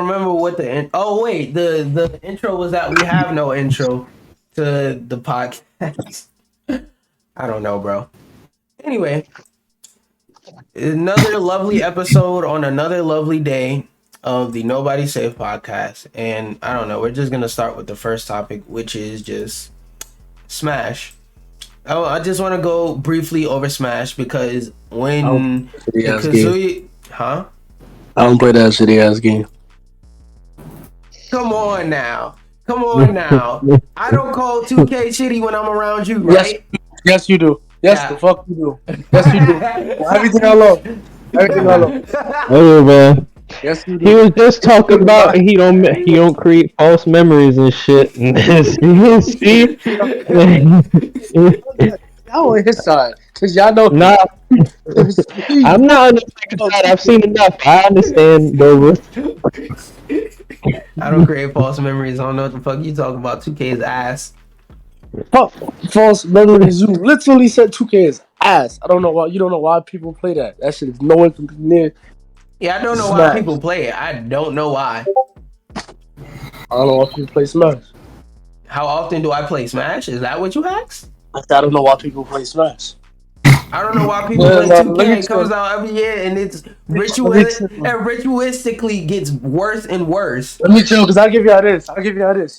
remember what oh wait, the intro was that we have no intro to the podcast. I don't know, bro. Anyway, another lovely episode on another lovely day of the Nobody Safe podcast. And I don't know, we're just gonna start with the first topic, which is just Smash. Oh, I just want to go briefly over Smash because when the Kazuya, huh? I don't play that shitty ass game. Come on now. I don't call 2K shitty when I'm around you, right? Yes, you do. Yes, the fuck you do. Yes, you do. Everything I love. Hey man. Yes, you do. He was just talking about he don't create false memories and shit. See? Y'all on his side, cause y'all know. Nah, I'm not on the second side. I've seen enough. I understand, bro. I don't create false memories. I don't know what the fuck you talking about. 2K's ass. False memories. You literally said 2K is ass. I don't know why. You don't know why people play that. That shit is nowhere near. Yeah, I don't know why people play it. I don't know why. I don't know why people play Smash. How often do I play Smash? Is that what you asked? I don't know why people play Smash. I don't know why people play 2K. It comes out every year and it's ritualistically gets worse and worse. Let me chill, because I'll give y'all this.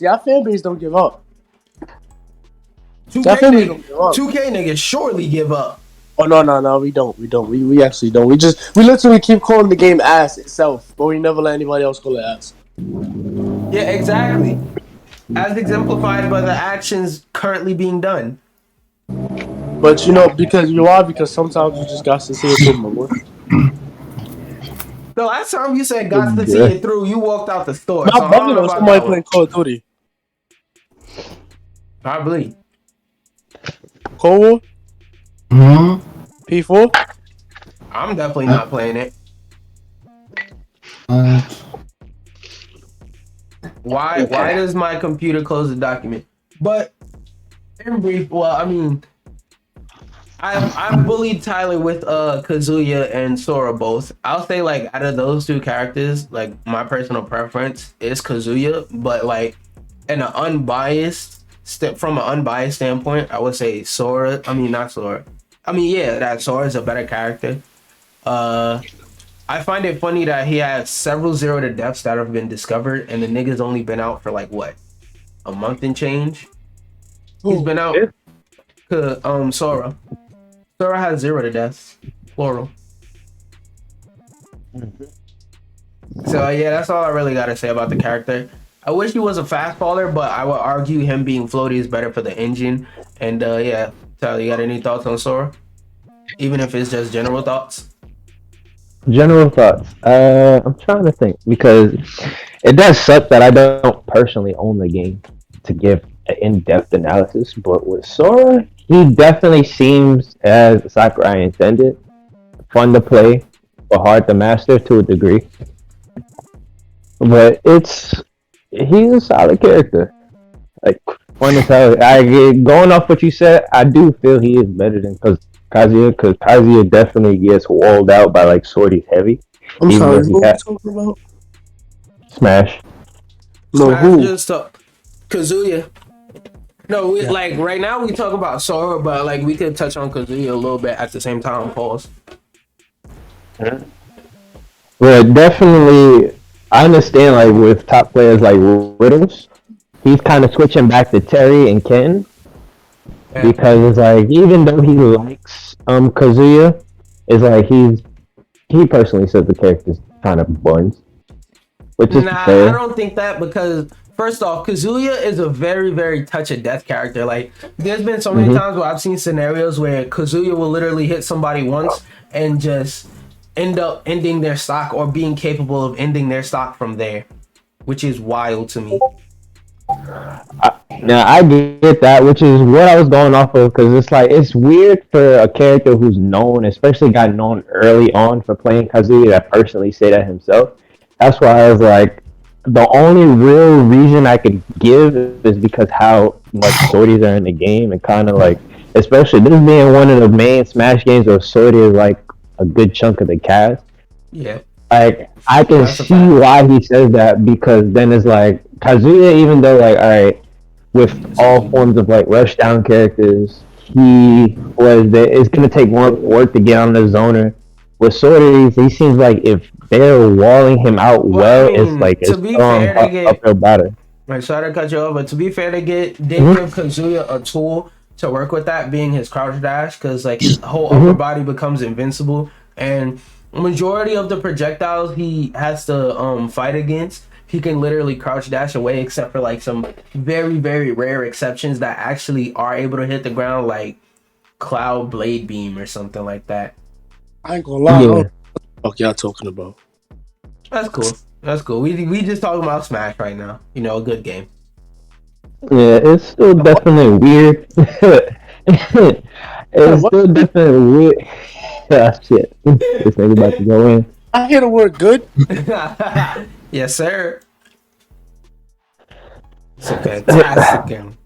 Y'all fan base don't give up. 2K niggas surely give up. Oh no, we don't. We actually don't. We literally keep calling the game ass itself, but we never let anybody else call it ass. Yeah, exactly. As exemplified by the actions currently being done. But because sometimes you just got to see it through, my boy. The last time you said got to see it through, you walked out the store. Not bugging on somebody playing Call of Duty. Probably. Cold War? P4? I'm definitely not playing it. Why does my computer close the document? But in brief, well, I mean, I bullied Tyler with Kazuya and Sora both. I'll say like out of those two characters, like my personal preference is Kazuya, but like from an unbiased standpoint, I would say Sora. I mean, not Sora. I mean, yeah, that Sora is a better character. I find it funny that he has several zero to deaths that have been discovered, and the nigga's only been out for like what, a month and change. He's been out. Sora. Sora has 0 to deaths, plural. So yeah, that's all I really gotta say about the character. I wish he was a fast faller, but I would argue him being floaty is better for the engine. And yeah, Tyler, you got any thoughts on Sora? Even if it's just general thoughts. General thoughts. I'm trying to think because it does suck that I don't personally own the game to give an in-depth analysis. But with Sora, he definitely seems, as Sakurai intended, fun to play, but hard to master to a degree. But he's a solid character. Like, fun to tell. Going off what you said, I do feel he is better than Kazuya, because Kazuya definitely gets walled out by like Swordy's heavy. I'm sorry, who are you talking about? Smash. No, Smash who? Just Kazuya. No, like right now we talk about Sora, but like we could touch on Kazuya a little bit at the same time. Pause. Well, definitely, I understand like with top players like Riddles, he's kind of switching back to Terry and Ken. Yeah. Because it's like even though he likes Kazuya, it's like he personally says the character's kind of buns. Which is fair. I don't think that, because first off, Kazuya is a very, very touch of death character. Like there's been so many times where I've seen scenarios where Kazuya will literally hit somebody once and just end up ending their stock or being capable of ending their stock from there, which is wild to me. Now I get that, which is what I was going off of, because it's like it's weird for a character who's known, especially got known early on for playing Kazuya, to personally say that himself. That's why I was like, the only real reason I could give is because how much Swordies are in the game, and kind of like, especially this being one of the main Smash games where Swordy is like a good chunk of the cast. Yeah. Like I can That's a see fact. why he says that because then it's like Kazuya, even though like all right, with Excuse all me. forms of like rush down characters, it's gonna take more work to get on the zoner. With Sora, he seems like if they're walling him out Well, I well, it's mean, like to a be strong fair, they get. uphill battle. I'm sorry to cut you off, but to be fair, they Hmm. give Kazuya a tool to work with that, being his crouch dash, because like his whole upper Hmm. body becomes invincible, and majority of the projectiles he has to fight against, he can literally crouch dash away, except for like some very rare exceptions that actually are able to hit the ground, like Cloud Blade Beam or something like that. I ain't gonna lie. I don't know Yeah, what the fuck y'all talking about. That's cool. That's cool. We just talking about Smash right now. You know, a good game. yeah, it's still definitely weird. It's What? still definitely weird. Ah, shit, this nigga about to go in. I hear the word good. Yes, sir. It's a fantastic game.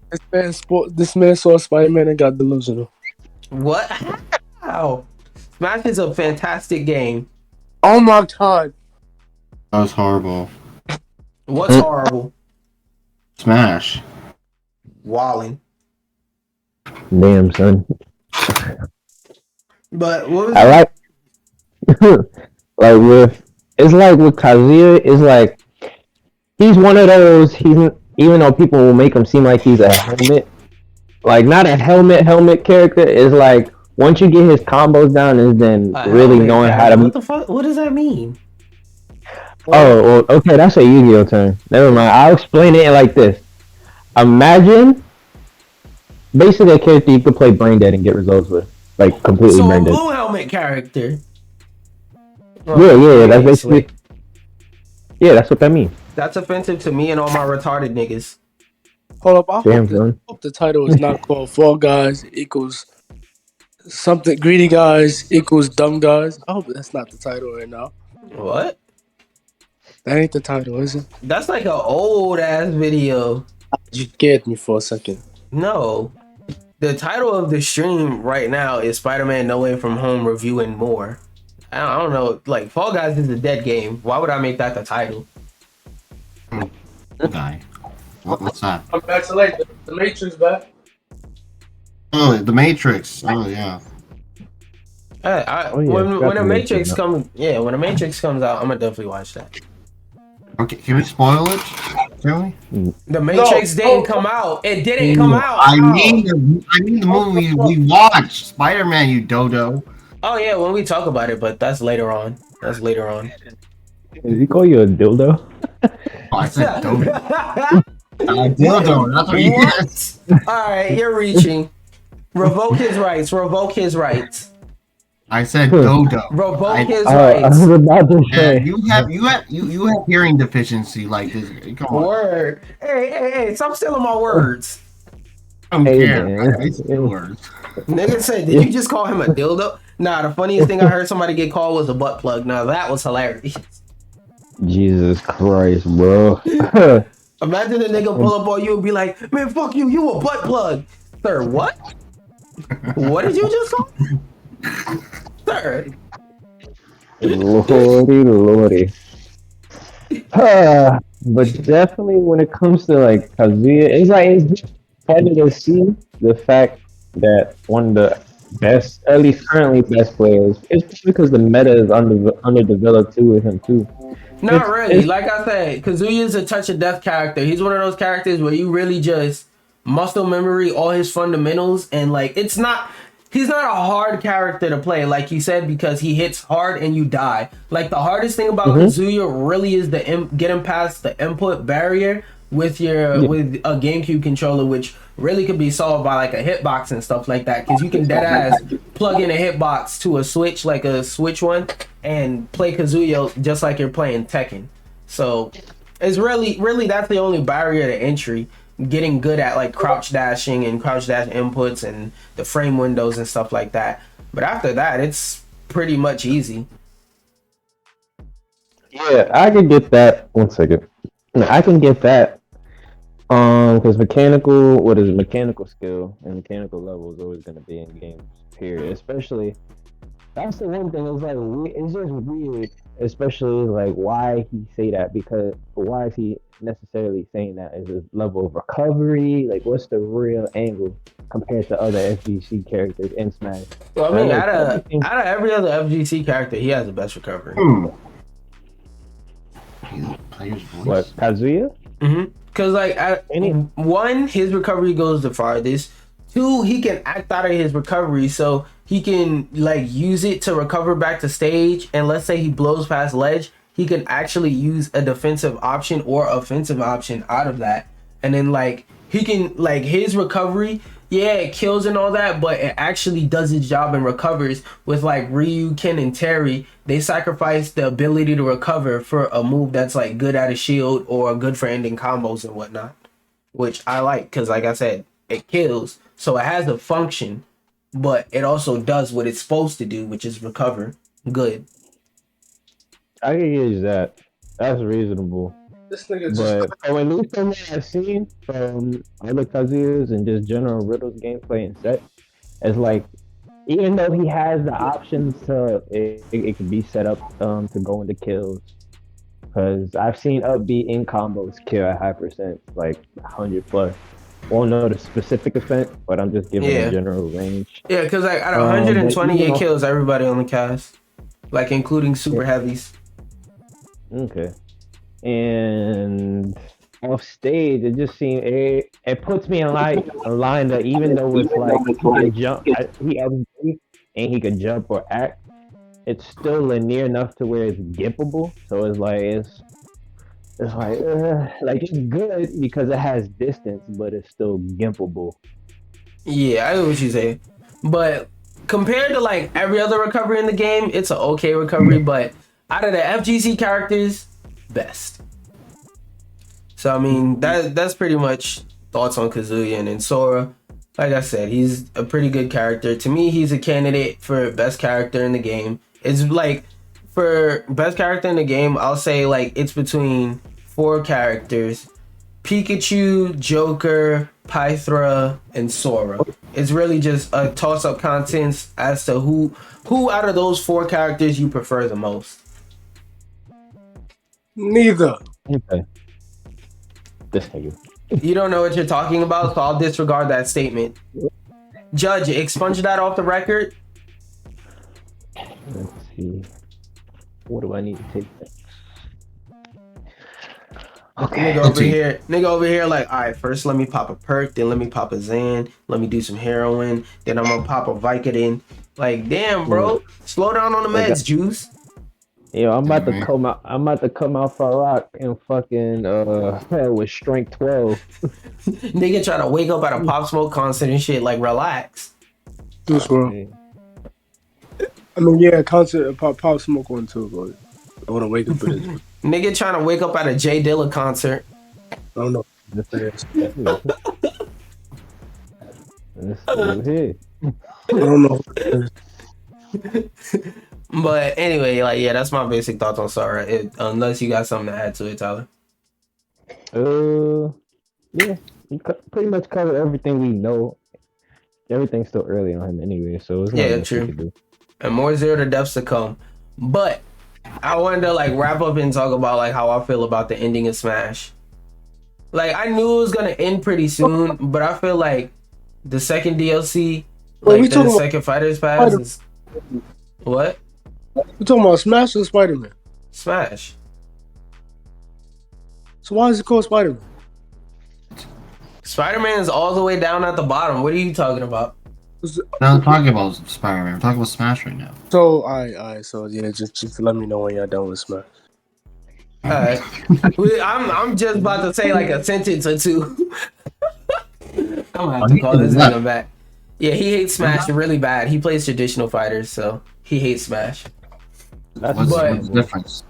This man saw Spider-Man and got delusional. What? How? Smash is a fantastic game. Oh my god. That was horrible. What's horrible? Smash. Walling. Damn, son. But what was I it? like like it's like with Kazuya, it's like he's one of those. He's even though people will make him seem like he's a helmet, like not a helmet character. Is like once you get his combos down, is then A really helmet knowing how character. What to. the fuck? What does that mean? Oh, well, okay, that's a Yu-Gi-Oh turn. Never mind. I'll explain it like this. Imagine basically a character you could play brain dead and get results with, like completely So a brain dead. blue helmet character. Yeah, that's Seriously. basically. Yeah, that's what that means. That's offensive to me and all my retarded niggas. Hold up. I Damn, son. hope the title is not called Fall Guys equals something greedy guys equals dumb guys. I hope that's not the title right now. What? That ain't the title, is it? That's like an old ass video. You scared me for a second. No. The title of the stream right now is Spider-Man No Way From Home Review and More. I don't know. Like, Fall Guys is a dead game. Why would I make that the title? Guy. What's that? I'm back to late. The Matrix back. Oh, The Matrix. Oh, yeah. Oh, yeah, When forgot a the Matrix Matrix. comes, yeah, when a Matrix comes out, I'm gonna definitely watch that. Okay, can we spoil it? Can we? The Matrix didn't come out. It didn't come out. I How? mean the movie we watched. Spider-Man, you dodo. Oh yeah, when we talk about it, but that's later on. That's later on. Does he call you a dildo? Oh, I said dodo. Dildo, that's what you said. All right, you're reaching. Revoke his rights. Revoke his rights. I said dodo. Revoke his I rights. was about to say. You have hearing deficiency like this. Come on. Word. Hey, stop stealing my words. I don't Hey, care. man. I steal words. Nigga said, did you just call him a dildo? Nah, the funniest thing I heard somebody get called was a butt plug. Now that was hilarious. Jesus Christ, bro. Imagine a nigga pull up on you and be like, man, fuck you, you a butt plug. Sir, what? What did you just call? Sir. Lordy. But definitely when it comes to like Kazuya, it's just funny to see the fact that one of the best, at least currently best players, it's because the meta is underdeveloped too with him too. Not really. Like I said, Kazuya is a touch of death character. He's one of those characters where you really just muscle memory all his fundamentals, and like he's not a hard character to play, like you said, because he hits hard and you die. Like the hardest thing about Kazuya really is getting past the input barrier with with a GameCube controller, which really could be solved by like a hitbox and stuff like that, because you can dead ass plug in a hitbox to a Switch, like a Switch one, and play Kazuya just like you're playing Tekken. So it's really that's the only barrier to entry, getting good at like crouch dashing and crouch dash inputs and the frame windows and stuff like that. But after that, it's pretty much easy. Yeah, I can get that. One second. I can get that. Because mechanical skill and mechanical level is always going to be in games. Period. Especially, that's the one thing. It's like it's just weird especially like why he say that, because why is he necessarily saying that? Is his level of recovery, like what's the real angle compared to other FGC characters in Smash? Well, I And mean, know out of every other FGC character, he has the best recovery. Player's voice. what, Kazuya? Because like one, his recovery goes the farthest. Two, he can act out of his recovery, so he can like use it to recover back to stage. And let's say he blows past ledge, he can actually use a defensive option or offensive option out of that. And then like he can like his recovery, yeah, it kills and all that, but it actually does its job and recovers. With like Ryu, Ken, and Terry, they sacrifice the ability to recover for a move that's like good at a shield or good for ending combos and whatnot, which I like because, like I said, it kills, so it has a function, but it also does what it's supposed to do, which is recover. Good. I can use that. That's reasonable. This nigga just. But from at least from what I've seen from other Kazuyas and just general Riddle's gameplay and set, it's like even though he has the options to it can be set up to go into kills. Because I've seen upbeat in combos kill at high percent, like 100 plus. Won't know the specific effect, but I'm just giving a general range. Yeah, because like out of 128 it kills everybody on the cast, like including super heavies. Okay. And off stage, it just seems it puts me in like a line that even though it's like he can jump, he has and he can jump or act, it's still linear enough to where it's gimpable. So it's like it's good because it has distance, but it's still gimpable. Yeah, I know what you say, but compared to like every other recovery in the game, it's an okay recovery. But out of the FGC characters, best. So I mean that's pretty much thoughts on Kazuya. And then Sora, like I said, he's a pretty good character. To me, he's a candidate for best character in the game. It's like for best character in the game, I'll say like it's between 4 characters: Pikachu, Joker, Pythra, and Sora. It's really just a toss-up contest as to who out of those 4 characters you prefer the most. Neither. Okay. This nigga. You don't know what you're talking about, so I'll disregard that statement. Judge, expunge that off the record. Let's see. What do I need to take? Okay. Nigga over here, like, all right, first let me pop a perk, then let me pop a Zan, let me do some heroin, then I'm gonna pop a Vicodin. Like, damn, bro, slow down on the meds, Juice. Yo, I'm about to come out. I'm about to come out for rock and fucking with strength 12. Nigga trying to wake up at a Pop Smoke concert and shit. Like, relax. This one. I mean, yeah, concert pop smoke one too, but I want to wake up for this. Nigga trying to wake up at a Jay Dilla concert. I don't know. This is here. I don't know. But anyway, like, yeah, that's my basic thoughts on Sora. Unless you got something to add to it, Tyler. Yeah, he pretty much covered everything we know. Everything's still early on him anyway, so it's not much we can do. And more Zero to Deaths to come. But I wanted to like wrap up and talk about like how I feel about the ending of Smash. Like, I knew it was gonna end pretty soon, but I feel like the second DLC, like the second Fighters Pass, is what? We're talking about Smash or Spider-Man? Smash. So why is it called Spider-Man? Spider-Man is all the way down at the bottom. What are you talking about? I'm talking about Spider-Man. I'm talking about Smash right now. So, alright. So, yeah, just let me know when y'all done with Smash. Alright. I'm just about to say like a sentence or two. I'm gonna have to call this nigga back. Yeah, he hates Smash really bad. He plays traditional fighters, so he hates Smash. What's the difference?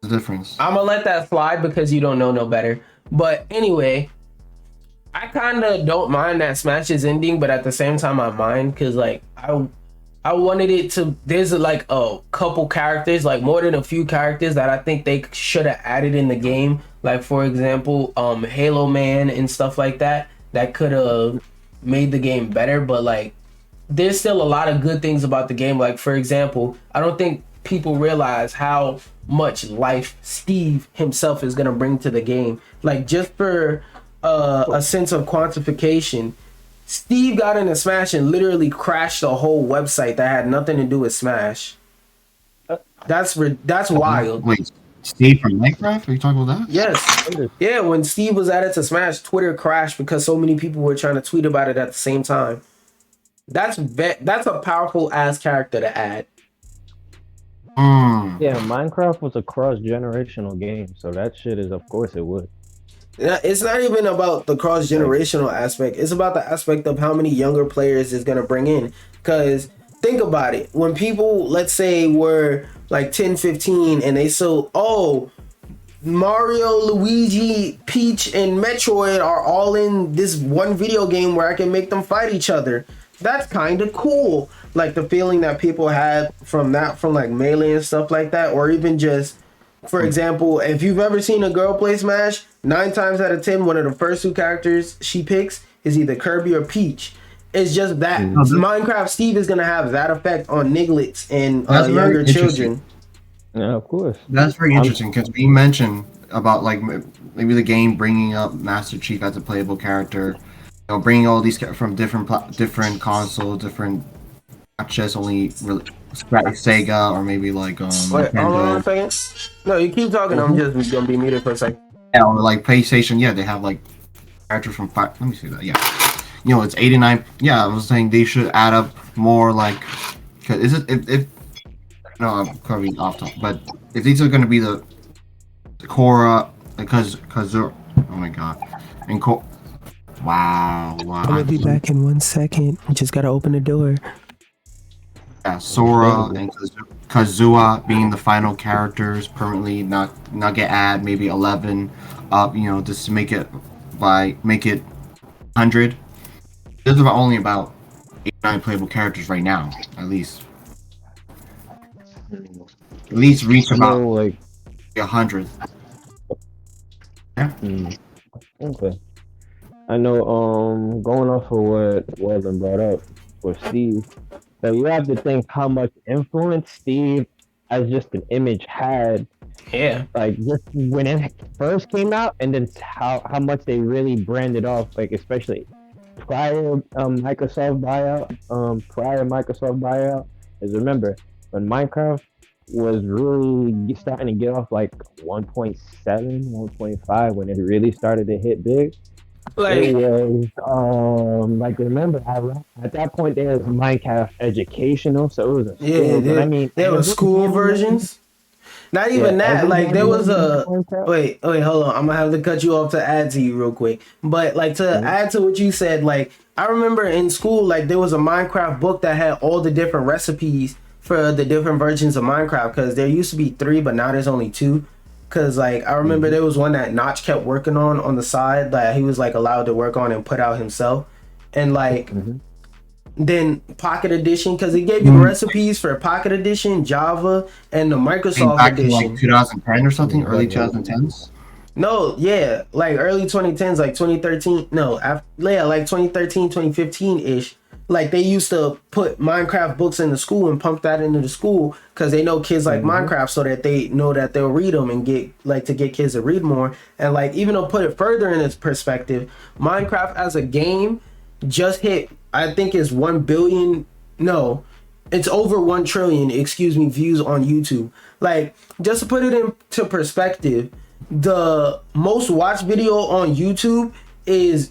The difference. I'm gonna let that slide because you don't know no better. But anyway, I kind of don't mind that Smash is ending, but at the same time I mind because like I wanted it to. There's like a couple characters, like more than a few characters that I think they should have added in the game. Like for example, Halo Man and stuff like that. That could have made the game better. But like, there's still a lot of good things about the game. Like for example, I don't think people realize how much life Steve himself is gonna bring to the game. Like just for a sense of quantification, Steve got into Smash and literally crashed a whole website that had nothing to do with Smash. That's wild. Wait, Steve from Minecraft? Are you talking about that? Yes. Yeah, when Steve was added to Smash, Twitter crashed because so many people were trying to tweet about it at the same time. That's a powerful ass character to add. Yeah, Minecraft was a cross-generational game, so that shit is, of course, it would. It's not even about the cross-generational aspect. It's about the aspect of how many younger players is going to bring in. Because think about it. When people, let's say, were like 10, 15, and they saw, oh, Mario, Luigi, Peach, and Metroid are all in this one video game where I can make them fight each other. That's kind of cool. Like the feeling that people had from like Melee and stuff like that, or even just, for example, if you've ever seen a girl play Smash, 9 times out of 10, one of the first 2 characters she picks is either Kirby or Peach. It's just that Minecraft Steve is gonna have that effect on nigglets and younger children. Yeah, of course. That's very interesting because we mentioned about like maybe the game bringing up Master Chief as a playable character, bringing all these from different consoles, different, not just only really Sega or maybe like Wait, hold on a second. No, you keep talking. I'm just gonna be muted for a second. Yeah, or like PlayStation. Yeah, they have like characters from let me see that. Yeah, it's 89. Yeah, I was saying they should add up more like, cause is it if no, I'm covering off top, but if these are gonna be the Cora, because oh my god, and wow. I'm gonna be back in 1 second. I just gotta open the door. Yeah, Sora and Kazua being the final characters permanently, not get add maybe 11 up, just to make it 100. There's only about 89 playable characters right now, at least. At least reach about like 100. Yeah. Okay. I know. Going off of what Weldon brought up for Steve, so you have to think how much influence Steve, as just an image, had. Yeah. Like just when it first came out, and then how much they really branded off, like especially prior Microsoft buyout. Because remember when Minecraft was really starting to get off like 1.7, 1.5 when it really started to hit big. Like it was like remember at that point there was Minecraft educational, so it was a school. There were school versions. Not even that. Like there was a wait, hold on. I'm gonna have to cut you off to add to you real quick. But like to add to what you said, like I remember in school, like there was a Minecraft book that had all the different recipes for the different versions of Minecraft, because there used to be 3, but now there's only 2. Because like I remember there was one that Notch kept working on the side that he was like allowed to work on and put out himself, and like then Pocket Edition, because he gave you the recipes for Pocket Edition, Java, and the Microsoft back Edition. To like 2010 or something, early 2010s. No, yeah, like early 2010s, like 2013. No, like 2013, 2015 ish. Like they used to put Minecraft books in the school and pump that into the school because they know kids like Minecraft, so that they know that they'll read them and get kids to read more. And like even to put it further in its perspective, Minecraft as a game just hit, I think it's 1 billion. No, it's over 1 trillion. Views on YouTube. Like just to put it into perspective, the most watched video on YouTube is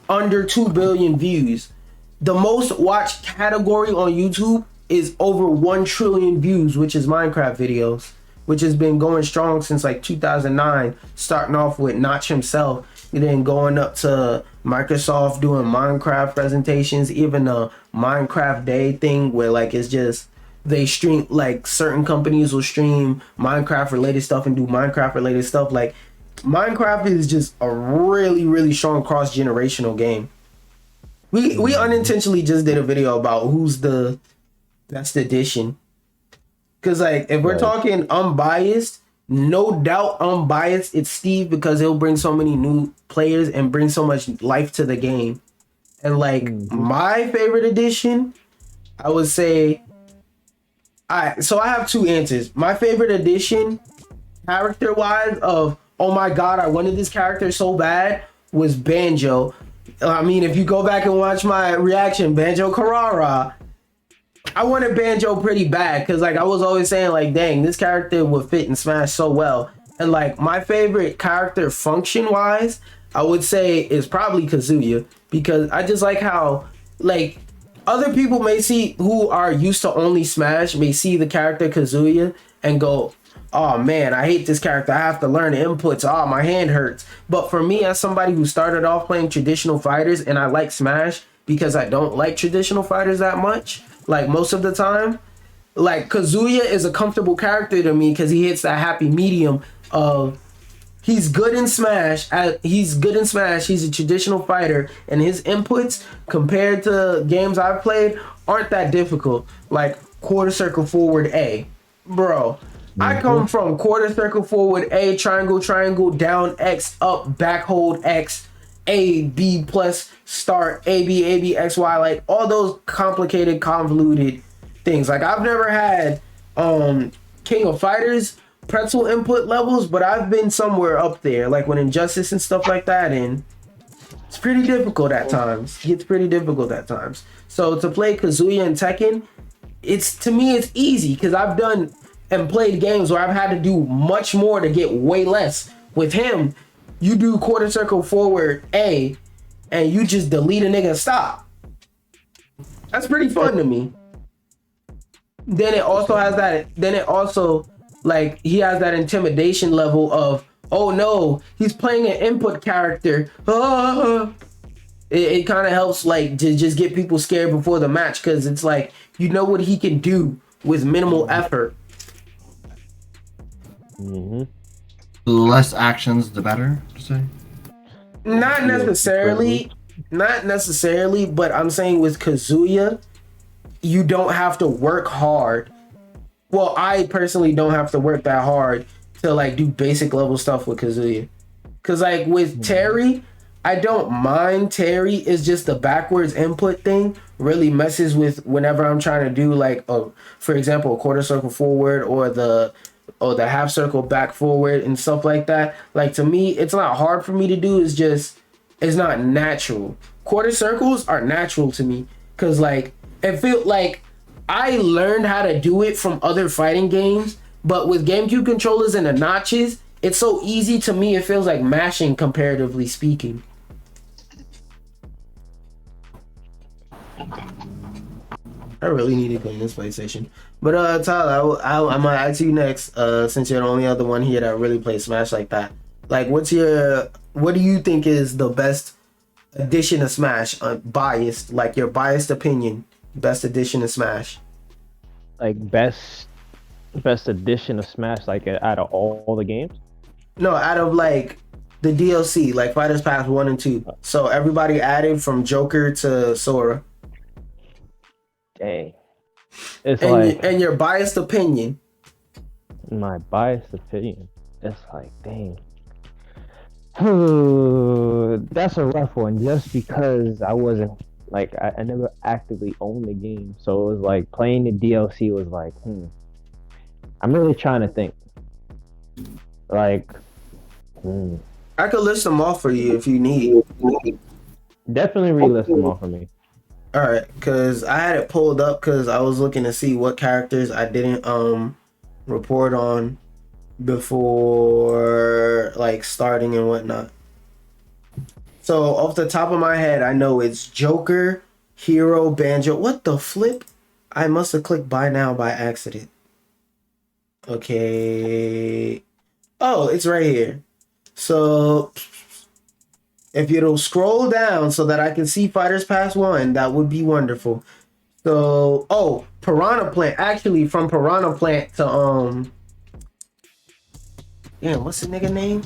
under 2 billion views. The most watched category on YouTube is over 1 trillion views, which is Minecraft videos, which has been going strong since like 2009, starting off with Notch himself, and then going up to Microsoft doing Minecraft presentations, even a Minecraft Day thing where like it's just they stream, like certain companies will stream Minecraft related stuff and do Minecraft related stuff. Like Minecraft is just a really, really strong cross-generational game. We unintentionally just did a video about who's the best edition. Because, like, if we're talking unbiased, no doubt unbiased, it's Steve, because he'll bring so many new players and bring so much life to the game. And, like, my favorite edition, I would say Alright, so I have two answers. My favorite addition, character wise, of oh my god, I wanted this character so bad, was Banjo. I mean, if you go back and watch my reaction, Banjo Carrara, I wanted Banjo pretty bad because like I was always saying like, dang, this character would fit in Smash so well. And like my favorite character function wise, I would say is probably Kazuya because I just like how like other people may see who are used to only Smash may see the character Kazuya and go, oh man, I hate this character. I have to learn the inputs. Oh, my hand hurts. But for me, as somebody who started off playing traditional fighters and I like Smash because I don't like traditional fighters that much, like most of the time, like Kazuya is a comfortable character to me because he hits that happy medium of he's good in Smash. He's a traditional fighter, and his inputs compared to games I've played aren't that difficult. Like quarter circle forward A, bro. I come from quarter circle forward A, triangle, triangle, down X, up, back hold X, A, B plus, start, A, B, X, Y, like all those complicated, convoluted things. Like I've never had King of Fighters pretzel input levels, but I've been somewhere up there, like when Injustice and stuff like that, and it's pretty difficult at times. It gets pretty difficult at times. So to play Kazuya and Tekken, to me it's easy because I've done and played games where I've had to do much more to get way less. With him, you do quarter circle forward A, and you just delete a nigga and stop. That's pretty fun to me. Then it also has that. Then it also like he has that intimidation level of oh no, he's playing an input character. It kind of helps like to just get people scared before the match because it's like you know what he can do with minimal effort. The less actions, the better. To say. Not necessarily, but I'm saying with Kazuya, you don't have to work hard. Well, I personally don't have to work that hard to like do basic level stuff with Kazuya. Cause like with Terry, I don't mind Terry. It's just the backwards input thing really messes with whenever I'm trying to do like for example, a quarter circle forward or the half circle back forward and stuff like that. Like to me, it's not hard for me to do. It's not natural. Quarter circles are natural to me because like it felt like I learned how to do it from other fighting games, but with GameCube controllers and the notches, it's so easy to me. It feels like mashing comparatively speaking. I really need to clean this PlayStation. But Tyler, I'm gonna ask you next. Since you're the only other one here that really plays Smash like that. Like, what do you think is the best addition to Smash? Biased, like your biased opinion. Best addition to Smash. Like best edition of Smash, like out of all the games. No, out of like the DLC, like Fighters Pass 1 and 2. So everybody added from Joker to Sora. Dang. And your biased opinion. My biased opinion. It's like, dang. That's a rough one just because I wasn't like I never actively owned the game. So it was like playing the DLC was like, I'm really trying to think. Like I could list them off for you if you need. Definitely relist them off for me. Alright, because I had it pulled up because I was looking to see what characters I didn't report on before like starting and whatnot. So off the top of my head, I know it's Joker, Hero, Banjo. What the flip? I must have clicked buy now by accident. Okay. Oh, it's right here. So if you'll scroll down so that I can see Fighters Pass 1, that would be wonderful. So, Piranha Plant. Actually, from Piranha Plant to, damn, what's the nigga name?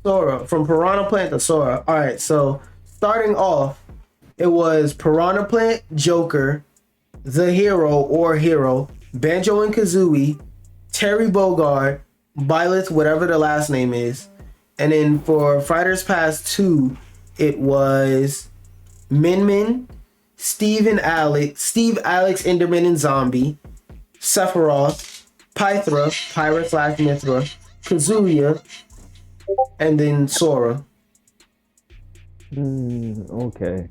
Sora. From Piranha Plant to Sora. Alright, so starting off, it was Piranha Plant, Joker, the Hero, Banjo and Kazooie, Terry Bogard, Byleth, whatever the last name is. And then for Fighters Pass 2, it was Min Min, Steve, Alex, Enderman and Zombie, Sephiroth, Pyra/Mithra, Kazuya, and then Sora. Okay.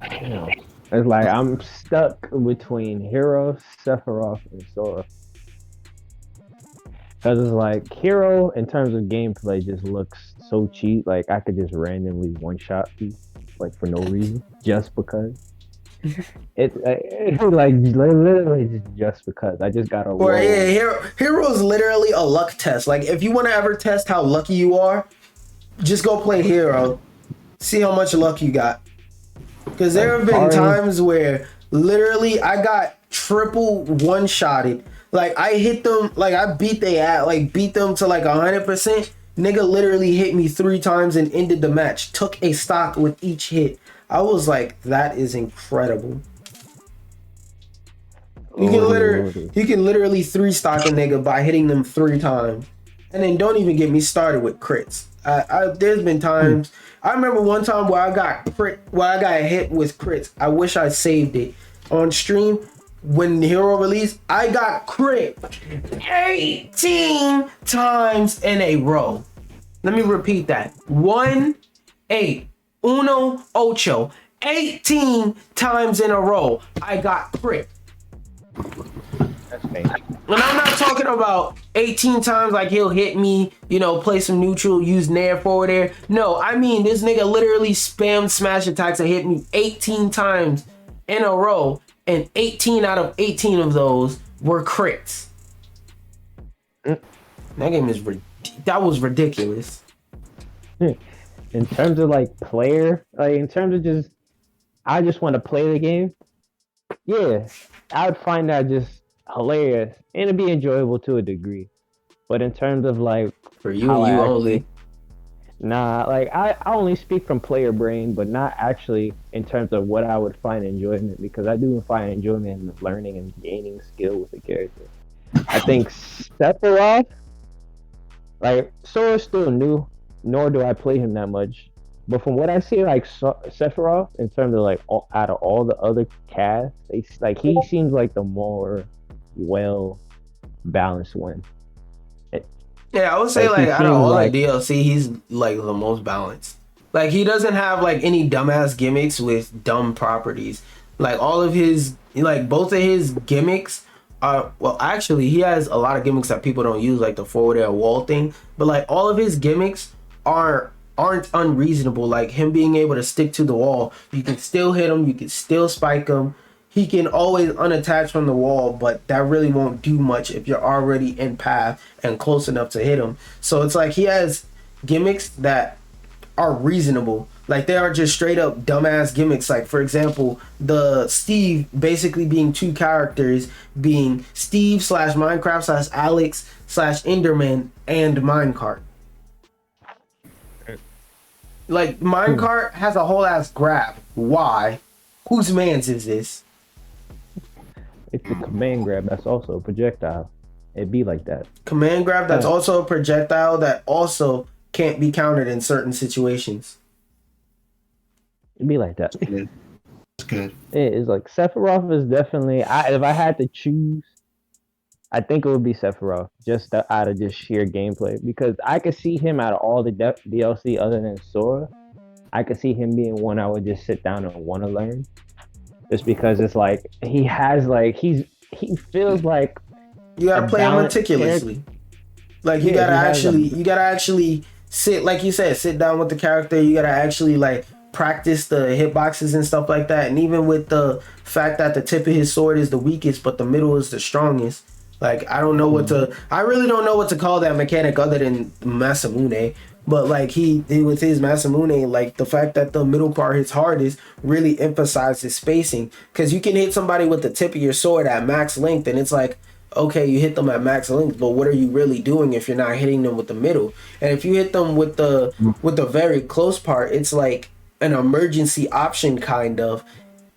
Yeah. It's like I'm stuck between Hero, Sephiroth, and Sora. Because it's like Hero, in terms of gameplay, just looks so cheap. Like I could just randomly one shot you, like for no reason, just because. It's like literally just because I just gotta Or roll. yeah, Hero is literally a luck test. Like if you want to ever test how lucky you are, just go play Hero, see how much luck you got. Because there have been times where literally I got triple one-shotted. Like I hit them, like I beat them to like 100%. Nigga literally hit me 3 times and ended the match. Took a stock with each hit. I was like, that is incredible. You can literally 3-stock a nigga by hitting them 3 times. And then don't even get me started with crits. There's been times. I remember one time where I got hit with crits. I wish I saved it on stream when the Hero released. I got crit 18 times in a row. Let me repeat that. 18 times in a row. I got crit. That's crazy. And I'm not talking about 18 times like he'll hit me, play some neutral, use nair forward air. No, I mean this nigga literally spammed smash attacks and hit me 18 times in a row, and 18 out of 18 of those were crits. That game that was ridiculous. In terms of like player, like in terms of I just want to play the game. Yeah, I would find that just hilarious and it'd be enjoyable to a degree. But in terms of like for you only, like I only speak from player brain, but not actually in terms of what I would find enjoyment, because I do find enjoyment in learning and gaining skill with the character. I think Sephiroth, like Sora's still new, nor do I play him that much. But from what I see, like Sephiroth, in terms of like out of all the other casts, he seems like the more well balanced one. Yeah, I would say like out of all the DLC, he's like the most balanced. Like he doesn't have like any dumbass gimmicks with dumb properties. Like all of his, like both of his gimmicks are, well, actually he has a lot of gimmicks that people don't use, like the forward air wall thing. But like all of his gimmicks aren't unreasonable. Like him being able to stick to the wall, you can still hit him, you can still spike him. He can always unattach from the wall, but that really won't do much if you're already in path and close enough to hit him. So it's like he has gimmicks that are reasonable. Like they aren't just straight up dumbass gimmicks. Like for example, the Steve basically being 2 characters, being Steve /Minecraft /Alex /Enderman and Minecart. Like Minecart has a whole ass grab. Why? Whose man's is this? It's a command grab that's also a projectile. It'd be like that. Command grab that's also a projectile that also can't be countered in certain situations. It'd be like that. It's good. It is like Sephiroth is definitely. If I had to choose, I think it would be Sephiroth, just out of just sheer gameplay, because I could see him out of all the DLC other than Sora. I could see him being one I would just sit down and want to learn. Just because it's like he has like he feels like you gotta play him meticulously. Like you gotta actually sit, like you said, sit down with the character. You gotta actually like practice the hitboxes and stuff like that. And even with the fact that the tip of his sword is the weakest, but the middle is the strongest. Like I really don't know what to call that mechanic other than Masamune. But like he with his Masamune, like the fact that the middle part hits hardest really emphasizes spacing. Because you can hit somebody with the tip of your sword at max length, and it's like, okay, you hit them at max length, but what are you really doing if you're not hitting them with the middle? And if you hit them with the very close part, it's like an emergency option kind of,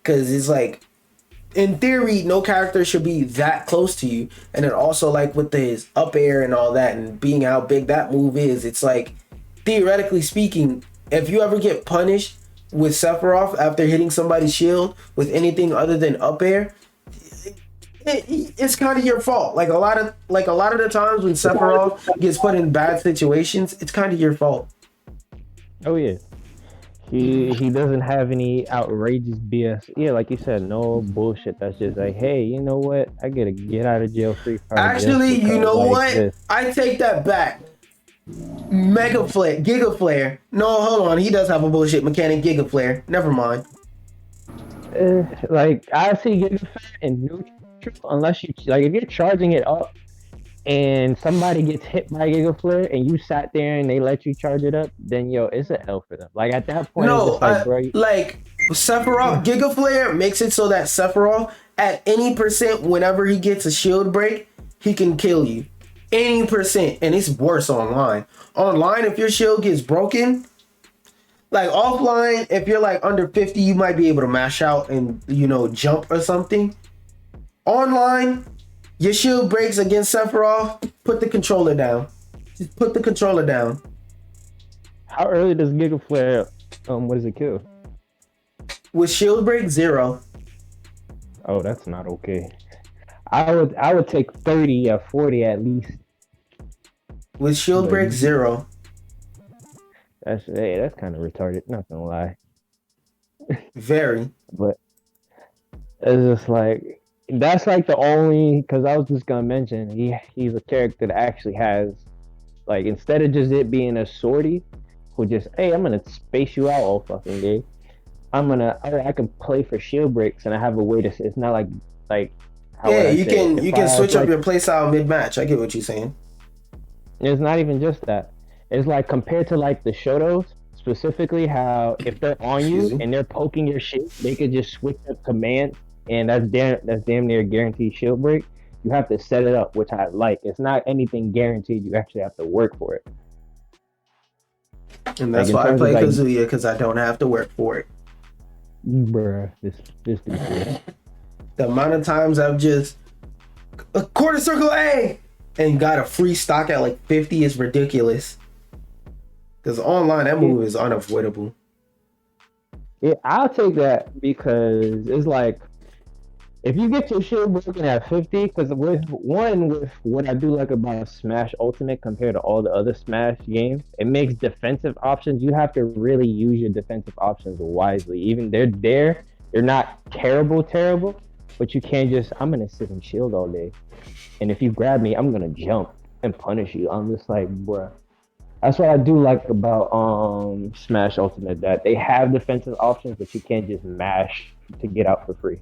because it's like, in theory, no character should be that close to you. And then also like with his up air and all that, and being how big that move is, it's like, theoretically speaking, if you ever get punished with Sephiroth after hitting somebody's shield with anything other than up air, it's kind of your fault. Like a lot of the times when Sephiroth gets put in bad situations, it's kind of your fault. Oh yeah. He doesn't have any outrageous BS. Yeah, like you said, no bullshit. That's just like, hey, you know what? I get a get out of jail free card. Actually, just you because, know like, what? this. I take that back. Mega Flare, Giga Flare. No, hold on. He does have a bullshit mechanic, Giga Flare. Never mind. Like I see Giga Flare in neutral unless you like if you're charging it up and somebody gets hit by Giga Flare and you sat there and they let you charge it up, then yo, it's an L for them. Like at that point, it's No, just like, bro, like Sephiroth, Giga Flare makes it so that Sephiroth, at any percent, whenever he gets a shield break, he can kill you. Any percent, and it's worse online. Online, if your shield gets broken, like offline, if you're like under 50, you might be able to mash out and jump or something. Online, your shield breaks against Sephiroth, put the controller down. Just put the controller down. how early does Giga Flare what does it kill? With shield break, 0. Oh, that's not okay. I would take 30 or 40 at least. With shield But break, 0. that's kind of retarded, not gonna lie. Very. But it's just like that's like the only because I was just gonna mention he's a character that actually has like instead of just it being a sortie who just hey I'm gonna space you out all fucking day. I can play for shield breaks and I have a way to it's not like how would I you say it? you If can I switch have, up like, your playstyle mid-match. I get what you're saying. it's not even just that. It's like compared to like the Shotos, specifically how if they're on you Excuse me. and they're poking your shit, they could just switch up command and that's damn near guaranteed shield break. You have to set it up, which I like. It's not anything guaranteed. You actually have to work for it. And that's Like, why I play like, Kazuya, because I don't have to work for it. bruh, this dude. The amount of times I've just a quarter circle A and got a free stock at like 50 is ridiculous. Because online, that move is unavoidable. Yeah, I'll take that because it's like if you get your shield broken at 50, because with what I do like about Smash Ultimate compared to all the other Smash games, it makes defensive options. You have to really use your defensive options wisely. Even they're not terrible, but you can't just I'm gonna sit and shield all day, and if you grab me, I'm gonna jump and punish you. I'm just like, bruh. That's what I do like about Smash Ultimate, that they have defensive options, but you can't just mash to get out for free.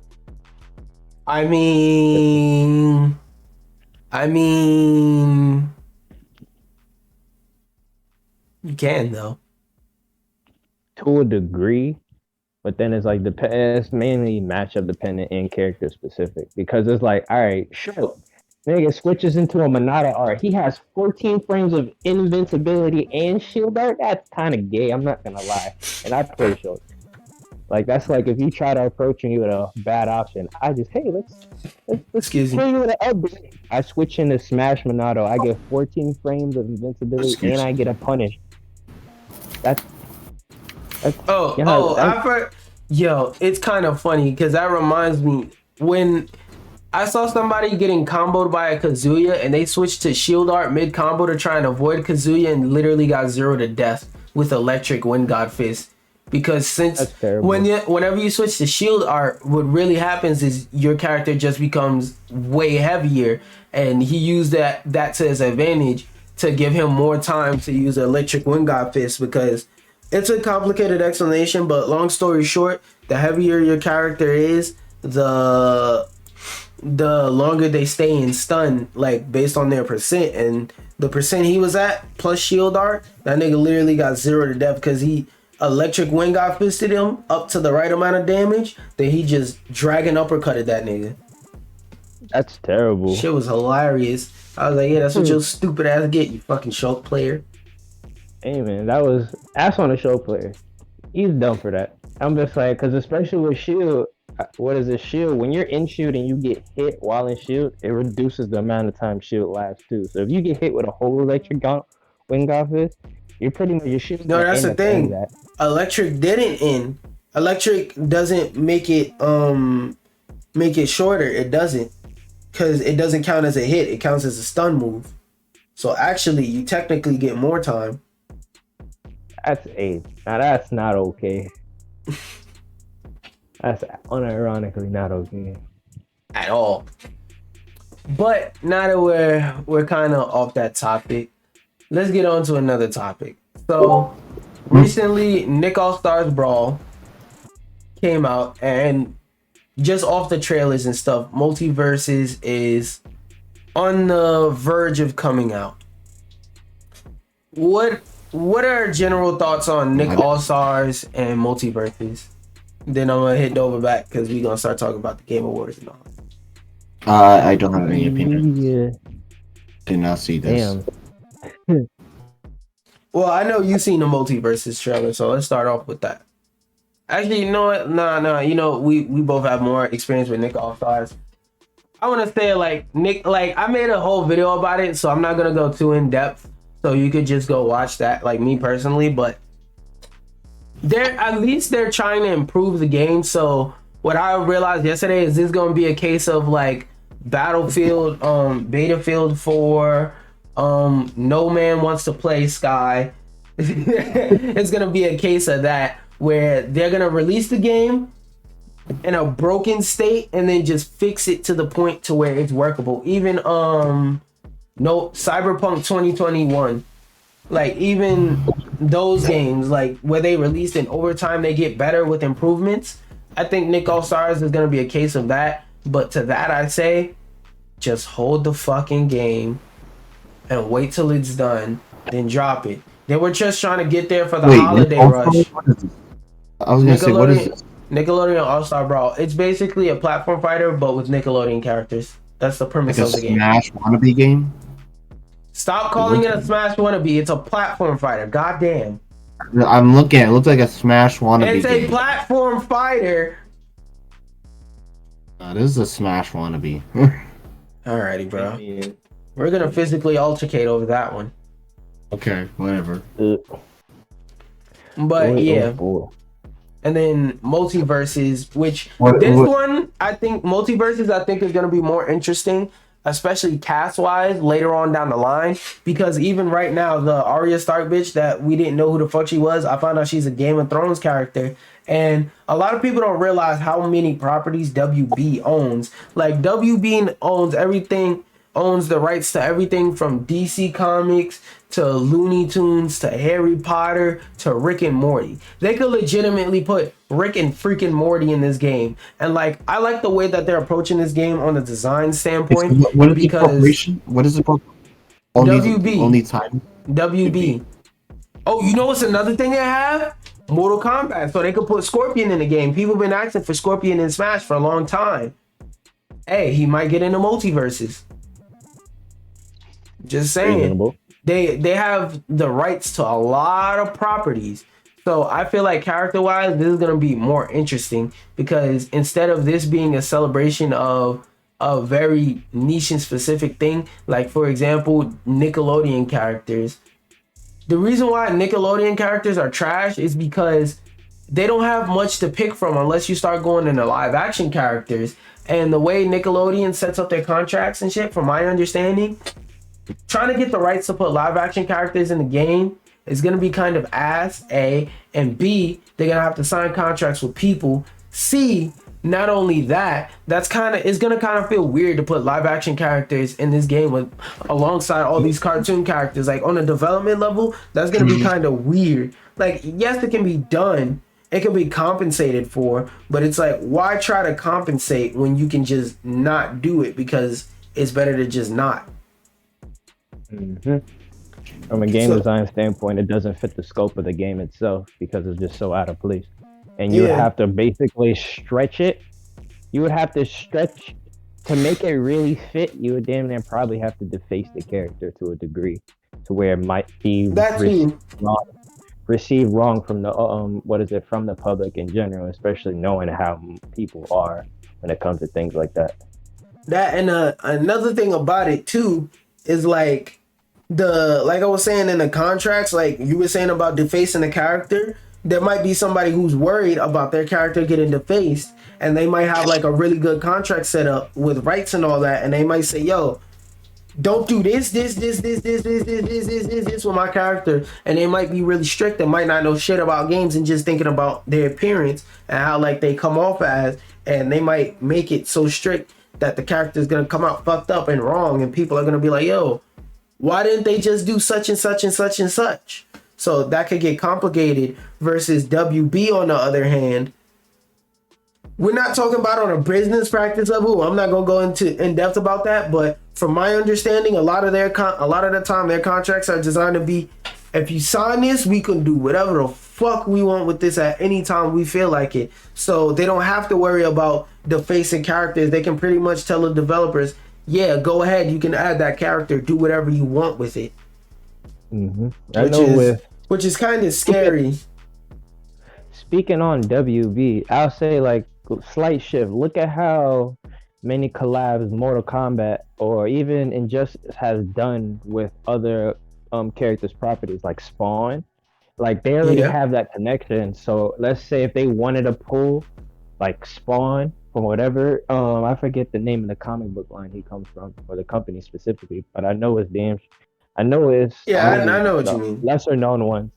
I mean, you can though. To a degree, but then it's like it's mainly matchup dependent and character specific because it's like, all right, sure, nigga switches into a Monada art. He has 14 frames of invincibility and shield art. That's kind of gay. I'm not gonna lie, and I play short. Like that's like if you try to approach me with a bad option, I just let's Excuse kill me. you with an upgrade. I switch into Smash Monado. I get 14 frames of invincibility and I get a punish. That's Yo, it's kind of funny because that reminds me when I saw somebody getting comboed by a Kazuya and they switched to shield art mid combo to try and avoid Kazuya and literally got 0 to death with electric Wind God Fist. Because whenever you switch to shield art, what really happens is your character just becomes way heavier, and he used that to his advantage to give him more time to use electric Wind God Fist. Because it's a complicated explanation, but long story short, the heavier your character is, the longer they stay in stun, like based on their percent. And the percent he was at plus shield art, that nigga literally got 0 to death because he electric Wind God Fisted him up to the right amount of damage, then he just dragon uppercutted that nigga. That's terrible. Shit was hilarious. I was like, yeah, that's what your stupid ass get, you fucking Shulk player. Hey man, that's on a show player. He's dumb for that. I'm just like, because especially with shield, what is a shield? When you're in shield and you get hit while in shield, it reduces the amount of time shield lasts too. So if you get hit with a whole electric Wind God Fist, you're pretty much your shit. No, that's the thing. Electric didn't end. Electric doesn't make it shorter. It doesn't. because it doesn't count as a hit. It counts as a stun move. So actually, you technically get more time. That's a. Now that's not okay. That's unironically not okay. At all. But now that we're kind of off that topic, let's get on to another topic. So recently, Nick All Stars Brawl came out, and just off the trailers and stuff, Multiverses is on the verge of coming out. What are general thoughts on Nick All Stars and Multiverses? Then I'm gonna hit Dover back because we're gonna start talking about the Game Awards and all. I don't have any opinion. Yeah. Did not see this. Damn. Well, I know you've seen the Multiverses trailer, so let's start off with that. Actually, you know what? Nah. You know, we both have more experience with Nick All Stars. I want to say Nick, I made a whole video about it, so I'm not gonna go too in depth. So you could just go watch that, like me personally. But they're trying to improve the game. So what I realized yesterday is this gonna be a case of like Battlefield, Battlefield 4, No Man Wants to Play Sky. It's gonna be a case of that where they're gonna release the game in a broken state and then just fix it to the point to where it's workable. Even no Cyberpunk 2021, like even those games, like where they released in overtime, they get better with improvements. I think Nick All Stars is gonna be a case of that. But to that I say, just hold the fucking game and wait till it's done, then drop it. They were just trying to get there for the holiday rush. I was gonna say, what is this? Nickelodeon All-Star Brawl. It's basically a platform fighter, but with Nickelodeon characters. That's the premise of the game. Smash wannabe game? Stop calling it a Smash wannabe. It's a platform fighter. Goddamn. I'm looking at it. It looks like a Smash wannabe It's game. a platform fighter. This is a Smash wannabe. Alrighty, bro. We're gonna physically altercate over that one. Okay, whatever. But yeah. And then Multiverses, which one, I think Multiverses, I think is going to be more interesting, especially cast-wise later on down the line. Because even right now, the Arya Stark bitch that we didn't know who the fuck she was, I found out she's a Game of Thrones character. And a lot of people don't realize how many properties WB owns. Like WB owns everything, owns the rights to everything from DC Comics to Looney Tunes to Harry Potter to Rick and Morty. They could legitimately put Rick and freaking Morty in this game. And like, I like the way that they're approaching this game on the design standpoint. What is the corporation? What is it called? WB. Only time. WB. Oh, you know what's another thing they have? Mortal Kombat. So they could put Scorpion in the game. People have been asking for Scorpion in Smash for a long time. Hey, he might get into Multiverses. Just saying. Reasonable. They have the rights to a lot of properties. So I feel like character-wise, this is going to be more interesting because instead of this being a celebration of a very niche and specific thing, like for example, Nickelodeon characters. The reason why Nickelodeon characters are trash is because they don't have much to pick from unless you start going into live action characters. And the way Nickelodeon sets up their contracts and shit, from my understanding, trying to get the rights to put live action characters in the game is going to be kind of ass, A, and B, they're going to have to sign contracts with people. C, not only that, it's going to kind of feel weird to put live action characters in this game with alongside all these cartoon characters. Like on a development level, that's going to be kind of weird. Like, yes, it can be done. It can be compensated for, but it's like, why try to compensate when you can just not do it because it's better to just not. From a game design standpoint, it doesn't fit the scope of the game itself because it's just so out of place. And you would have to basically stretch it. You would have to stretch to make it really fit. You would damn near probably have to deface the character to a degree to where it might be received wrong from the from the public in general, especially knowing how people are when it comes to things like that. That and another thing about it too is like I was saying in the contracts, like you were saying about defacing the character, there might be somebody who's worried about their character getting defaced, and they might have like a really good contract set up with rights and all that, and they might say, yo, don't do this with my character, and they might be really strict and might not know shit about games and just thinking about their appearance and how like they come off as, and they might make it so strict that the character is gonna come out fucked up and wrong, and people are gonna be like, yo, why didn't they just do such and such and such and such? So that could get complicated. Versus WB on the other hand, we're not talking about on a business practice level. I'm not gonna go into in depth about that, but from my understanding, a lot of the time their contracts are designed to be, if you sign this, we can do whatever the fuck we want with this at any time we feel like it. So they don't have to worry about defacing characters. They can pretty much tell the developers, yeah, go ahead, you can add that character, do whatever you want with it. Which is kind of scary. Speaking on WB, I'll say like slight shift. Look at how many collabs Mortal Kombat or even Injustice has done with other characters' properties like Spawn. Like they already have that connection. So let's say if they wanted to pull like Spawn from whatever, I forget the name of the comic book line he comes from or the company specifically, but I know it's I know what you mean. Lesser known ones.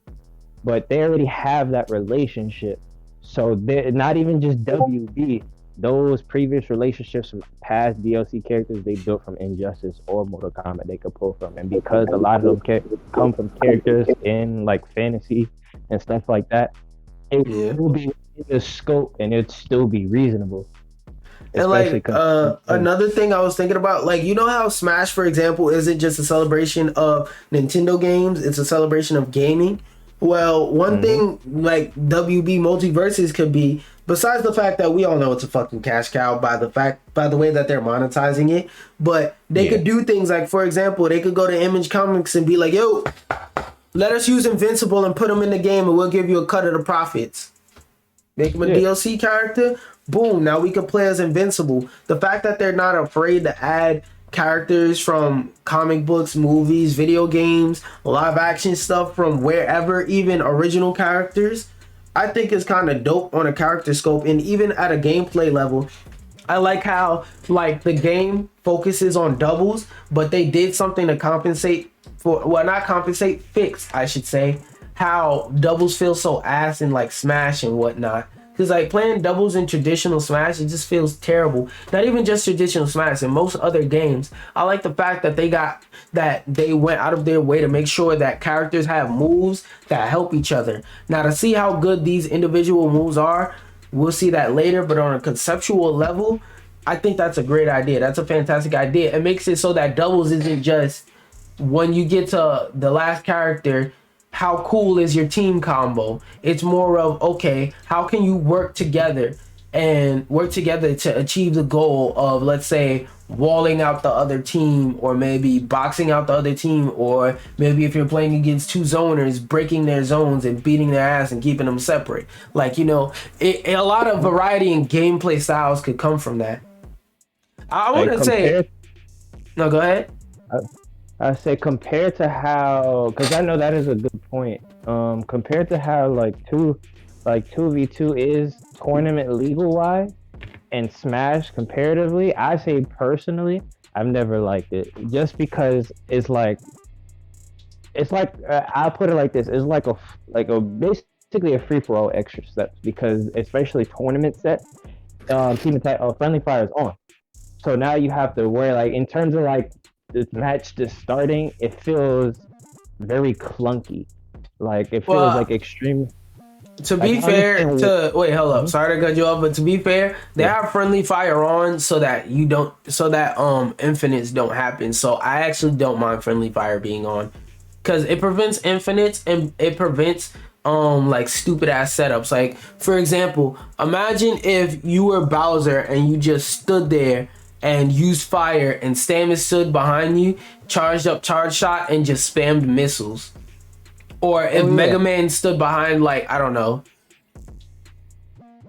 But they already have that relationship. So they're not even just WB. Those previous relationships from past DLC characters they built from Injustice or Mortal Kombat they could pull from. And because a lot of them come from characters in like fantasy and stuff like that, it will be in the scope and it'd still be reasonable. And like another thing I was thinking about, like, you know how Smash, for example, isn't just a celebration of Nintendo games, it's a celebration of gaming. Well, one thing like WB Multiverses could be, besides the fact that we all know it's a fucking cash cow by the way that they're monetizing it, but they could do things like, for example, they could go to Image Comics and be like, yo, let us use Invincible and put them in the game and we'll give you a cut of the profits. Make him a DLC character, boom, now we can play as Invincible. The fact that they're not afraid to add characters from comic books, movies, video games, live action stuff from wherever, even original characters, I think is kind of dope on a character scope. And even at a gameplay level, I like how like the game focuses on doubles, but they did something to compensate for, well, not compensate, fix, I should say, how doubles feel so ass in like Smash and whatnot. Because like playing doubles in traditional Smash, it just feels terrible. Not even just traditional Smash, in most other games. I like the fact that they went out of their way to make sure that characters have moves that help each other. Now to see how good these individual moves are, we'll see that later, but on a conceptual level, I think that's a great idea. That's a fantastic idea. It makes it so that doubles isn't just when you get to the last character, how cool is your team combo? It's more of, okay, how can you work together to achieve the goal of, let's say, walling out the other team, or maybe boxing out the other team, or maybe if you're playing against two zoners, breaking their zones and beating their ass and keeping them separate. Like, you know, a lot of variety in gameplay styles could come from that. I want to say... No, go ahead. I say compared to how, because I know that is a good point. Compared to how like 2v2 is tournament legal wise, and Smash comparatively, I say personally, I've never liked it. Just because it's like I'll put it like this: it's like a basically a free for all extra steps, because especially tournament sets, team attack friendly fire is on. So now you have to worry, like in terms of like the match just starting, it feels very clunky. Like it feels like extreme. To be fair, wait, hold up. Sorry to cut you off, but to be fair, they have friendly fire on so that infinites don't happen. So I actually don't mind friendly fire being on, because it prevents infinites and it prevents like stupid ass setups. Like, for example, imagine if you were Bowser and you just stood there and used fire, and Stamets stood behind you, charged up charge shot, and just spammed missiles. Or if Mega Man stood behind, like, I don't know.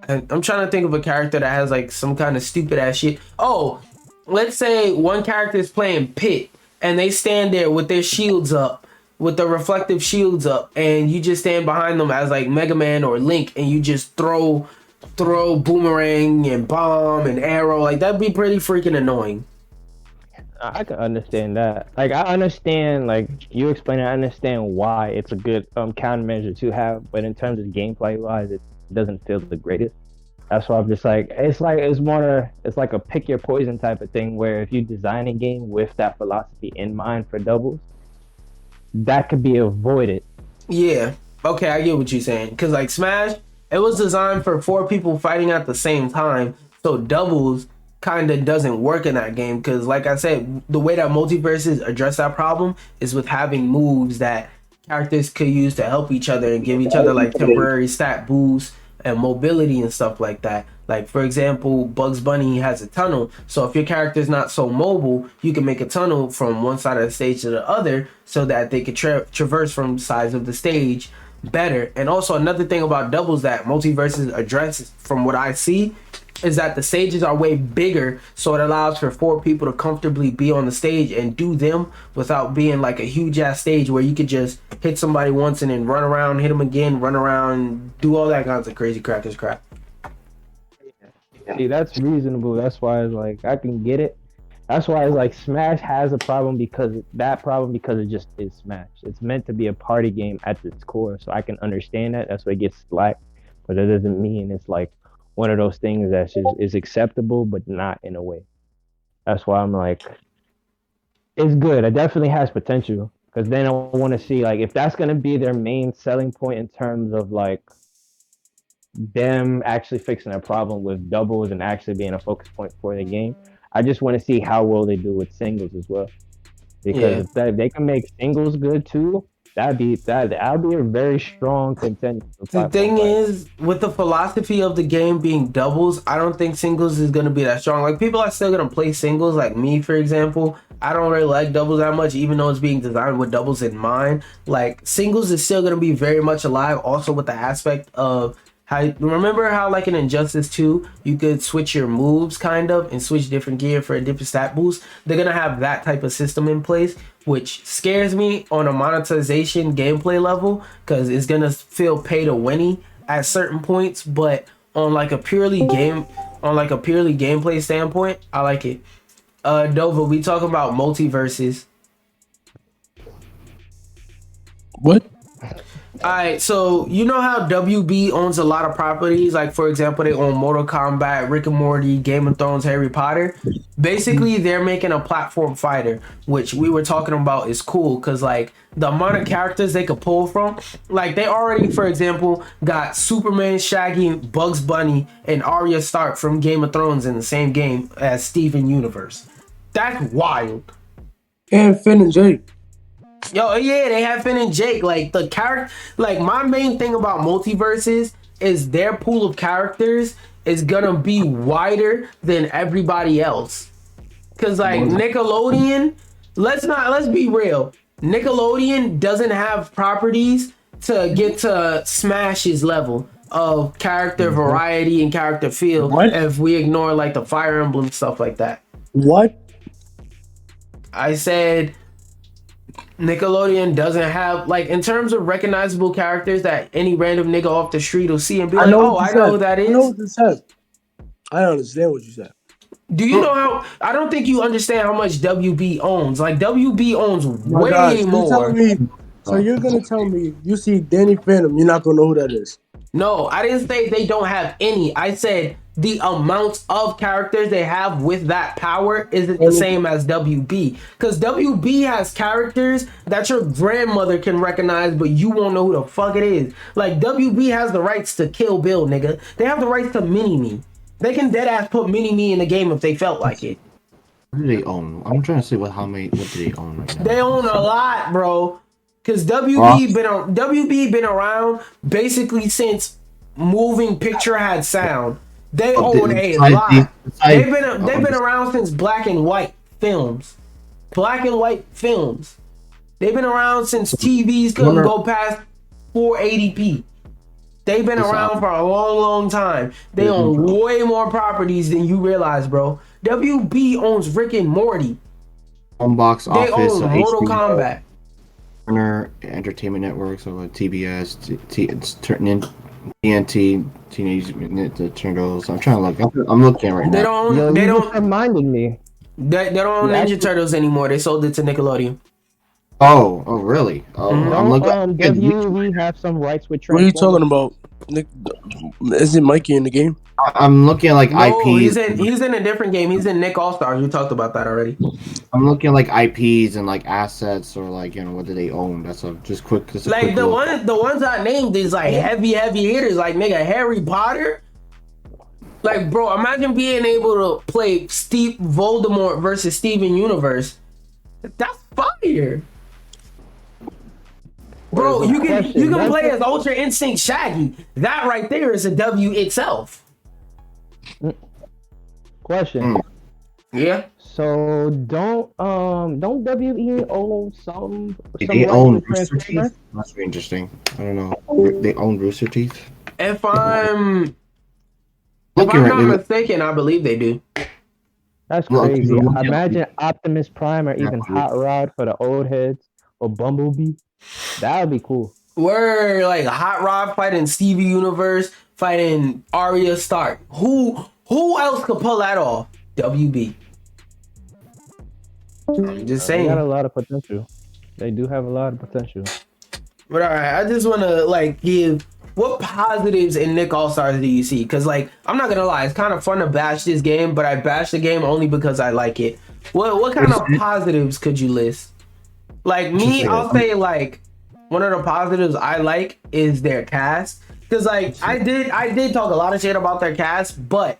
I'm trying to think of a character that has like some kind of stupid ass shit. Oh, let's say one character is playing Pit, and they stand there with their shields up, with the reflective shields up, and you just stand behind them as like Mega Man or Link, and you just throw boomerang and bomb and arrow. Like that'd be pretty freaking annoying. I can understand that. Like I understand, like you explain it, I understand why it's a good countermeasure to have, but in terms of gameplay wise, it doesn't feel the greatest. That's why I'm just like it's like a pick your poison type of thing where if you design a game with that philosophy in mind for doubles, that could be avoided. Yeah. Okay, I get what you're saying. Cause like Smash, it was designed for 4 people fighting at the same time, so doubles kind of doesn't work in that game. Cause like I said, the way that multiverses address that problem is with having moves that characters could use to help each other and give each other like temporary stat boosts and mobility and stuff like that. Like for example, Bugs Bunny has a tunnel, so if your character's not so mobile, you can make a tunnel from one side of the stage to the other, so that they could traverse from sides of the stage better. And also another thing about doubles that multiverses address, from what I see, is that the stages are way bigger, so it allows for 4 people to comfortably be on the stage and do them without being like a huge ass stage where you could just hit somebody once and then run around, hit them again, run around, do all that kinds of crazy crackers crap. See, that's reasonable. That's why it's like I can get it. That's why it's like Smash has a problem because it just is Smash. It's meant to be a party game at its core, so I can understand that. That's why it gets slack, but that doesn't mean it's like one of those things that is acceptable, but not in a way. That's why I'm like, it's good. It definitely has potential because then I want to see like if that's gonna be their main selling point in terms of like them actually fixing a problem with doubles and actually being a focus point for the game. I just want to see how well they do with singles as well, because if they can make singles good too, that'd be a very strong contender. The thing is, with the philosophy of the game being doubles, I don't think singles is going to be that strong. Like, people are still going to play singles. Like me, for example, I don't really like doubles that much, even though it's being designed with doubles in mind. Like, singles is still going to be very much alive, also with the aspect of remember how like in Injustice 2 you could switch your moves kind of and switch different gear for a different stat boost? They're gonna have that type of system in place, which scares me on a monetization gameplay level, because it's gonna feel pay to winny at certain points. But on like a purely gameplay standpoint, I like it. Dova, we talking about multiverses. What? Alright, so you know how WB owns a lot of properties? Like, for example, they own Mortal Kombat, Rick and Morty, Game of Thrones, Harry Potter. Basically, they're making a platform fighter, which we were talking about is cool because, like, the amount of characters they could pull from, like, they already, for example, got Superman, Shaggy, Bugs Bunny, and Arya Stark from Game of Thrones in the same game as Steven Universe. That's wild. And Finn and Jake. Yo, yeah, they have Finn and Jake. Like, the character, like, my main thing about multiverses is their pool of characters is gonna be wider than everybody else. Cause like Nickelodeon, let's be real. Nickelodeon doesn't have properties to get to Smash's level of character variety and character feel. What? If we ignore like the Fire Emblem stuff like that. What? I said Nickelodeon doesn't have, like, in terms of recognizable characters that any random nigga off the street will see and be like, oh, I know who that is. I know what you said. I don't understand what you said. Do you know how? I don't think you understand how much WB owns. Like, WB owns My way God, you're more. telling me, so you're gonna tell me you see Danny Phantom, you're not gonna know who that is? No, I didn't say they don't have any. I said the amount of characters they have with that power isn't the same as WB. Because WB has characters that your grandmother can recognize, but you won't know who the fuck it is. Like, WB has the rights to Kill Bill, nigga. They have the rights to Mini-Me. They can deadass put Mini-Me in the game if they felt like it. What do they own? I'm trying to see what do they own right now. They own a lot, bro. Because WB been around basically since moving picture had sound. They own a lot. They've been around since black and white films. Black and white films. They've been around since TVs couldn't go past 480p. They've been around for a long, long time. They own way more properties than you realize, bro. WB owns Rick and Morty. On box They office. own Mortal Kombat. Turner Entertainment Network, so like TBS, TNT, Teenage Mutant Ninja Turtles. I'm trying to look. I'm looking right They now. don't. Yo, They you just don't. reminded me. They don't own You Ninja actually- Turtles anymore. They sold it to Nickelodeon. Oh, really? Oh, Mhm. I'm Don't looking. WWE have some rights with What are you Transformers? talking about? Nick, isn't Mikey in the game? I'm looking at like No, IPs. he's in a different game. He's in Nick All Stars. We talked about that already. I'm looking at like IPs and like assets or like what do they own? That's a just quick. Just a Like quick look. the ones I named is like heavy hitters. Like nigga, Harry Potter. Like bro, imagine being able to play Steve Voldemort versus Steven Universe. That's fire. Bro, you can play as Ultra Instinct Shaggy. That right there is a W itself. Question. Yeah. So don't WE own some They rights own with Rooster Transformers? Teeth. That's very interesting. I don't know. They own Rooster Teeth. If I'm Looking not right. mistaken, I believe they do. That's Well, crazy. I'm looking at- Imagine Optimus Prime or even Hot Rod for the old heads or Bumblebee. That would be cool. We're like Hot Rod fighting Stevie Universe, fighting Arya Stark. Who else could pull that off? WB. I'm just They got a saying. lot of potential. They do have a lot of potential. But all right, I just want to like give what positives in Nick All Stars do you see? Because like I'm not gonna lie, it's kind of fun to bash this game, but I bash the game only because I like it. What kind of positives could you list? Like me, I'll say like one of the positives I like is their cast. Because like I did talk a lot of shit about their cast, but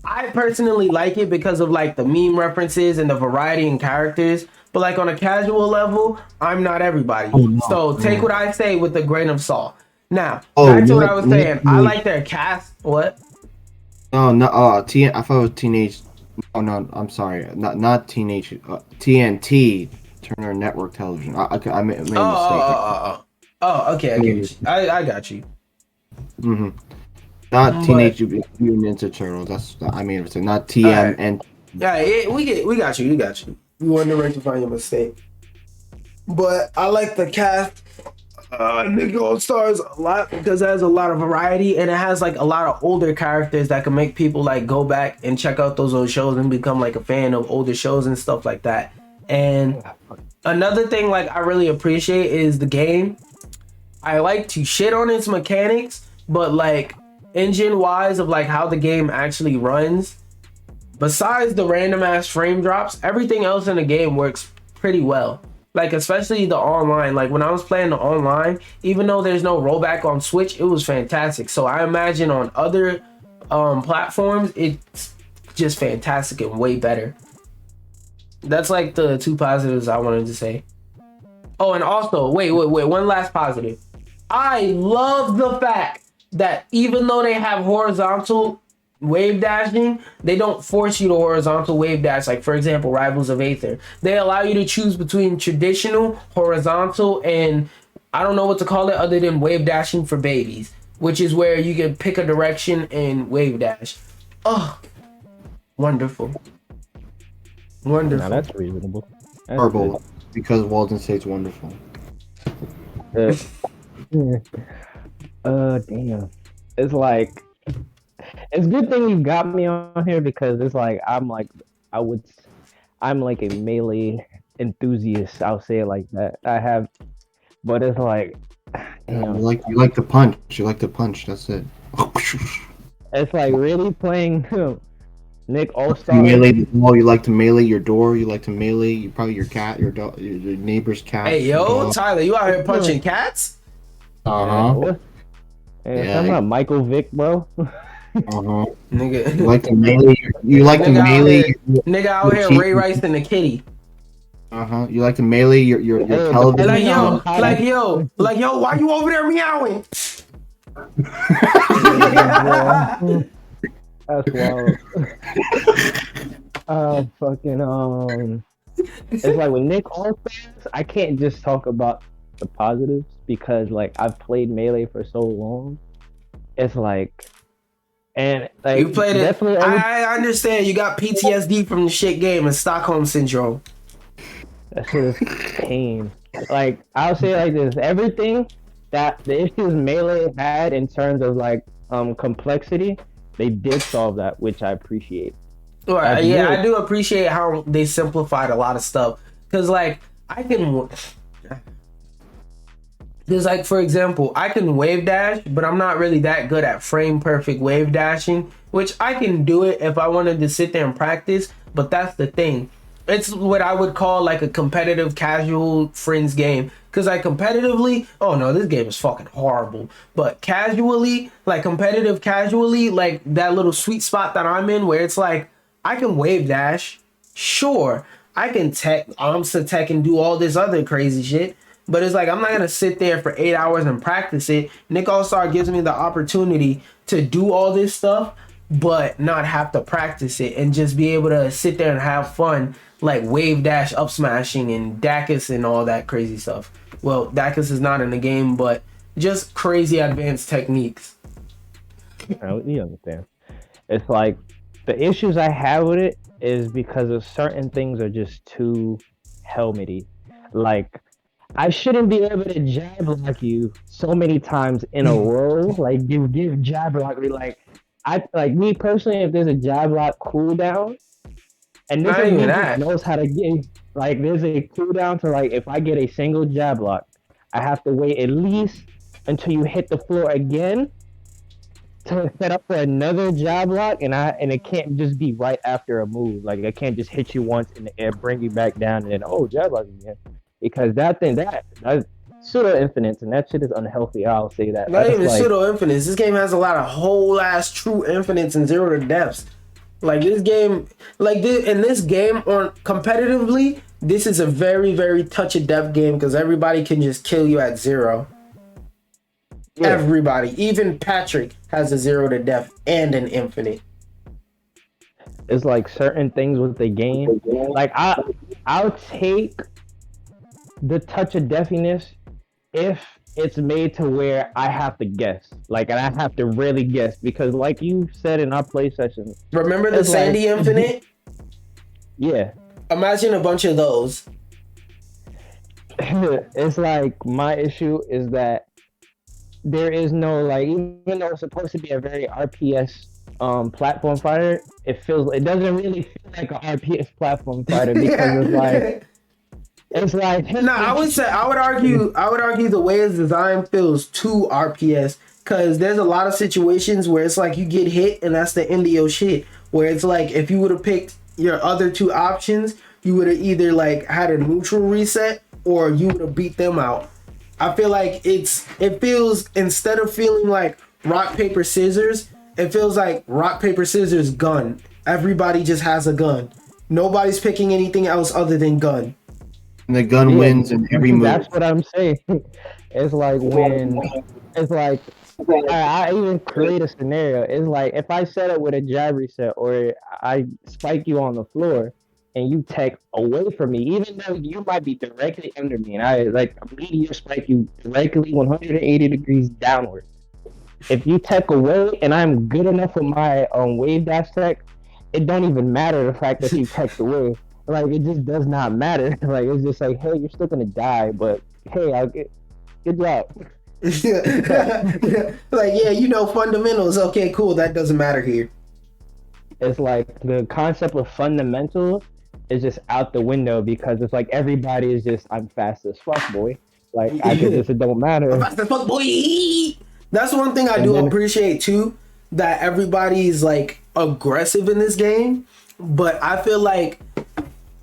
I personally like it because of like the meme references and the variety in characters. But like on a casual level, I'm not everybody. So take what I say with a grain of salt. Now, back to what I was saying. I like their cast. What? Oh no! I thought it was teenage. Oh no! I'm sorry. Not teenage. TNT Turner Network Television. I made a mistake. Oh, okay. I get you. I got you. Mm-hmm. Not Teenage Mutant Ninja Turtles. That's I made a mistake. Not TM and. Yeah, we got you. We got you. We wanted to rectify your mistake. But I like the cast. Nick All Stars a lot because it has a lot of variety and it has like a lot of older characters that can make people like go back and check out those old shows and become like a fan of older shows and stuff like that. And another thing like I really appreciate is the game. I like to shit on its mechanics, but like engine wise of like how the game actually runs, besides the random ass frame drops, everything else in the game works pretty well. Like especially the online, like when I was playing the online, even though there's no rollback on Switch, it was fantastic. So I imagine on other platforms, it's just fantastic and way better. That's like the two positives I wanted to say. Oh, and also, wait, one last positive. I love the fact that even though they have horizontal wave dashing, they don't force you to horizontal wave dash. Like for example, Rivals of Aether, they allow you to choose between traditional, horizontal, and I don't know what to call it other than wave dashing for babies, which is where you can pick a direction and wave dash. Oh, wonderful. Now that's reasonable. That's Horrible because Walden State's wonderful. good. Damn. It's like it's a good thing you got me on here because it's like I'm like a melee enthusiast. I'll say it like that. But it's like You like the punch. You like the punch. That's it. it's like really playing Nick All Star. Melee the wall. You like to melee your door. You like to melee probably your cat, your dog, your neighbor's cat. Hey yo, Tyler, you out here punching cats? Uh-huh. Yeah, I'm not Michael Vick, bro. Uh-huh. Nigga. You like to melee. You like to melee. Nigga out here Ray Rice and the kitty. Uh-huh. You like to melee your television. Like yo, why you over there meowing? That's wild. It's like with Nick All Stars, I can't just talk about the positives because like I've played Melee for so long. It's like, and like You played it. definitely I understand. You got PTSD from the shit game and Stockholm syndrome. that shit is pain. Like I'll say it like this: everything that the issues Melee had in terms of like complexity, they did solve that, which I appreciate. Right, That's yeah, I good. do appreciate how they simplified a lot of stuff. Cause like I can, cause like for example, I can wave dash, but I'm not really that good at frame perfect wave dashing. Which I can do it if I wanted to sit there and practice. But that's the thing. It's what I would call like a competitive casual friends game. Cause like competitively, oh no, this game is fucking horrible. But casually, like competitive casually, like that little sweet spot that I'm in where it's like I can wave dash, sure. I can tech, AMSA tech and do all this other crazy shit. But it's like I'm not gonna sit there for 8 hours and practice it. Nick All Star gives me the opportunity to do all this stuff, but not have to practice it and just be able to sit there and have fun, like wave dash up smashing and Dacus and all that crazy stuff. Well, Dacus is not in the game, but just crazy advanced techniques. You understand? It's like the issues I have with it is because of certain things are just too helmety. Like I shouldn't be able to jab lock you so many times in a row. Like you give jab lock me like I like me personally. If there's a jab lock cooldown, and this Not is even me just that. knows how to get like there's a cooldown to like if I get a single jab lock, I have to wait at least until you hit the floor again to set up for another jab lock, and it can't just be right after a move. Like I can't just hit you once in the air, bring you back down, and then jab lock again. Because that thing that pseudo infinites and that shit is unhealthy. I'll say that. Not That's even like pseudo infinites. This game has a lot of whole ass true infinites and zero to depths. Like this game, like this in this game on competitively, this is a very very touch of depth game because everybody can just kill you at zero. yeah, Everybody, even Patrick has a zero to death and an infinite. it's like certain things with the game. Like I'll take the touch of deathiness if it's made to where I have to guess. Like and I have to really guess because like you said in our play session, Remember the it's like Sandy infinite? yeah. Imagine a bunch of those. It's like my issue is that there is no like even though it's supposed to be a very RPS platform fighter, it doesn't really feel like an RPS platform fighter because it's like No, I would argue the way it's designed feels too RPS because there's a lot of situations where it's like you get hit and that's the end of your shit. Where it's like if you would have picked your other two options, you would have either like had a neutral reset or you would have beat them out. I feel like it feels instead of feeling like rock paper scissors, it feels like rock paper scissors gun. Everybody just has a gun. Nobody's picking anything else other than gun. And the gun wins in every move. That's what I'm saying. It's like when it's like I even create a scenario. It's like if I set up with a jab reset or I spike you on the floor and you tech away from me, even though you might be directly under me, and I like meteor spike you directly 180 degrees downward. If you tech away and I'm good enough with my wave dash tech, it don't even matter the fact that you teched away. Like it just does not matter. Like it's just like, hey, you're still gonna die, but hey, I'll get good job. Like, yeah, you know fundamentals. Okay, cool. That doesn't matter here. It's like the concept of fundamentals is just out the window because it's like everybody is just I'm fast as fuck, boy. Like I can just it don't matter. Fast as fuck, boy. That's one thing I do appreciate too. That everybody's like aggressive in this game, but I feel like,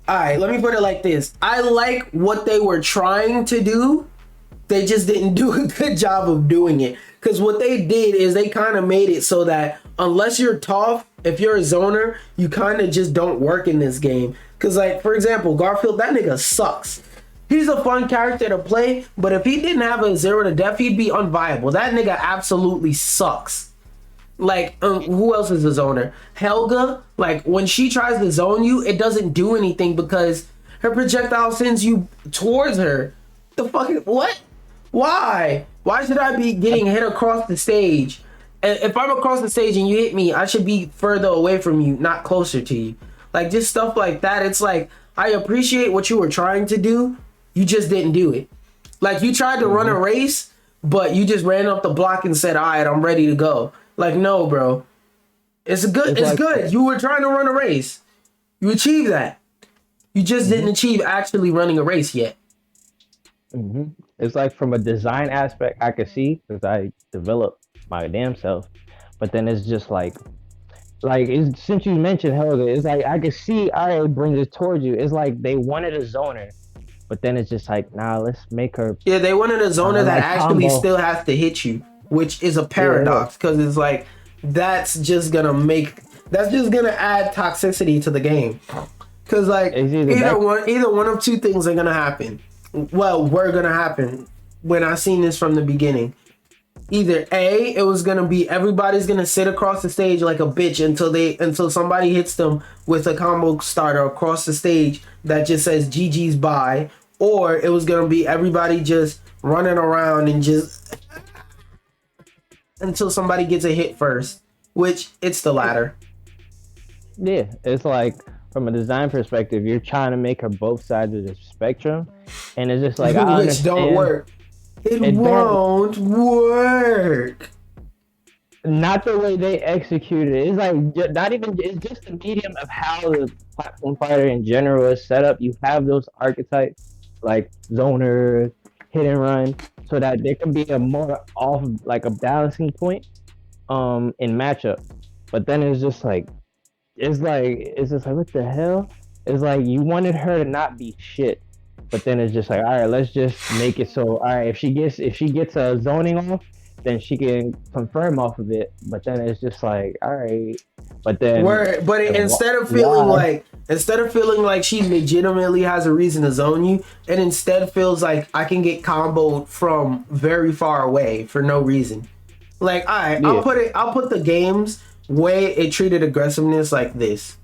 all right, let me put it like this: I like what they were trying to do. They just didn't do a good job of doing it. Because what they did is they kind of made it so that unless you're tough, if you're a zoner, you kind of just don't work in this game. Because, like, for example, Garfield, that nigga sucks. He's a fun character to play, but if he didn't have a zero to death, he'd be unviable. That nigga absolutely sucks. Like, who else is a zoner? Helga, like, when she tries to zone you, it doesn't do anything because her projectile sends you towards her. The fucking, what? Why? Why should I be getting hit across the stage? And if I'm across the stage and you hit me, I should be further away from you, not closer to you. Like, just stuff like that. It's like, I appreciate what you were trying to do, You just didn't do it. Like you tried to run a race, but you just ran up the block and said, "All right, I'm ready to go." Like, no, bro. It's good. It's good. You were trying to run a race. You achieved that. You just didn't achieve actually running a race yet. It's like from a design aspect, I could see because I developed my damn self, but then it's just like it's, since you mentioned Helga, it's like I could see RA brings it towards you. It's like they wanted a zoner, but then it's just like, nah, let's make her. Yeah, they wanted a zoner that like actually combo. still has to hit you, which is a paradox because it's like that's just gonna add toxicity to the game. Because like either one of two things are gonna happen. Well, were gonna happen when I seen this from the beginning. Either A, it was gonna be everybody's gonna sit across the stage like a bitch until somebody hits them with a combo starter across the stage that just says GG's bye, or it was gonna be everybody just running around and just until somebody gets a hit first, which it's the latter. Yeah, it's like from a design perspective, you're trying to make her both sides of the spectrum, and it's just like which don't work. It won't work. Not the way they executed it. It's like not even. It's just the medium of how the platform fighter in general is set up. You have those archetypes like zoner, hit and run, so that there can be a more off, like a balancing point, in matchup. But then it's just like, it's just like what the hell? It's like you wanted her to not be shit. But then it's just like, all right, let's just make it so, all right, if she gets a zoning off, then she can confirm off of it. But then it's just like, all right, but then instead of feeling like she legitimately has a reason to zone you, it instead feels like I can get comboed from very far away for no reason. Like, all right, yeah. I'll put the game's way it treated aggressiveness like this.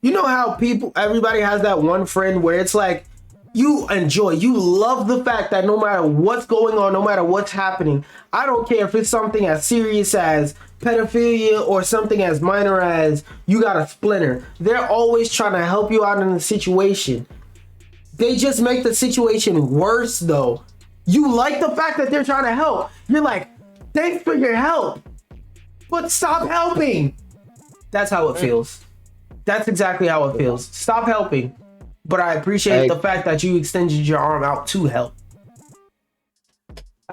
You know how everybody has that one friend where it's like, you love the fact that no matter what's going on, no matter what's happening, I don't care if it's something as serious as pedophilia or something as minor as you got a splinter. They're always trying to help you out in the situation. They just make the situation worse though. You like the fact that they're trying to help. You're like, thanks for your help, but stop helping. That's how it feels. That's exactly how it feels. Stop helping. But I appreciate the fact that you extended your arm out to help.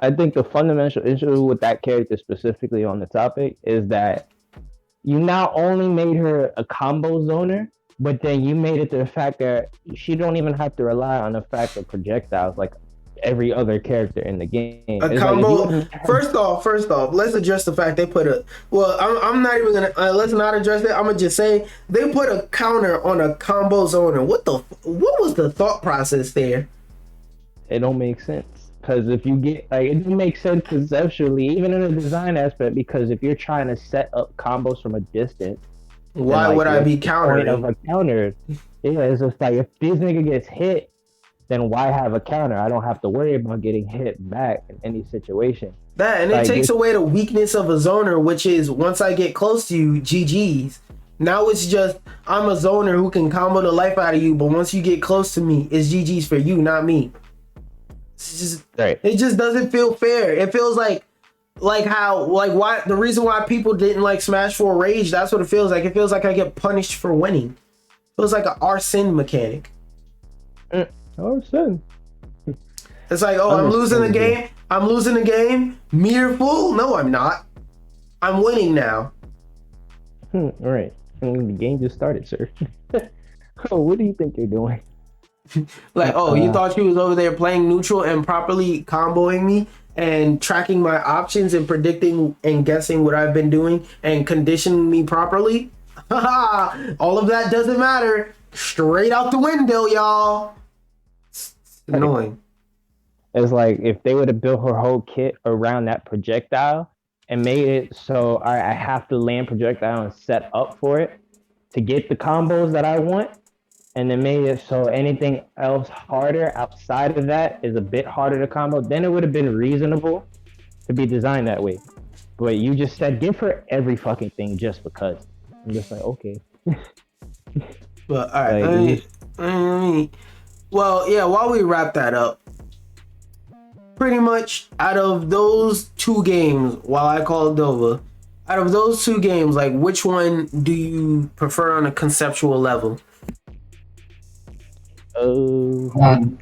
I think the fundamental issue with that character specifically on the topic is that you not only made her a combo zoner, but then you made it to the fact that she don't even have to rely on the fact of projectiles like every other character in the game. A combo. Like first off, let's address the fact they put a. Well, I'm not even gonna. Let's not address it. I'm gonna just say they put a counter on a combo zoner. What was the thought process there? It don't make sense because if you get it don't make sense conceptually, even in a design aspect. Because if you're trying to set up combos from a distance, why would I be countering? Of a counter, yeah, it's just like if this nigga gets hit, then why have a counter? I don't have to worry about getting hit back in any situation. It takes away the weakness of a zoner, which is once I get close to you, GG's. Now it's just, I'm a zoner who can combo the life out of you, but once you get close to me, it's GG's for you, not me. It just doesn't feel fair. It feels like why the reason why people didn't like Smash 4 Rage, that's what it feels like. It feels like I get punished for winning. It feels like an arson mechanic. Arson. It's like, oh, I'm losing the game. I'm losing the game. Mere fool. No, I'm not. I'm winning now. All right. The game just started, sir. Oh, what do you think you're doing? Like, oh, you thought you was over there playing neutral and properly comboing me and tracking my options and predicting and guessing what I've been doing and conditioning me properly? Haha! All of that doesn't matter. Straight out the window, y'all. It's annoying. It's like if they would have built her whole kit around that projectile and made it so I have to land projectile and set up for it to get the combos that I want, and then made it so anything else harder outside of that is a bit harder to combo, then it would have been reasonable to be designed that way. But you just said give her every fucking thing just because. I'm just like, okay. But all right, Well, yeah. While we wrap that up, pretty much out of those two games, while I call Dova, out of those two games, like which one do you prefer on a conceptual level? Oh, Um,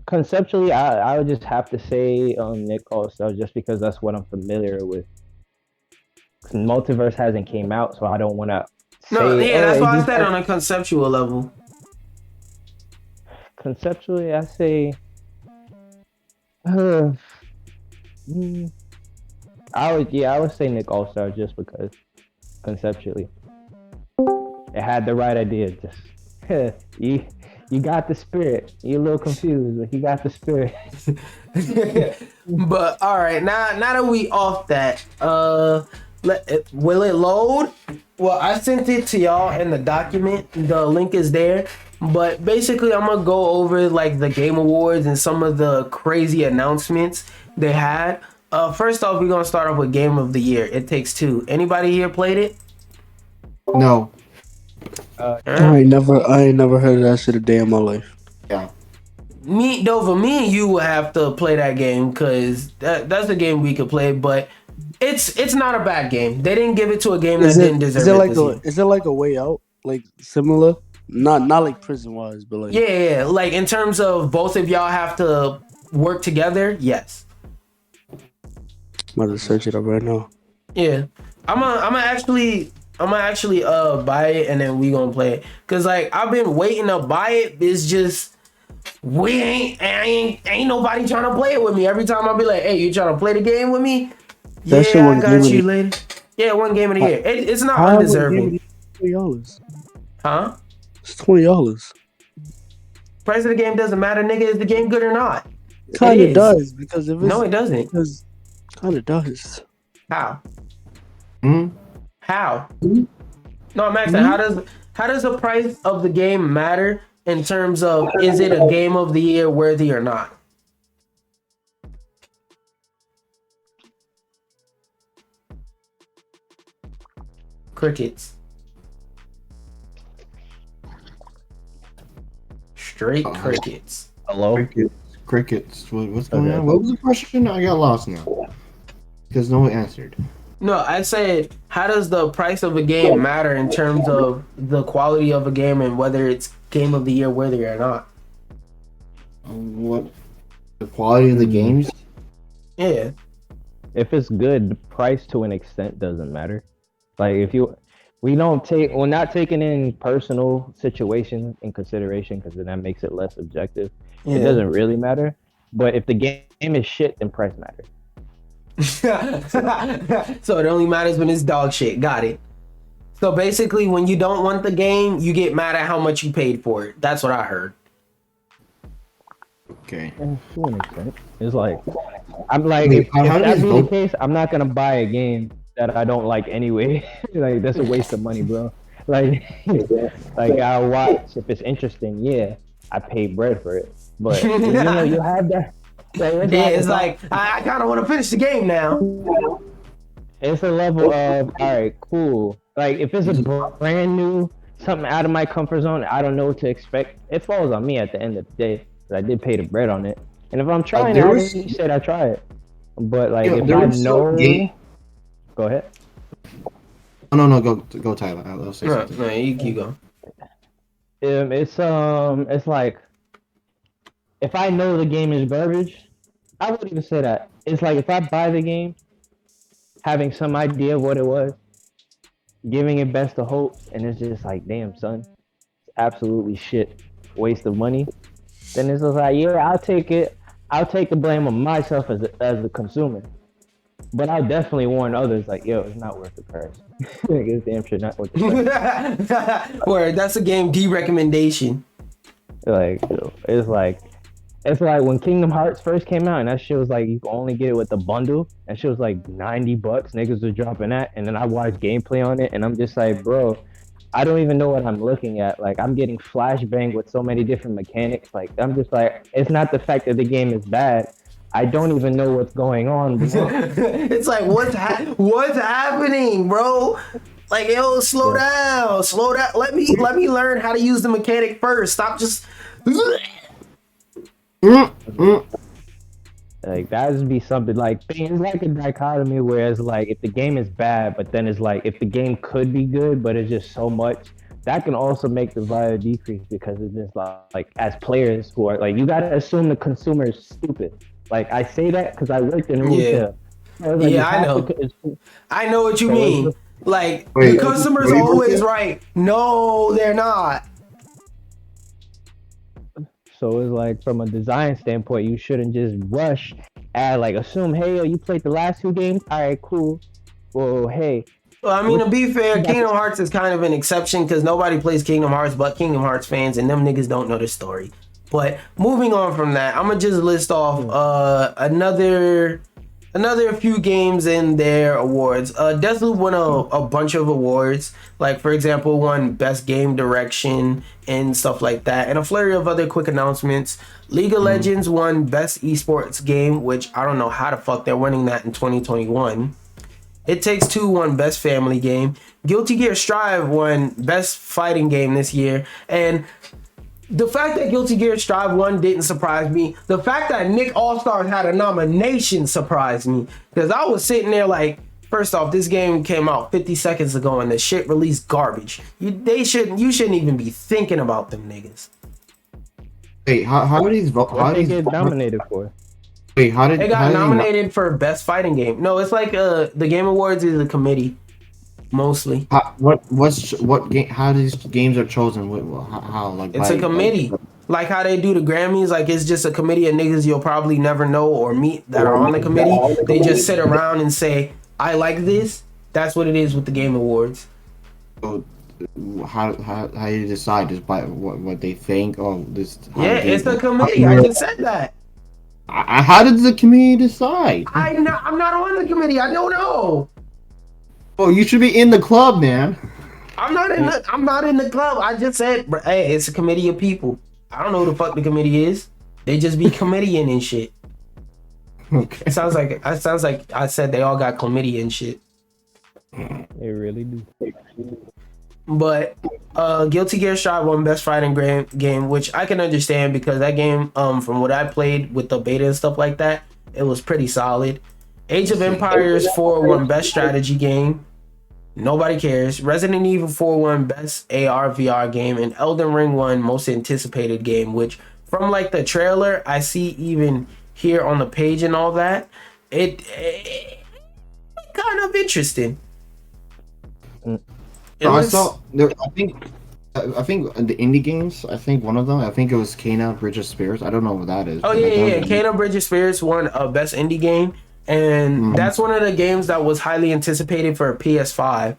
conceptually, I would just have to say Nick also, just because that's what I'm familiar with. Multiverse hasn't came out, so I don't want to No, say, yeah, oh, that's it why I just said on a conceptual level. conceptually. I say, uh, mm, I would say Nick All Star just because conceptually it had the right idea. Just you, you got the spirit. You're a little confused, but you got the spirit. But all right, now that we off that, will it load? Well, I sent it to y'all in the document. The link is there. But basically, I'm gonna go over like the Game Awards and some of the crazy announcements they had. First off, we're gonna start off with Game of the Year. It Takes Two. Anybody here played it? no. Huh? I ain't never heard of that shit a day in my life. Yeah. Me and you will have to play that game because that's a game we could play. But it's not a bad game. They didn't give it to a game that didn't deserve it this year. Is it like a way out? Like similar? Not like prison wise, but like Yeah. Like in terms of both of y'all have to work together. Yes. I'm about to search it up right now. Yeah. I'm gonna actually buy it and then we gonna play it. Cause like I've been waiting to buy it. It's just ain't nobody trying to play it with me. Every time I'll be like, hey, you trying to play the game with me? That shit Yeah, I one game got of you the later. Yeah, one game of the year. It's not how much game of undeserving. the $20? Huh? It's $20. Price of the game doesn't matter, nigga. Is the game good or not? Kinda is. does because if it's No, it doesn't. because kinda does. How? Hmm? How? No, I'm asking, how does the price of the game matter in terms of is it a game of the year worthy or not? Crickets. Straight crickets. Hello. Crickets. What's going Okay. on? What was the question? I got lost now. Because no one answered. No, I said, how does the price of a game matter in terms of the quality of a game and whether it's game of the year worthy or not? What? The quality of the games? Yeah. If it's good, the price to an extent doesn't matter. Like if you, we're not taking in personal situations in consideration because then that makes it less objective. It Yeah. doesn't really matter. But if the game is shit, then price matters. So it only matters when it's dog shit. Got it. So basically, when you don't want the game, you get mad at how much you paid for it. That's what I heard. Okay. To an extent, it's like I'm like, Wait, if how that does be the vote- case, I'm not gonna buy a game that I don't like anyway. Like that's a waste of money, bro. Like, like I'll watch if it's interesting. Yeah, I pay bread for it, but you know you have that. Like, Yeah, it's like I kind of want to finish the game now. it's a level of all right, cool. Like if it's a brand new something out of my comfort zone, I don't know what to expect. It falls on me at the end of the day. 'Cause I did pay the bread on it, and if I'm trying there it, was- you said I try it. But like Yeah, if there I was some know, game- go ahead. Oh, no, go, Tyler. I'll say No, something. no, you go. It's like if I know the game is garbage, I wouldn't even say that. It's like if I buy the game, having some idea of what it was, giving it best of hope, and it's just like, damn, son, it's absolutely shit, waste of money. Then it's just like, yeah, I'll take it. I'll take the blame on myself as the consumer. But I definitely warn others, like, yo, it's not worth the price. Like, it's damn sure not worth the price. Word, that's a game D recommendation. Like, you know, it's like when Kingdom Hearts first came out, and that shit was like you can only get it with the bundle. That shit was like $90. Niggas was dropping that, and then I watched gameplay on it, and I'm just like, bro, I don't even know what I'm looking at. Like, I'm getting flashbang with so many different mechanics. Like, I'm just like, it's not the fact that the game is bad. I don't even know what's going on, bro. It's like what's happening, bro? Like, yo, slow down. Let me learn how to use the mechanic first. Stop just. Like that would be something like it's like a dichotomy. Whereas like if the game is bad, but then it's like if the game could be good, but it's just so much that can also make the value decrease because it's just like as players who are like you gotta assume the consumer is stupid. Like I say that because I worked in retail. So like, Yeah, I know. I know what you mean. Like the customer's always right. No, they're not. So it's like from a design standpoint, you shouldn't just rush and like assume, hey, you played the last 2 games. All right, cool. Well, hey. Well, I mean, to be fair, Kingdom Hearts is kind of an exception because nobody plays Kingdom Hearts but Kingdom Hearts fans, and them niggas don't know the story. But moving on from that, I'm gonna just list off another few games in their awards. Deathloop won a bunch of awards, like for example, won Best Game Direction and stuff like that, and a flurry of other quick announcements. League of Legends won Best Esports Game, which I don't know how the fuck they're winning that in 2021. It Takes Two won Best Family Game. Guilty Gear Strive won Best Fighting Game this year, and the fact that Guilty Gear Strive won didn't surprise me. The fact that Nick All-Stars had a nomination surprised me. Because I was sitting there like, first off, this game came out 50 seconds ago and the shit released garbage. You shouldn't even be thinking about them niggas. Wait, how did these What they get nominated for? Wait, how did they got nominated for Best Fighting Game? No, it's like the Game Awards is a committee. Mostly. What game? How these games are chosen? How like it's a committee, like how they do the Grammys. Like it's just a committee of niggas you'll probably never know or meet that are on the committee. They just sit around and say, "I like this." That's what it is with the Game Awards. So how do you decide? Just by what they think? Oh, this. Yeah, it's a committee. I just said that. How did the committee decide? I'm not on the committee. I don't know. Oh, you should be in the club, man. I'm not in the club. I just said, hey, it's a committee of people. I don't know who the fuck the committee is. They just be committeeing and shit. Okay. It sounds like I said they all got chlamydia and shit. They really do. But Guilty Gear Strive won Best Fighting Game, which I can understand because that game, from what I played with the beta and stuff like that, it was pretty solid. Age of Empires 4 won Best Strategy Game. Nobody cares. Resident Evil 4 won Best AR VR Game, and Elden Ring won Most Anticipated Game, which from like the trailer, I see even here on the page and all that, it kind of interesting. I saw there. I think the indie games. I think one of them. I think it was Kena Bridge of Spirits. I don't know what that is. Oh yeah. Kena Bridge of Spirits won Best Indie Game. And that's one of the games that was highly anticipated for PS5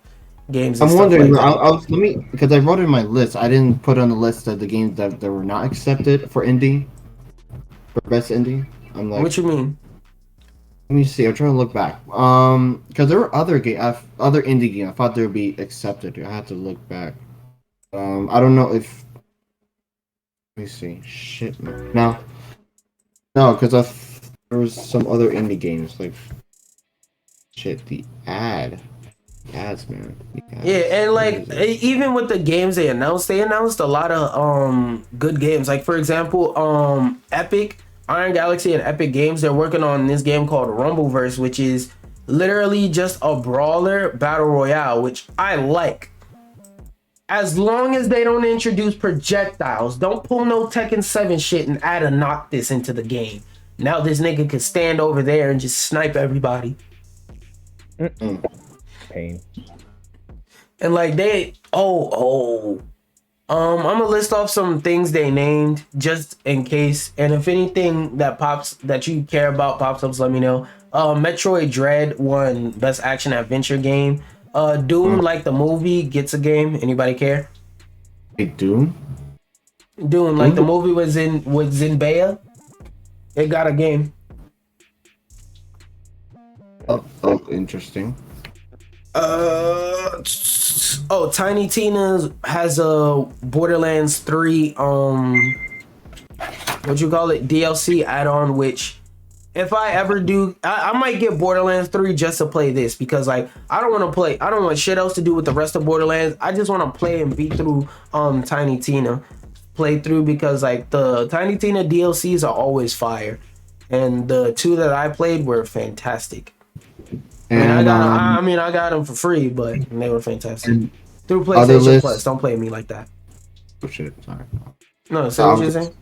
games. And I'm wondering, like because I wrote in my list, I didn't put on the list of the games that were not accepted for indie, for best indie. I'm like, what you mean? Let me see. I'm trying to look back. Because there were other indie games I thought they would be accepted. I had to look back. I don't know if. Let me see. Shit, man. No, because there was some other indie games like shit. The ads, man. Yeah, and like even with the games they announced a lot of good games. Like for example, Epic, Iron Galaxy, and Epic Games, they're working on this game called Rumbleverse, which is literally just a brawler battle royale, which I like. As long as they don't introduce projectiles, don't pull no Tekken 7 shit and add a Noctis into the game. Now this nigga could stand over there and just snipe everybody. Pain. And like I'm gonna list off some things they named just in case. And if anything that you care about pops up, just let me know. Metroid Dread won Best Action Adventure Game. Doom, like the movie, gets a game. Anybody care? Hey, Doom, like the movie was in Zendaya. It got a game. Oh, interesting. Tiny Tina has a Borderlands 3 what you call it, DLC add-on, which if I ever do, I might get Borderlands 3 just to play this because like I don't want shit else to do with the rest of Borderlands. I just want to play and beat through Tiny Tina playthrough because like the Tiny Tina DLCs are always fire, and the two that I played were fantastic. And I mean I got them for free, but they were fantastic and through other PlayStation lists. Plus. Don't play me like that. Oh shit! Sorry. No, say what you're saying.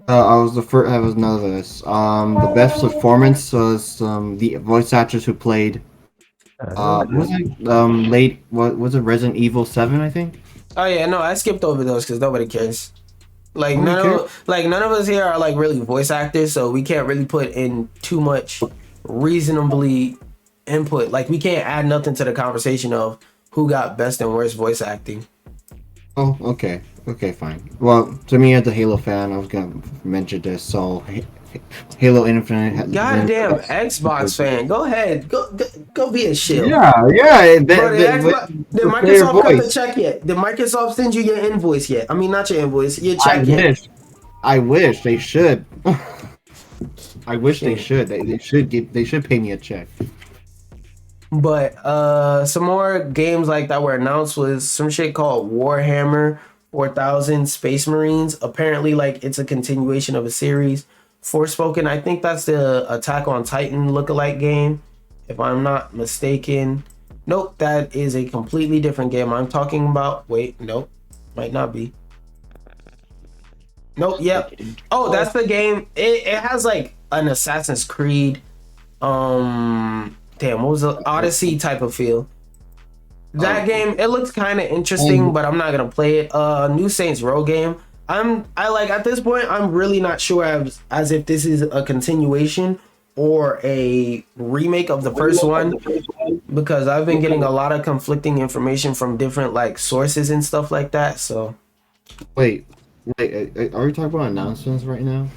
I was the first. I was none of this. The best performance was the voice actors who played. What was it late? What was it? Resident Evil 7, I think. Oh yeah, no, I skipped over those because nobody cares. Like Nobody none of us here are like really voice actors, so we can't really put in too much reasonably input. Like we can't add nothing to the conversation of who got best and worst voice acting. Oh, okay. Okay, fine. Well, to me, as a Halo fan, I was gonna mention this. So, Halo Infinite. Goddamn Xbox fan, go ahead, go be a shill. Yeah, yeah. Bro, did player Microsoft cut the voice. check yet? Did Microsoft send you your invoice yet? I mean, not your invoice, your I check yet. wish. I wish they should. I wish they should. They should give. They should pay me a check. But some more games like that were announced was some shit called Warhammer 4000 Space Marines. Apparently, like it's a continuation of a series. Forspoken, I think that's the Attack on Titan lookalike game, if I'm not mistaken. Nope, that is a completely different game I'm talking about. Wait, nope, might not be. Nope, yep. Oh, that's the game. It has like an Assassin's Creed, damn, what was the Odyssey type of feel. That game, it looks kind of interesting, but I'm not gonna play it. New Saints Row game. I like at this point, I'm really not sure as if this is a continuation or a remake of the first one because I've been getting a lot of conflicting information from different like sources and stuff like that. So, Wait. Are we talking about announcements right now?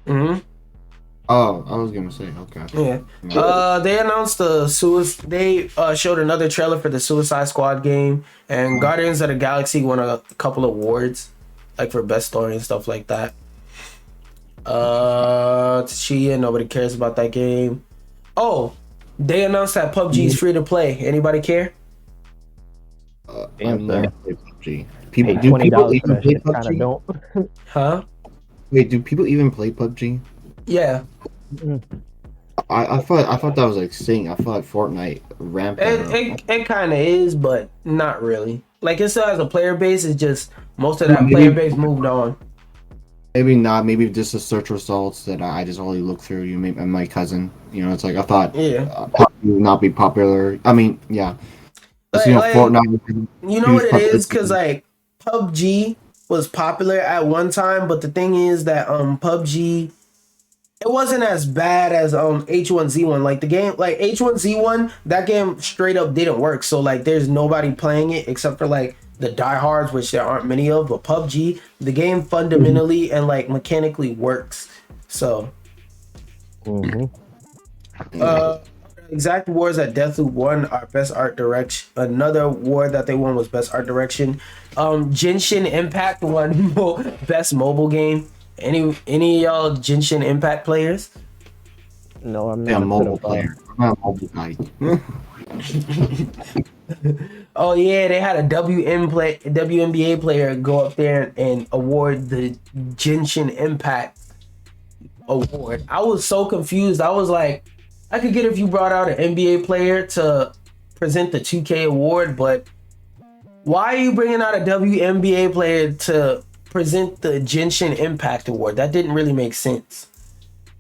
mm-hmm. Oh, I was gonna say okay. Yeah. They announced they showed another trailer for the Suicide Squad game, and Guardians of the Galaxy won a couple of awards, like for best story and stuff like that. Chia, nobody cares about that game. Oh, they announced that PUBG is free to play. Anybody care? I've never played PUBG. Pay Do $20 people for even that play shit. Kind of PUBG? don't. Huh? Wait, do people even play PUBG? Yeah. I thought that was like Sing. I thought like Fortnite rampant. It kind of is, but not really. Like it still has a player base. It's just most of Yeah, that maybe- player base moved on. Maybe not. Maybe just the search results that I just only look through. You and my cousin. You know, it's like I thought. Yeah. PUBG would not be popular. I mean, yeah. Like, You know, like, Fortnite. you know what it is? Because like PUBG was popular at one time, but the thing is that PUBG, it wasn't as bad as H1Z1. Like the game, like H1Z1, that game straight up didn't work. So like there's nobody playing it except for like the diehards, which there aren't many of. But PUBG, the game fundamentally and like mechanically works. So exact awards that Deathloop won are best art direction. Another award that they won was best art direction. Genshin Impact won best mobile game. Any of y'all Genshin Impact players? No, I'm Yeah, not a mobile pedophile. player. I'm not a mobile guy. Oh yeah, they had a WNBA player go up there and award the Genshin Impact award. I was so confused. I was like, I could get if you brought out an NBA player to present the 2K award, but why are you bringing out a WNBA player to present the Genshin Impact award? That didn't really make sense.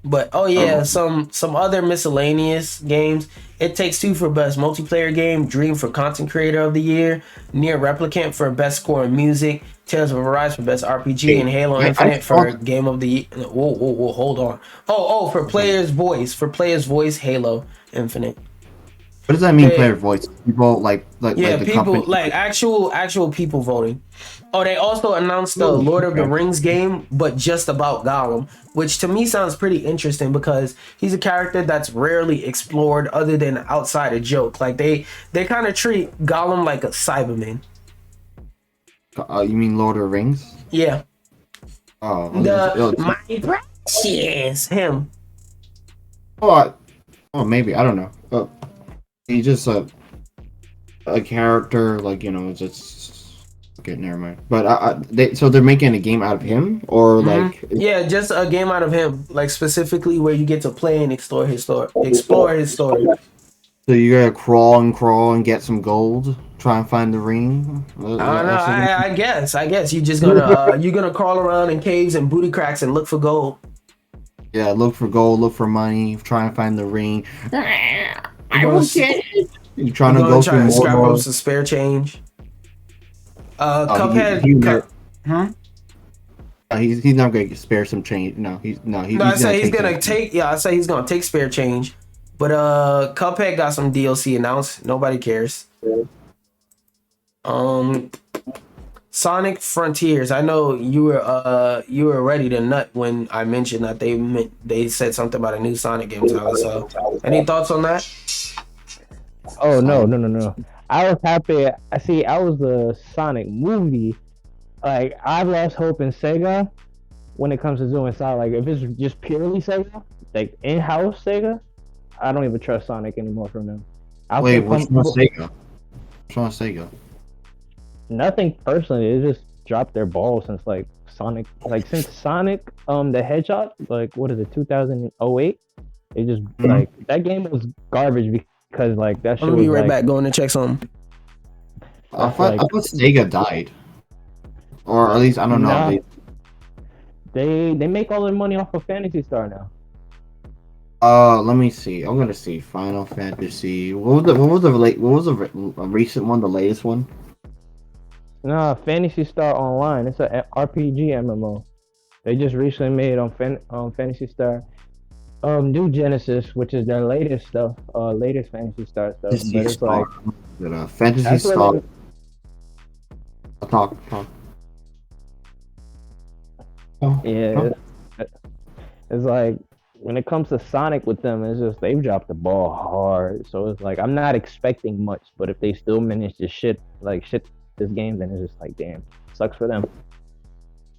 But oh yeah, some other miscellaneous games. It Takes Two for best multiplayer game, Dream for content creator of the year, Near Replicant for best score in music, Tales of Arise for best RPG, and Halo Infinite for game of the year. Whoa, hold on. Oh, for player's voice, Halo Infinite. What does that mean, player voice? People like the people company. like actual people voting. Oh, they also announced the Lord of the Rings game, but just about Gollum, which to me sounds pretty interesting because he's a character that's rarely explored other than outside a joke. Like they kind of treat Gollum like a Cyberman. You mean Lord of the Rings? Yeah. Oh, My precious him. Oh, maybe I don't know. He's just a character, like just okay. Never mind. But they're making a game out of him, or like Yeah, just a game out of him, like specifically where you get to play and explore his story. Explore his story. so you gotta crawl and get some gold, try and find the ring. I don't know. That's what I guess you just you're gonna crawl around in caves and booty cracks and look for gold. yeah, look for gold, look for money, try and find the ring. I won't get it. You're trying to go Try through and more. scrap up some spare change. Cuphead. He's not gonna spare some change. He's I say he's gonna take. Yeah, I say he's gonna take spare change. But Cuphead got some DLC announced. Nobody cares. Sonic Frontiers. I know you were ready to nut when I mentioned that they said something about a new Sonic game, Tyler. So, any thoughts on that? Oh no. I was happy. I was a Sonic movie. Like I've lost hope in Sega when it comes to doing Sonic. Like if it's just purely Sega, like in-house Sega, I don't even trust Sonic anymore from them. Wait, what's wrong with Sega? What's wrong with Sega? Nothing personally. They just dropped their ball since like Sonic, since Sonic the Hedgehog, like what is it, 2008? It just like that game was garbage because like that shit I'm gonna be was right like, back. Going to check something. I thought Sega died, or at least I don't know. Nah. They make all their money off of Phantasy Star now. Let me see. I'm gonna see Final Fantasy. What was the recent one? The latest one? Nah, Phantasy Star Online. It's a RPG MMO. They just recently made on Phantasy Star. New Genesis, which is their latest stuff, latest Fantasy Star stuff. Fantasy but it's Star. like Fantasy Star. Talk. Yeah, it's like when it comes to Sonic with them, it's just they've dropped the ball hard. So it's like I'm not expecting much, but if they still manage to shit this game, then it's just like damn, sucks for them.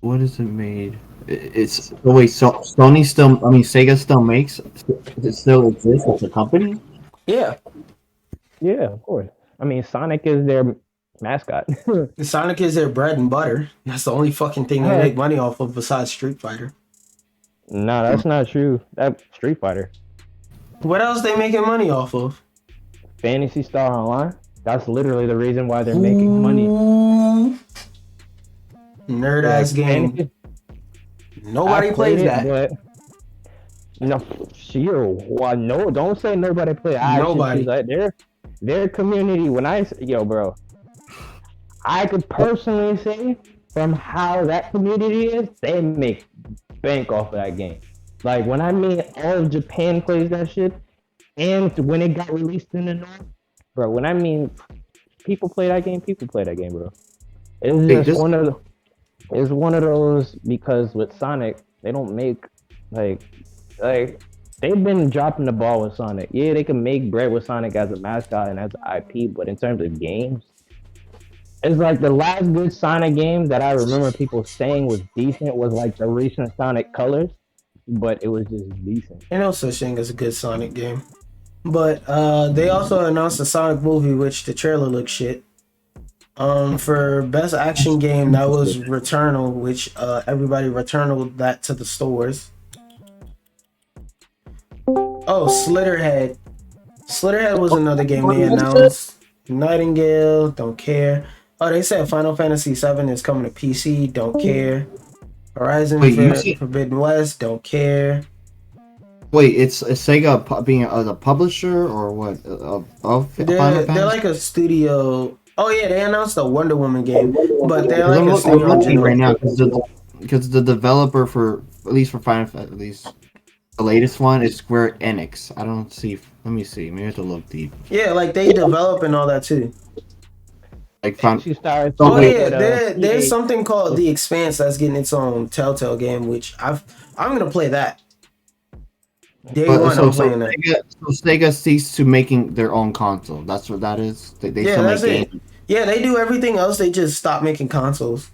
What is it made? It's wait. So Sony still? I mean, Sega still makes? Does it still exist as a company? Yeah, Of course. I mean, Sonic is their mascot. Sonic is their bread and butter. That's the only fucking thing they make money off of besides Street Fighter. No, that's not true. That Street Fighter. What else they making money off of? Fantasy Star Online. That's literally the reason why they're making money. Nerd ass game. Nobody plays that. But no, no, don't say nobody plays. Nobody. Like their community. Bro, I could personally say from how that community is, they make bank off of that game. Like when I mean all of Japan plays that shit, and when it got released in the North, bro. When I mean people play that game, bro. It's one of those because with Sonic, they don't make like they've been dropping the ball with Sonic. Yeah, they can make bread with Sonic as a mascot and as an IP, but in terms of games, it's like the last good Sonic game that I remember people saying was decent was like the recent Sonic Colors, but it was just decent. Ain't no such thing as a good Sonic game. But they also announced a Sonic movie, which the trailer looks shit. For best action game, that was Returnal, which everybody returnal that to the stores. Oh, Slitterhead. Slitterhead was another game they announced. Nightingale, don't care. Oh, they said Final Fantasy VII is coming to PC, don't care. Horizon Forbidden West, don't care. Wait, it's Sega being a publisher or what? Of Final Fantasy? They're like a studio. Oh yeah, they announced a Wonder Woman game, but they're like a studio I'm looking right now because the developer for at least for Final Fantasy, at least the latest one is Square Enix. I don't see. Let me see. Maybe I have to look deep. Yeah, like they develop and all that too. Like there's something called The Expanse that's getting its own Telltale game, which I'm gonna play that. Day one, I'm playing that. Sega ceased to making their own console. That's what that is. They still make games. Yeah, they do everything else. They just stop making consoles.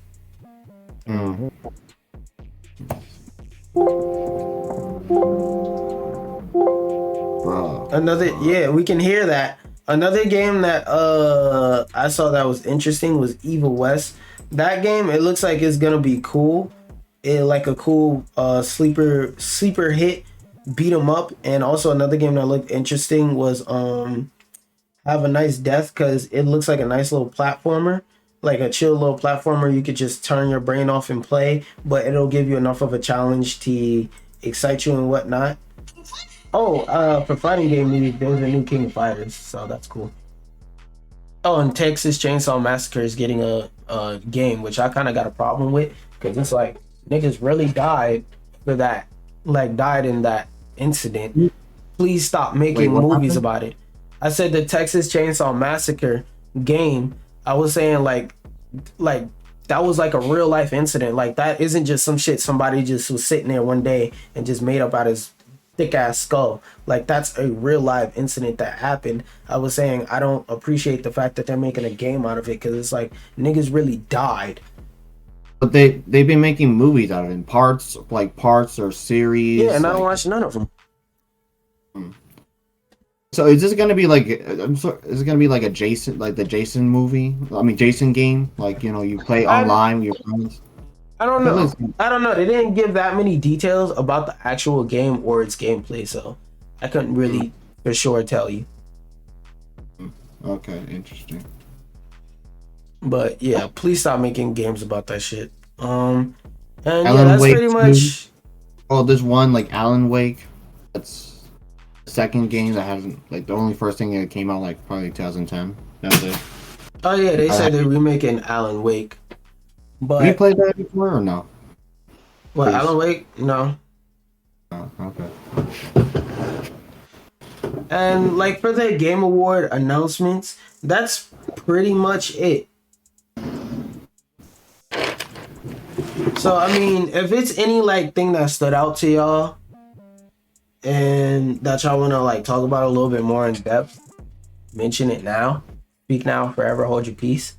Mm. Yeah, we can hear that. Another game that I saw that was interesting was Evil West. That game, it looks like it's gonna be cool. It like a cool sleeper hit beat 'em up. And also another game that looked interesting was Have a Nice Death, because it looks like a nice little platformer, like a chill little platformer you could just turn your brain off and play, but it'll give you enough of a challenge to excite you and whatnot. Oh, for fighting game news, there's a new King of Fighters, so that's cool. Oh, and Texas Chainsaw Massacre is getting a game, which I kind of got a problem with, because it's like niggas really died for that, like died in that incident. Please stop making movies about it. I said the Texas Chainsaw Massacre game. I was saying like that was like a real life incident. Like that isn't just some shit somebody just was sitting there one day and just made up out his thick ass skull. Like that's a real life incident that happened. I was saying I don't appreciate the fact that they're making a game out of it, because it's like niggas really died. But they've been making movies out of it in parts or series. Yeah, and I don't watch none of them. So is this gonna be like? Is it gonna be like a Jason, like the Jason movie? I mean, Jason game. Like, you know, you play online with your friends. I don't know. They didn't give that many details about the actual game or its gameplay, so I couldn't really for sure tell you. Okay, interesting. But yeah, please stop making games about that shit. And Alan yeah, that's Wake pretty much. Oh, there's one like Alan Wake. That's the second game that hasn't, like, the only first thing that came out like probably 2010. That's it. Oh yeah, they said they're remaking Alan Wake. But have you played that before or no? What, Please. Alan Wake? No. Oh, okay. And like for the Game Award announcements, that's pretty much it. So I mean, if it's any like thing that stood out to y'all and that y'all want to like talk about a little bit more in depth, mention it now. Speak now, forever hold your peace.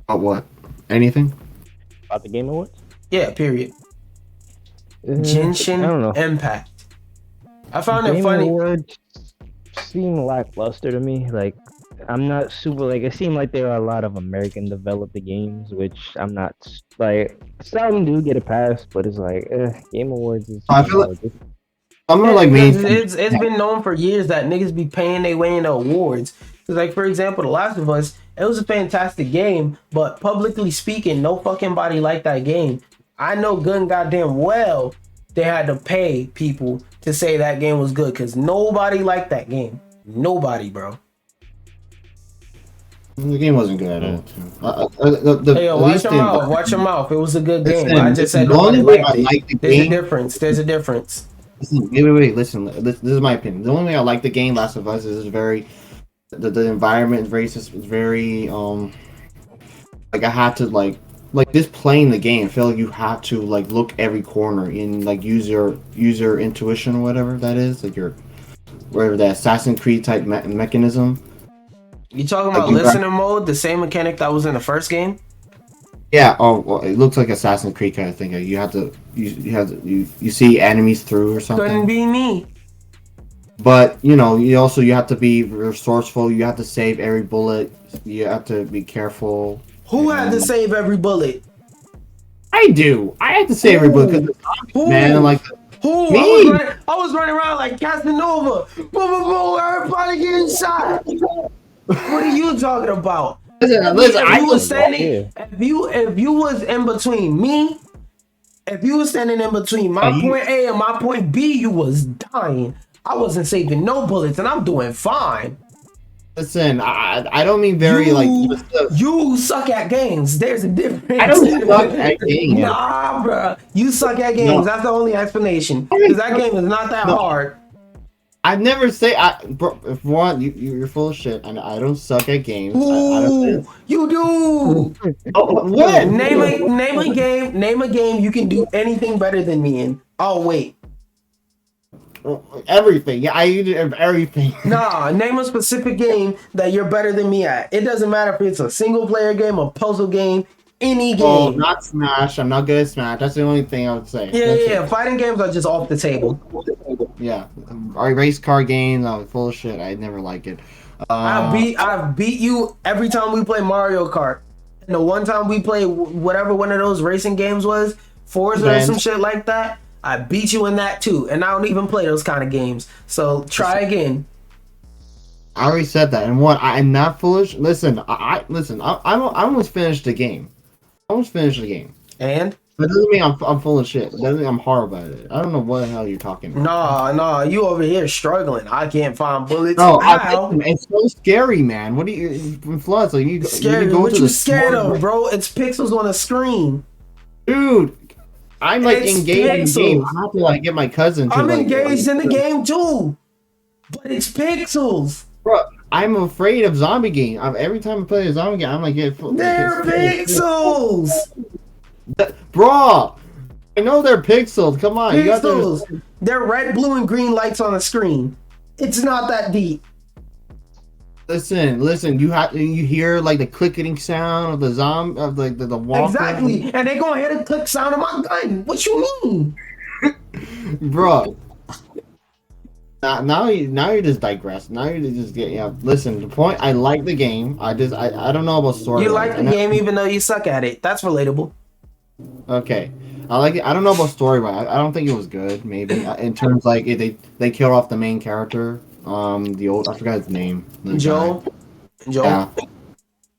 About what? Anything? About the Game Awards? Yeah, period. I don't know. Genshin Impact. I found it Game funny. Awards seem lackluster to me. Like, I'm not super, like, it seemed like there are a lot of American developed games, which I'm not, like, some do get a pass, but it's like, Game Awards is... I feel like I'm more like me. It's been known for years that niggas be paying their way into awards. Cause like, for example, The Last of Us, it was a fantastic game, but publicly speaking, no fucking body liked that game. I know good and goddamn well they had to pay people to say that game was good, because nobody liked that game. Nobody, bro. The game wasn't good at all. Hey, yo, watch your mouth. Watch your mouth. It was a good game. Listen, I just said the only nobody way I liked like it. the There's a game- difference. There's a difference. Listen, wait. Listen, this is my opinion. The only way I like the game Last of Us is very, the environment is very, like I had to like this playing the game. I feel like you have to like look every corner in, like, use your intuition or whatever that is, like your whatever the Assassin's Creed type mechanism. You talking about listener mode, the same mechanic that was in the first game? Yeah. Oh, well, it looks like Assassin's Creed kind of thing. You have to you see enemies through or something. Couldn't be me. But you know, you have to be resourceful. You have to save every bullet. You have to be careful. Who had to save every bullet? I do. I had to save every bullet, man. Like who? me. I was running around like Casanova. Boom, boom, boom! Everybody getting shot. What are you talking about? Listen, If you was standing, if you was in between me, if you was standing in between my point A and my point B, you was dying. I wasn't saving no bullets, and I'm doing fine. Listen, I don't mean very You suck at games. There's a difference. I don't suck at games. Nah, bro. You suck at games. No. That's the only explanation. Because that game is not that hard. I never say bro, if one, you're full of shit, and I don't suck at games. Ooh, you do. What? Name a game you can do anything better than me in. Oh wait. Everything. Yeah, I do everything. Nah, name a specific game that you're better than me at. It doesn't matter if it's a single player game, a puzzle game, Any game. Oh, not Smash. I'm not good at Smash. That's the only thing I would say. Yeah. Fighting games are just off the table. Yeah. Our race car games, I'm full of shit. I never like it. I've beat you every time we play Mario Kart. And the one time we play whatever one of those racing games was, Forza or some shit like that, I beat you in that too. And I don't even play those kind of games. So try again. I already said that. And what? I'm not foolish. Listen, I almost finished the game. And? That doesn't mean I'm full of shit. That doesn't mean I'm horrible at it. I don't know what the hell you're talking about. No, you over here struggling. I can't find bullets. No, it's so scary, man. What do you Floods? Like you scary. go What to you the scared of, bro? It's pixels on a screen. Dude, I'm like It's engaged in the game. I have to like get my cousin to I'm like, engaged in the game too. But it's pixels. Bro, I'm afraid of zombie game. Every time I play a zombie game, I'm like, They're pixels. Bro, I know they're pixels. Come on, Pixels. They're red, blue, and green lights on the screen. It's not that deep. Listen. You hear like the clicking sound of the zombie of the walker. Exactly, and they gonna hear the click sound of my gun. What you mean, bro? Now you just digress. Now you just get Listen, the point. I like the game. I don't know about story. You like the game even though you suck at it. That's relatable. Okay, I like it. I don't know about story, but I don't think it was good. Maybe in terms like they killed off the main character. I forgot his name. Joel. Yeah.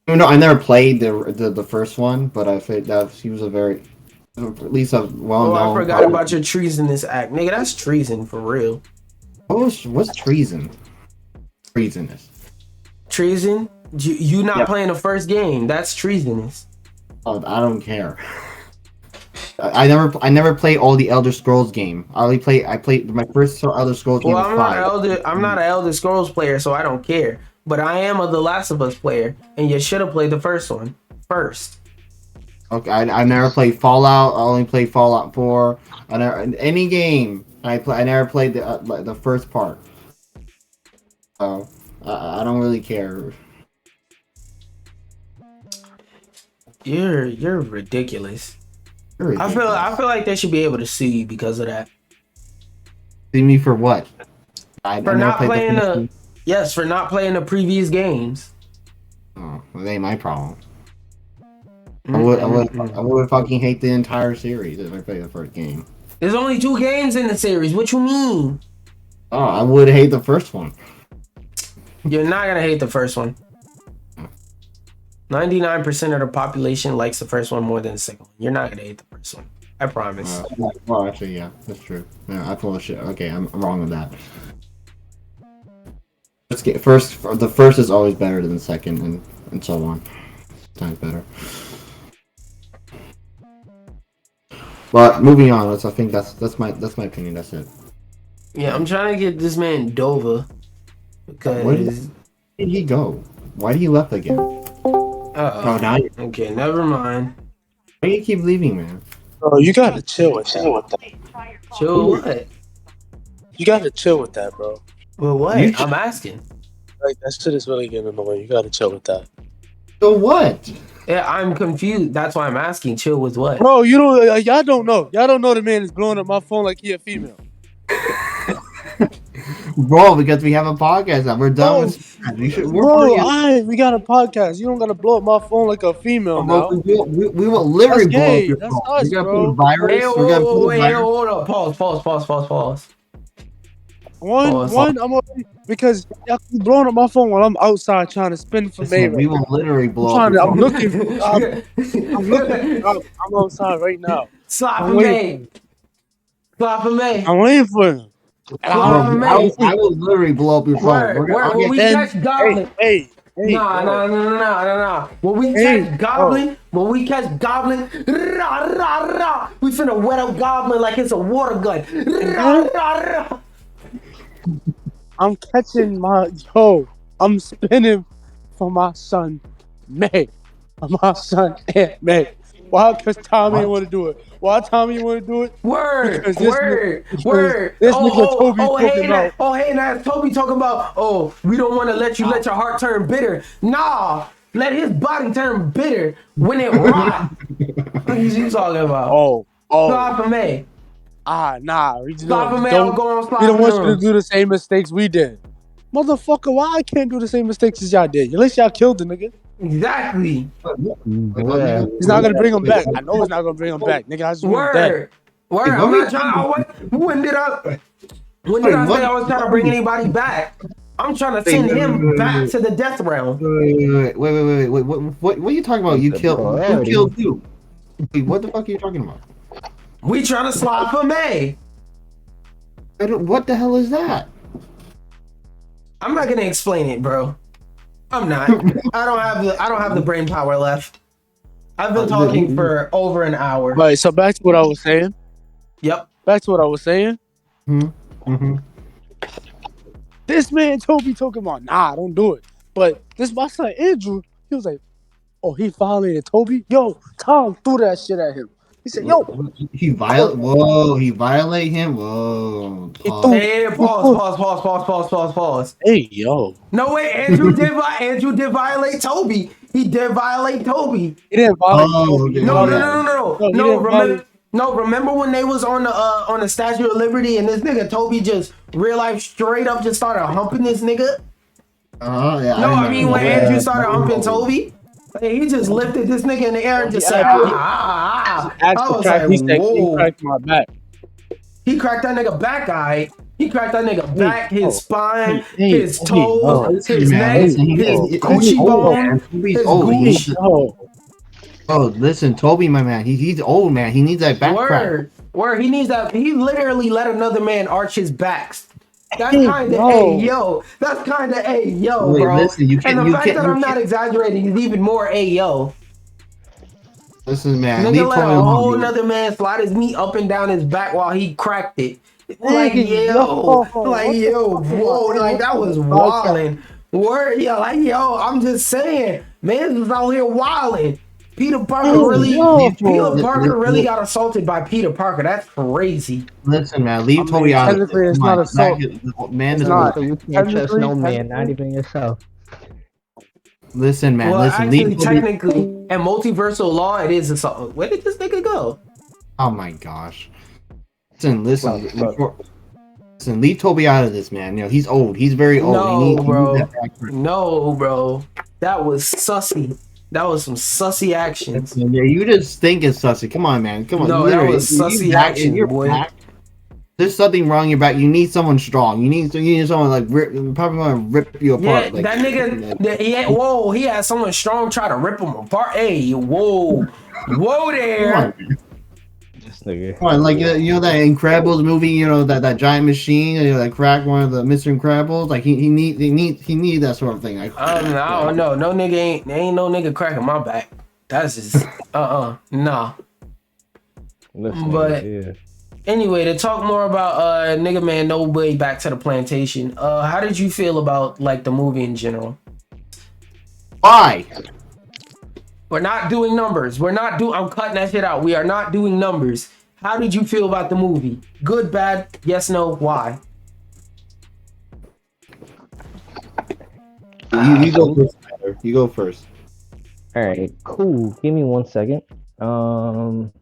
No, I never played the first one, but I think that he was at least a well-known. Oh, I forgot about your treasonous act, nigga. That's treason for real. What's treason? Treasonous. Treason? You not playing the first game? That's treasonous. Oh, I don't care. I never played all the Elder Scrolls game. I played my first Elder Scrolls game. Well, I'm not an Elder Scrolls player, so I don't care. But I am a The Last of Us player, and you should have played the first one first. Okay, I never played Fallout. I only played Fallout 4. Any game I never played the first part. So I don't really care. You're ridiculous. I feel like they should be able to sue you because of that. Sue me for what? For not playing the previous games. Oh, well, that ain't my problem. I would fucking hate the entire series if I played the first game. There's only 2 games in the series. What you mean? Oh, I would hate the first one. You're not gonna hate the first one. 99% of the population likes the first one more than the second one. You're not gonna hate the first one. I promise. Well, actually, yeah, that's true. Yeah, I full of shit. Okay, I'm wrong with that. Let's get first. The first is always better than the second, and so on. Times better. But moving on. I think that's my opinion. That's it. Yeah, I'm trying to get this man Dova because. Where did he go? Why did he left again? Oh, now okay, never mind. Why do you keep leaving, man? Bro, you gotta chill with that. Chill what? You gotta chill with that, bro. Well, what? I'm asking. Like that shit is really getting annoying. You gotta chill with that. So what? Yeah, I'm confused. That's why I'm asking. Chill with what? Bro, you don't. Y'all don't know. Y'all don't know the man is blowing up my phone like he a female. Bro, because we have a podcast now. We're done with. We got a podcast. You don't gotta blow up my phone like a female now. We will literally blow up your phone. Us, we gotta bro. put a virus. Hey, hold up. Pause. I'm already, because y'all keep blowing up my phone while I'm outside trying to spin for May. We will literally blow up. I'm looking. I'm outside right now. Slap for May. I'm waiting for him. I will literally blow up your phone. When we catch Goblin. Hey, Nah. When we catch Goblin, we finna wet up Goblin like it's a water gun. I'm catching I'm spinning for my son, May. My son, Aunt May. Why? Because Tommy want to do it. Why Tommy want to do it? Word. This nigga Toby talking about. Hey, now Toby talking about. Oh, we don't want to let you let your heart turn bitter. Nah, let his body turn bitter when it rot. What are you talking about? Oh. Slide for May. Nah. We Slide for May. I'll go on we slide don't for want you to them. do the same mistakes we did. Motherfucker, why I can't do the same mistakes as y'all did? At least y'all killed the nigga. Exactly. Bruh. He's not gonna bring him back. I know he's not gonna bring him back. Nigga, I just want him dead. Word. I'm not trying. When did I say I was trying to bring anybody back? I'm trying to send him back to the death realm. Wait. What are you talking about? You killed who? Wait, what the fuck are you talking about? We trying to slide for May. What the hell is that? I'm not gonna explain it, bro. I'm not. I don't have the brain power left. I've been talking for over an hour. Right, so back to what I was saying. Yep. Back to what I was saying. Mm-hmm. This man Toby talking about, nah, don't do it. But this my son Andrew, he was like, oh, he violated Toby? Yo, Tom threw that shit at him. He said, yo. He violate him? Whoa. Hey, pause. Hey, yo. No, wait, Andrew did violate Toby. He did violate Toby. He didn't violate Toby. No, remember when they was on the Statue of Liberty and this nigga Toby just real life straight up just started humping this nigga? Yeah. I mean when Andrew started humping Toby, he just lifted this nigga in the air and just said, I was like, whoa. He cracked my back. He cracked that nigga back, guy. He cracked that nigga back, his spine, his toes, his neck, his Gucci bone, his Gucci. Oh, listen, Toby, my man, he's old, man. He needs that back crack. Word, he needs that. He literally let another man arch his backs. That's kind of ayo. That's kind of ayo, bro. Listen, and the fact that I'm not exaggerating is even more ayo. Listen, man. Nigga let a whole another man slide his meat up and down his back while he cracked it. Like whoa, like that was wilding. Word, I'm just saying, man was out here wilding. Peter Parker really got assaulted by Peter Parker. That's crazy. Listen, man, leave Toby out of technically, it's not assault. Man, it's not. You can't trust no man, not even yourself. Listen, man. Well, actually, technically, and multiversal law, it is assault. Where did this nigga go? Oh my gosh. Listen, leave Toby out of this, man. You know, he's old. He's very old. No, bro. That was sussy. That was some sussy actions. Yeah, you just think it's sussy. Come on, man. Come on. No, that was sussy action, boy. Back, there's something wrong in your back. You need someone strong. You need someone like probably want to rip you apart. Yeah, like, that nigga. He had someone strong try to rip him apart. Hey, whoa there. This nigga. Come on, like you know that Incredibles movie. You know that giant machine. You know, that cracked one of the Mr. Incredibles. Like he need that sort of thing. Like, I don't know. No nigga ain't no nigga cracking my back. That's just nah. Listen, but anyway, to talk more about nigga man no way back to the plantation. How did you feel about like the movie in general? Why? We're not doing numbers. I'm cutting that shit out. We are not doing numbers. How did you feel about the movie? Good, bad, yes, no, why? You go first. You go first. All right, cool. Give me 1 second. 1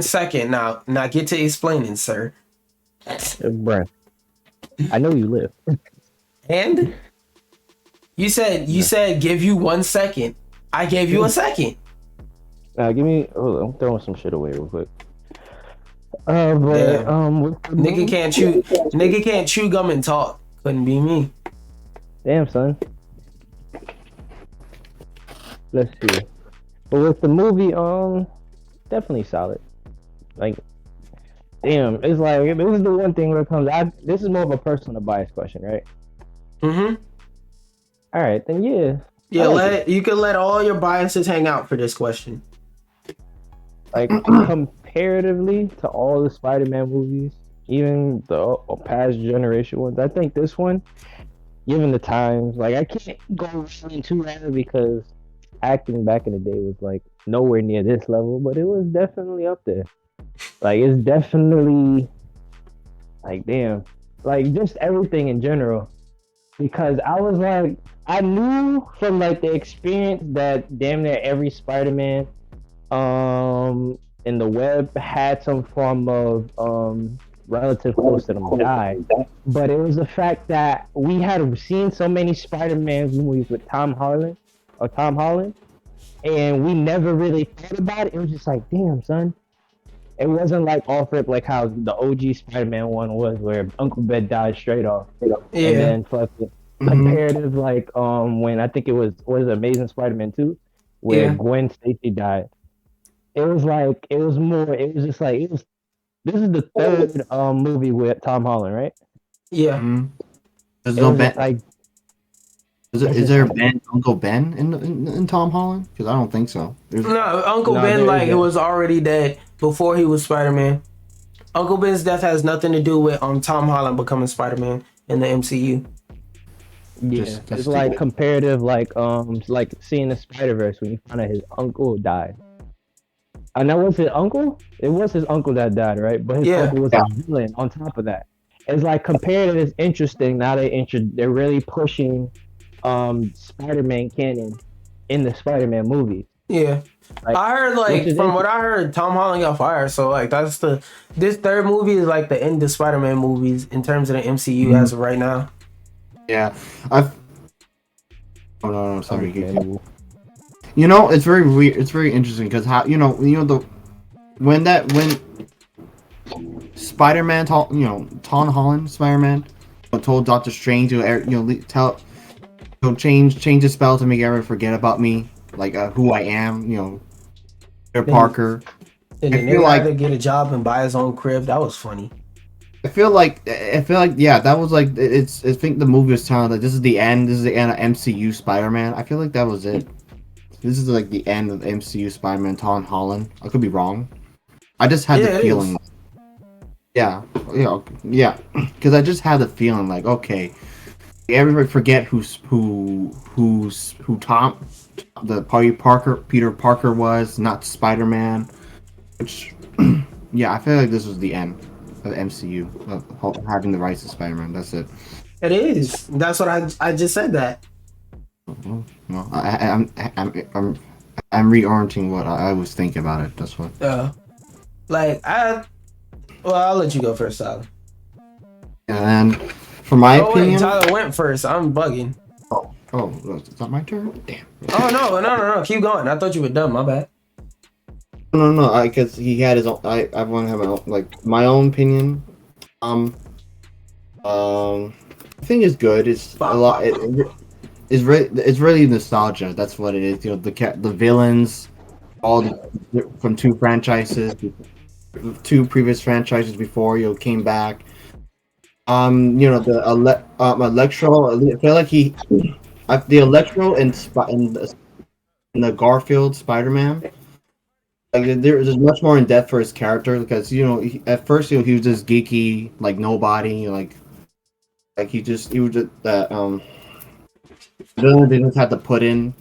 second. Now get to explaining, sir. Bruh, I know you live. And you said give you 1 second. I gave you a second. Give me. Oh, I'm throwing some shit away real quick. Nigga can't chew gum and talk. Couldn't be me. Damn, son. Let's see. But with the movie, definitely solid. Like, damn, it's like this is the one thing where it comes. This is more of a personal bias question, right? Mm-hmm. All right, then yeah. Yeah, you can let all your biases hang out for this question. Like comparatively to all the Spider-Man movies, even the past generation ones, I think this one, given the times, like I can't go really too random because acting back in the day was like nowhere near this level, but it was definitely up there. Like it's definitely like damn, like just everything in general. because I was like, I knew from like the experience that damn near every Spider-Man in the web had some form of relative close to them die. But it was the fact that we had seen so many Spider-Man movies with Tom Holland, and we never really thought about it. It was just like, damn, son. It wasn't like off rip like how the OG Spider-Man one was, where Uncle Ben died straight off, and Yeah. then fucking Mhm. comparative like when I think it was Amazing Spider-Man 2, where Yeah. Gwen Stacy died. It was like it was just like it was. This is the third movie with Tom Holland, right? Yeah. Mhm. There's It no was just Ben. like it's Is just there a like Ben, Uncle Ben in Tom Holland? Because I don't think so. There's No, Uncle no, Ben there like it isn't. was already dead before he was Spider-Man. Uncle Ben's death has nothing to do with Tom Holland becoming Spider-Man in the MCU. Yeah, just it's that's like stupid. comparative, like seeing the Spider Verse when you find out his uncle died. And that was his uncle. It was his uncle that died, right? But his Yeah. uncle was Yeah. a villain on top of that. It's like comparative is interesting. Now they're really pushing Spider-Man canon in the Spider-Man movies. Yeah. Like, I heard which like is from what interesting. I heard, Tom Holland got fired. So like that's this third movie is like the end of Spider-Man movies in terms of the MCU Mhm. as of right now. Yeah. I've. Oh no, sorry. Understandable. You know, it's very weird. It's very interesting because how the when Spider-Man, Tom Holland Spider-Man, told Doctor Strange to tell change his spell to make everyone forget about me, like who I am. Peter Then Parker. then I the feel nigga had like to get a job and buy his own crib. That was funny. I feel like yeah, that was like it's. I think the movie was telling that this is the end. This is the end of MCU Spider-Man. I feel like that was it. This is like the end of MCU Spider-Man. Tom Holland. I could be wrong. I just had the Yeah, it feeling. is. Yeah, yeah. Because I just had the feeling like, okay, everybody forget who Tom, the Peter Parker was, not Spider Man. Which, yeah, I feel like this was the end of the MCU of having the rights to Spider Man. That's it. It is. That's what I just said that. Well, I'm reorienting what I was thinking about it. That's what. Like I'll let you go first, Tyler. And for my Oh wait, opinion, Tyler went first. I'm bugging. is that my turn? Damn. Oh no. Keep going. I thought you were done. My bad. No. Because he had his own. I want to have my own opinion. Um. I think it's good. It's a lot. It's really nostalgia. That's what it is. The villains, from two previous franchises before. Came back. Electro. I feel like the Electro in the Garfield Spider-Man. Like there's much more in depth for his character because at first he was just geeky like nobody like he was just that they just had to put in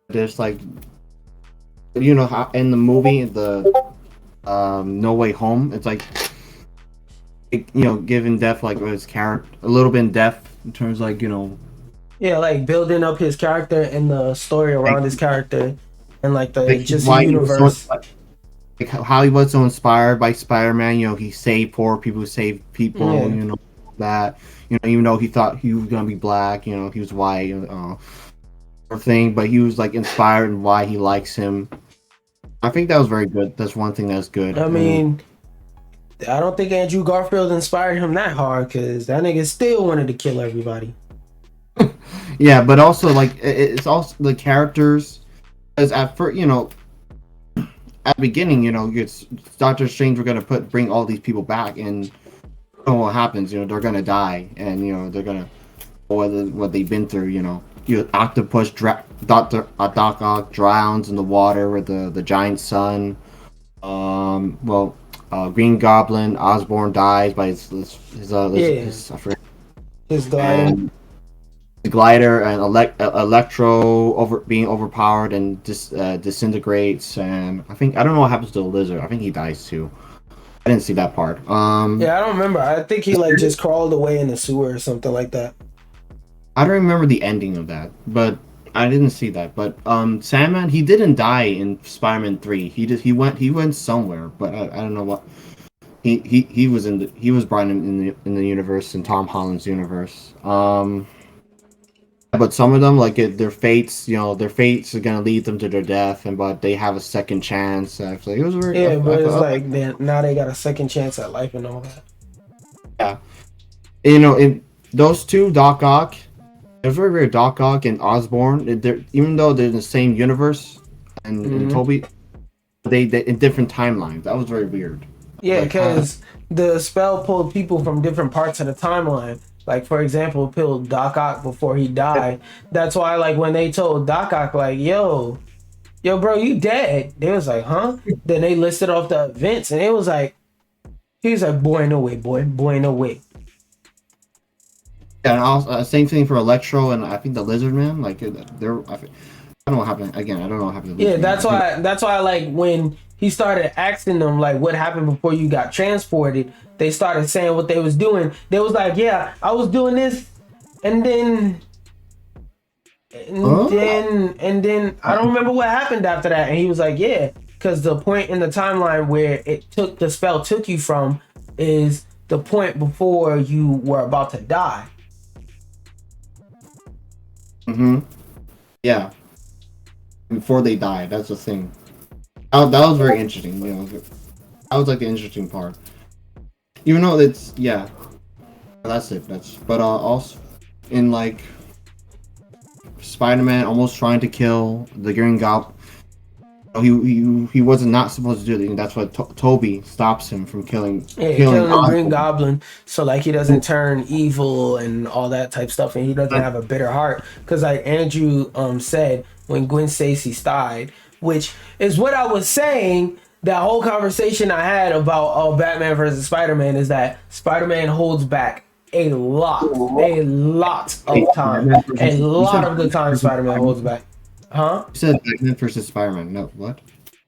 this like how in the movie the No Way Home it's like giving depth like his character a little bit in depth in terms like Yeah, like building up his character and the story like, around his character and like the like just the why he was so universe. like how he was so inspired by Spider-Man. He saved poor people, saved people. Yeah. That even though he thought he was gonna be black, he was white, thing, but he was like inspired and why he likes him. I think that was very good. That's one thing that's good. I mean, I don't think Andrew Garfield inspired him that hard because that nigga still wanted to kill everybody. Yeah, but also like it's also the characters, because at first at the beginning it's Doctor Strange were gonna bring all these people back and what happens they're gonna die and they're gonna what they've been through Octopus Doc Ock drowns in the water with the giant sun. Green Goblin Osborn dies by his I forget, His glider. and the glider and Electro being overpowered and disintegrates, and I don't know what happens to the lizard. I think he dies too. I didn't see that part. Yeah, I don't remember. I think he like just crawled away in the sewer or something like that. I don't remember the ending of that, but I didn't see that. But Sandman, he didn't die in Spider-Man 3. He went somewhere, but I don't know what. He was he was brought in the universe, in Tom Holland's universe. But some of them, like their fates, their fates are gonna lead them to their death, but they have a second chance. Actually, it was very. Yeah, but it's like now they got a second chance at life and all that. Yeah, in those two, Doc Ock, it's very very Doc Ock and Osborn. Even though they're in the same universe, and Toby, they in different timelines. That was very weird. Yeah, Like, because the spell pulled people from different parts of the timeline. Like, for example, it pulled Doc Ock before he died. That's why, like, when they told Doc Ock, like, yo, bro, you dead. They was like, huh? Then they listed off the events, and it was like, he was like, boy, no way, boy, no way. Yeah, and also, same thing for Electro and I think the Lizard Man. Like they're, I don't know what happened again. I don't know what happened. Yeah, that's why, like, when he started asking them, like, what happened before you got transported, they started saying what they was doing. They was like, yeah, I was doing this, and then I don't remember what happened after that. And he was like, yeah, because the point in the timeline where the spell took you from is the point before you were about to die. Yeah. Before they died, that's the thing. That was very interesting. That was like the interesting part. Even though that's it. But also in like Spider-Man almost trying to kill the Green Goblin. He wasn't not supposed to do it, and that's what Toby stops him from killing the Green Goblin, so like he doesn't turn evil and all that type stuff, and he doesn't have a bitter heart. Because like Andrew said when Gwen Stacy died, which is what I was saying. That whole conversation I had about Batman versus Spider-Man is that Spider-Man holds back a lot of time, a lot of the time Spider-Man holds back. Huh? You said Batman versus Spider-Man. No, what?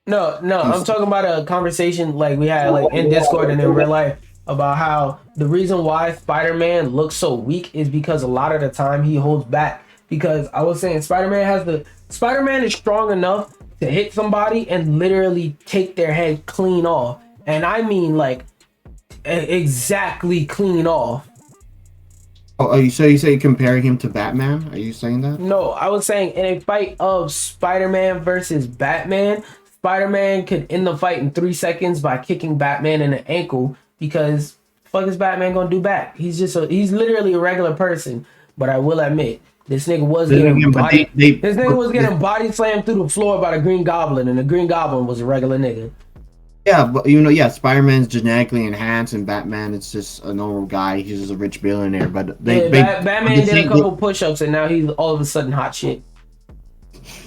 No, I'm talking about a conversation like we had like in Discord and in real life about how the reason why Spider-Man looks so weak is because a lot of the time he holds back. Because I was saying Spider-Man is strong enough to hit somebody and literally take their head clean off. And I mean like exactly clean off. Oh, so you say comparing him to Batman? Are you saying that? No, I was saying in a fight of Spider-Man versus Batman, Spider-Man could end the fight in 3 seconds by kicking Batman in the ankle because fuck is Batman gonna do back? He's literally a regular person. But I will admit, this nigga was getting body slammed through the floor by the Green Goblin, and the Green Goblin was a regular nigga. Yeah, but Spider-Man's genetically enhanced, and Batman is just a normal guy. He's just a rich billionaire. But Batman did a couple push-ups, and now he's all of a sudden hot shit.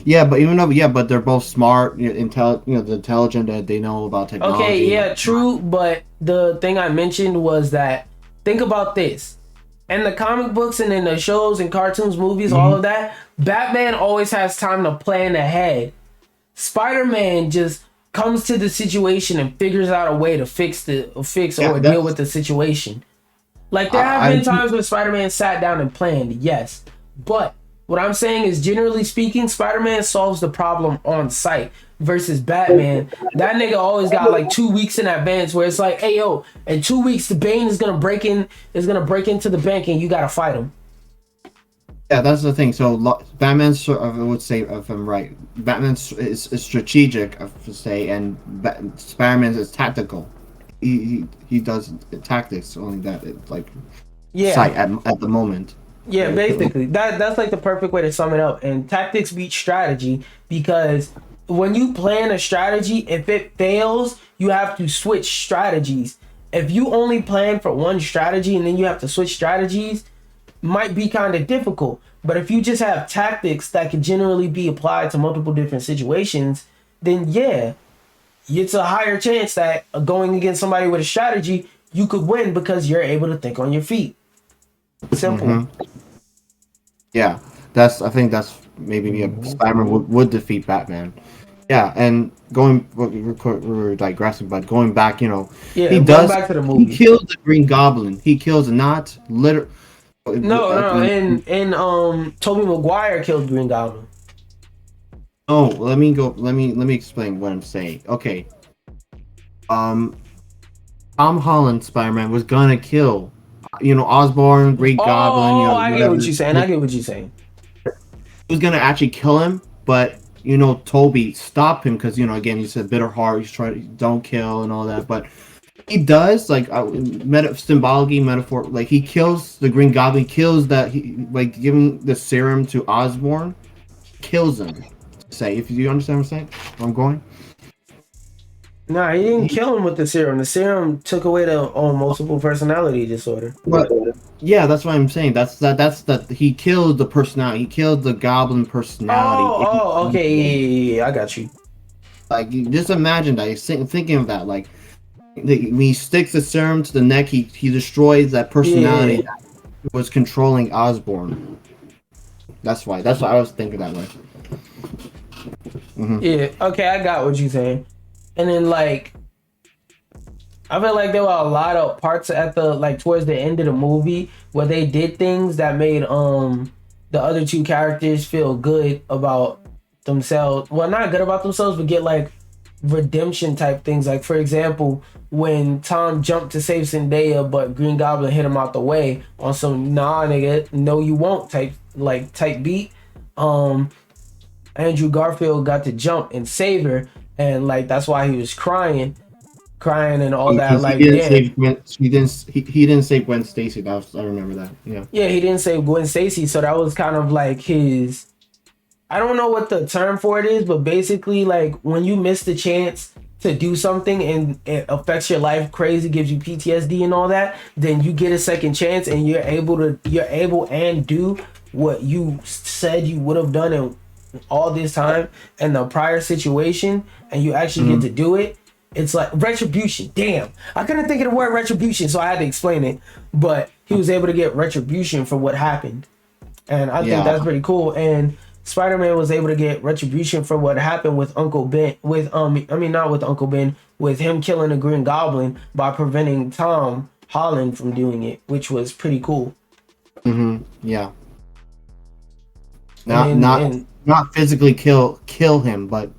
Yeah, but they're both smart, intelligent, that they know about technology. Okay, yeah, true. But the thing I mentioned was that think about this: in the comic books and in the shows and cartoons, movies, all of that, Batman always has time to plan ahead. Spider-Man just comes to the situation and figures out a way to deal with the situation. Like there have been times when Spider-Man sat down and planned, yes. But what I'm saying is, generally speaking, Spider-Man solves the problem on site versus Batman. That nigga always got like 2 weeks in advance where it's like, hey yo, in 2 weeks the Bane is gonna break into the bank and you gotta fight him. Yeah, that's the thing. So Batman's, I would say, if I'm right, Batman is strategic, I would say, and Spider-Man is tactical. He does tactics only that sight at the moment. Yeah, basically that's like the perfect way to sum it up. And tactics beat strategy because when you plan a strategy, if it fails, you have to switch strategies. If you only plan for one strategy and then you have to switch strategies, might be kind of difficult. But if you just have tactics that can generally be applied to multiple different situations, then yeah, it's a higher chance that going against somebody with a strategy, you could win because you're able to think on your feet. Simple. Yeah, I think that's maybe Spider-Man would defeat Batman. Yeah, and we're digressing, but going back, back to the movie. He kills the Green Goblin. He kills not literally. No. And Tobey Maguire killed Green Goblin. Oh, let me explain what I'm saying. Okay. Tom Holland Spider-Man was gonna kill, Osborn, Great Goblin, I get whatever. what you're saying. I get what you're saying. He was gonna actually kill him, but Toby stopped him because again he's a bitter heart. He's trying to don't kill and all that, but he does like symbology metaphor. Like he kills the Green Goblin, kills that he like giving the serum to Osborn, kills him. Say if you understand what I'm saying, where I'm going. Nah, he didn't kill him with the serum. The serum took away the multiple personality disorder. But yeah, that's what I'm saying. That's that he killed the personality. He killed the Goblin personality. Okay, yeah, I got you. Like just imagine that. He's thinking of that. Like when he sticks the serum to the neck, he destroys that personality that was controlling Osborn. That's why I was thinking that way. Mm-hmm. Yeah, okay, I got what you're saying. And then like I feel like there were a lot of parts at towards the end of the movie where they did things that made the other two characters feel good about themselves. Well, not good about themselves, but get like redemption type things. Like for example, when Tom jumped to save Zendaya, but Green Goblin hit him out the way on some nah nigga, no you won't type beat. Andrew Garfield got to jump and save her, and like that's why he was crying and all that. Like, he didn't save Gwen Stacy. I remember that. Yeah. Yeah, he didn't save Gwen Stacy, so that was kind of like his. I don't know what the term for it is, but basically, like when you miss the chance to do something and it affects your life crazy, gives you PTSD and all that, then you get a second chance and you're able and do what you said you would have done in all this time in the prior situation, and you actually get to do it. It's like retribution. Damn, I couldn't think of the word retribution, so I had to explain it. But he was able to get retribution for what happened, and I think that's pretty cool. And Spider-Man was able to get retribution for what happened with Uncle Ben. Not with Uncle Ben, with him killing the Green Goblin by preventing Tom Holland from doing it, which was pretty cool. Mm-hmm. Yeah. Not physically kill him, but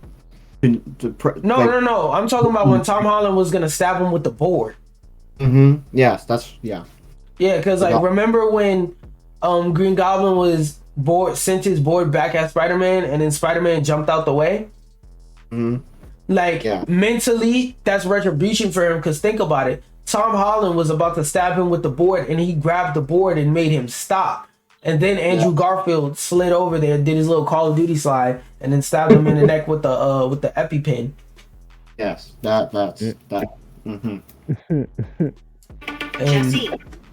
no. I'm talking about when Tom Holland was gonna stab him with the board. Mm-hmm. Yes, that's yeah. Yeah, because like remember when Green Goblin was sent his board back at Spider-Man, and then Spider-Man jumped out the way. Mm-hmm. Like mentally, that's retribution for him. Because think about it, Tom Holland was about to stab him with the board, and he grabbed the board and made him stop. And then Andrew Garfield slid over there, did his little Call of Duty slide, and then stabbed him in the neck with the EpiPen. Yes, that's that. Mm-hmm. Jesse.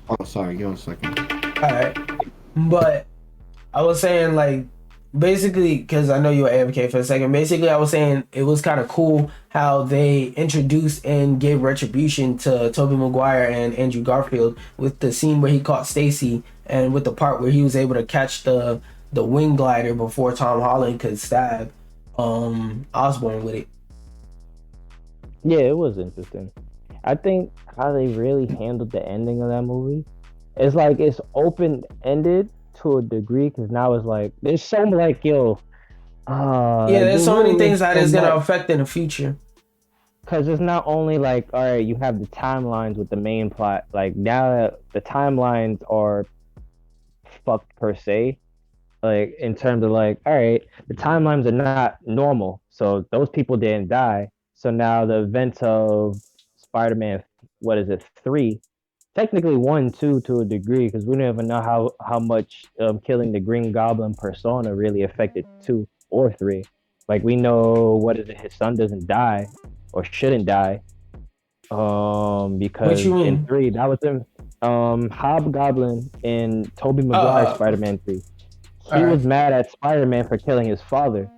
Oh, sorry. Give me a second. All right, but I was saying like basically because I know you were AFK for a second. Basically, I was saying it was kind of cool how they introduced and gave retribution to Tobey Maguire and Andrew Garfield with the scene where he caught Stacy, and with the part where he was able to catch the wing glider before Tom Holland could stab Osborn with it. Yeah, it was interesting. I think how they really handled the ending of that movie is like it's open ended to a degree, because now it's like there's so like there's so many things that is gonna affect in the future. Because it's not only like, all right, you have the timelines with the main plot. Like now the timelines are fucked per se. Like in terms of like, all right, the timelines are not normal, so those people didn't die. So now the events of Spider-Man, 3, technically 1, 2 to a degree, because we don't even know how much killing the Green Goblin persona really affected 2 or 3. Like we know his son doesn't die or shouldn't die, because in 3 that was him, Hobgoblin in Tobey Maguire Spider-Man 3. He was mad at Spider-Man for killing his father.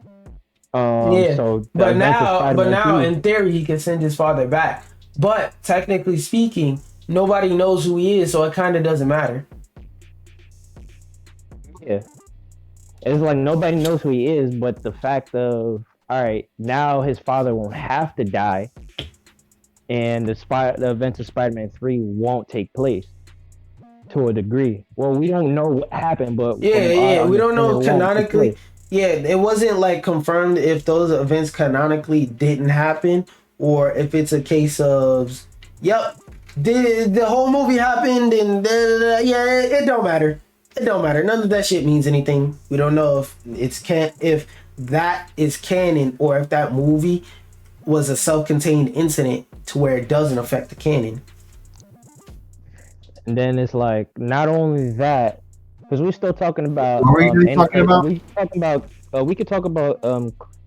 So but now in theory he can send his father back. But technically speaking, nobody knows who he is, so it kind of doesn't matter. Yeah, it's like nobody knows who he is, but the fact of all right, now his father won't have to die, and the events of Spider-Man 3 won't take place. to a degree. Well, we don't know what happened, but Yeah, from our yeah. We don't understanding know of what took canonically. place. Yeah, it wasn't like confirmed if those events canonically didn't happen or if it's a case of, yep, the whole movie happened and yeah, it don't matter. It don't matter. None of that shit means anything. We don't know if that is canon or if that movie was a self-contained incident to where it doesn't affect the canon. And then it's like not only that, because we're still talking about What were you guys talking about? we could talk about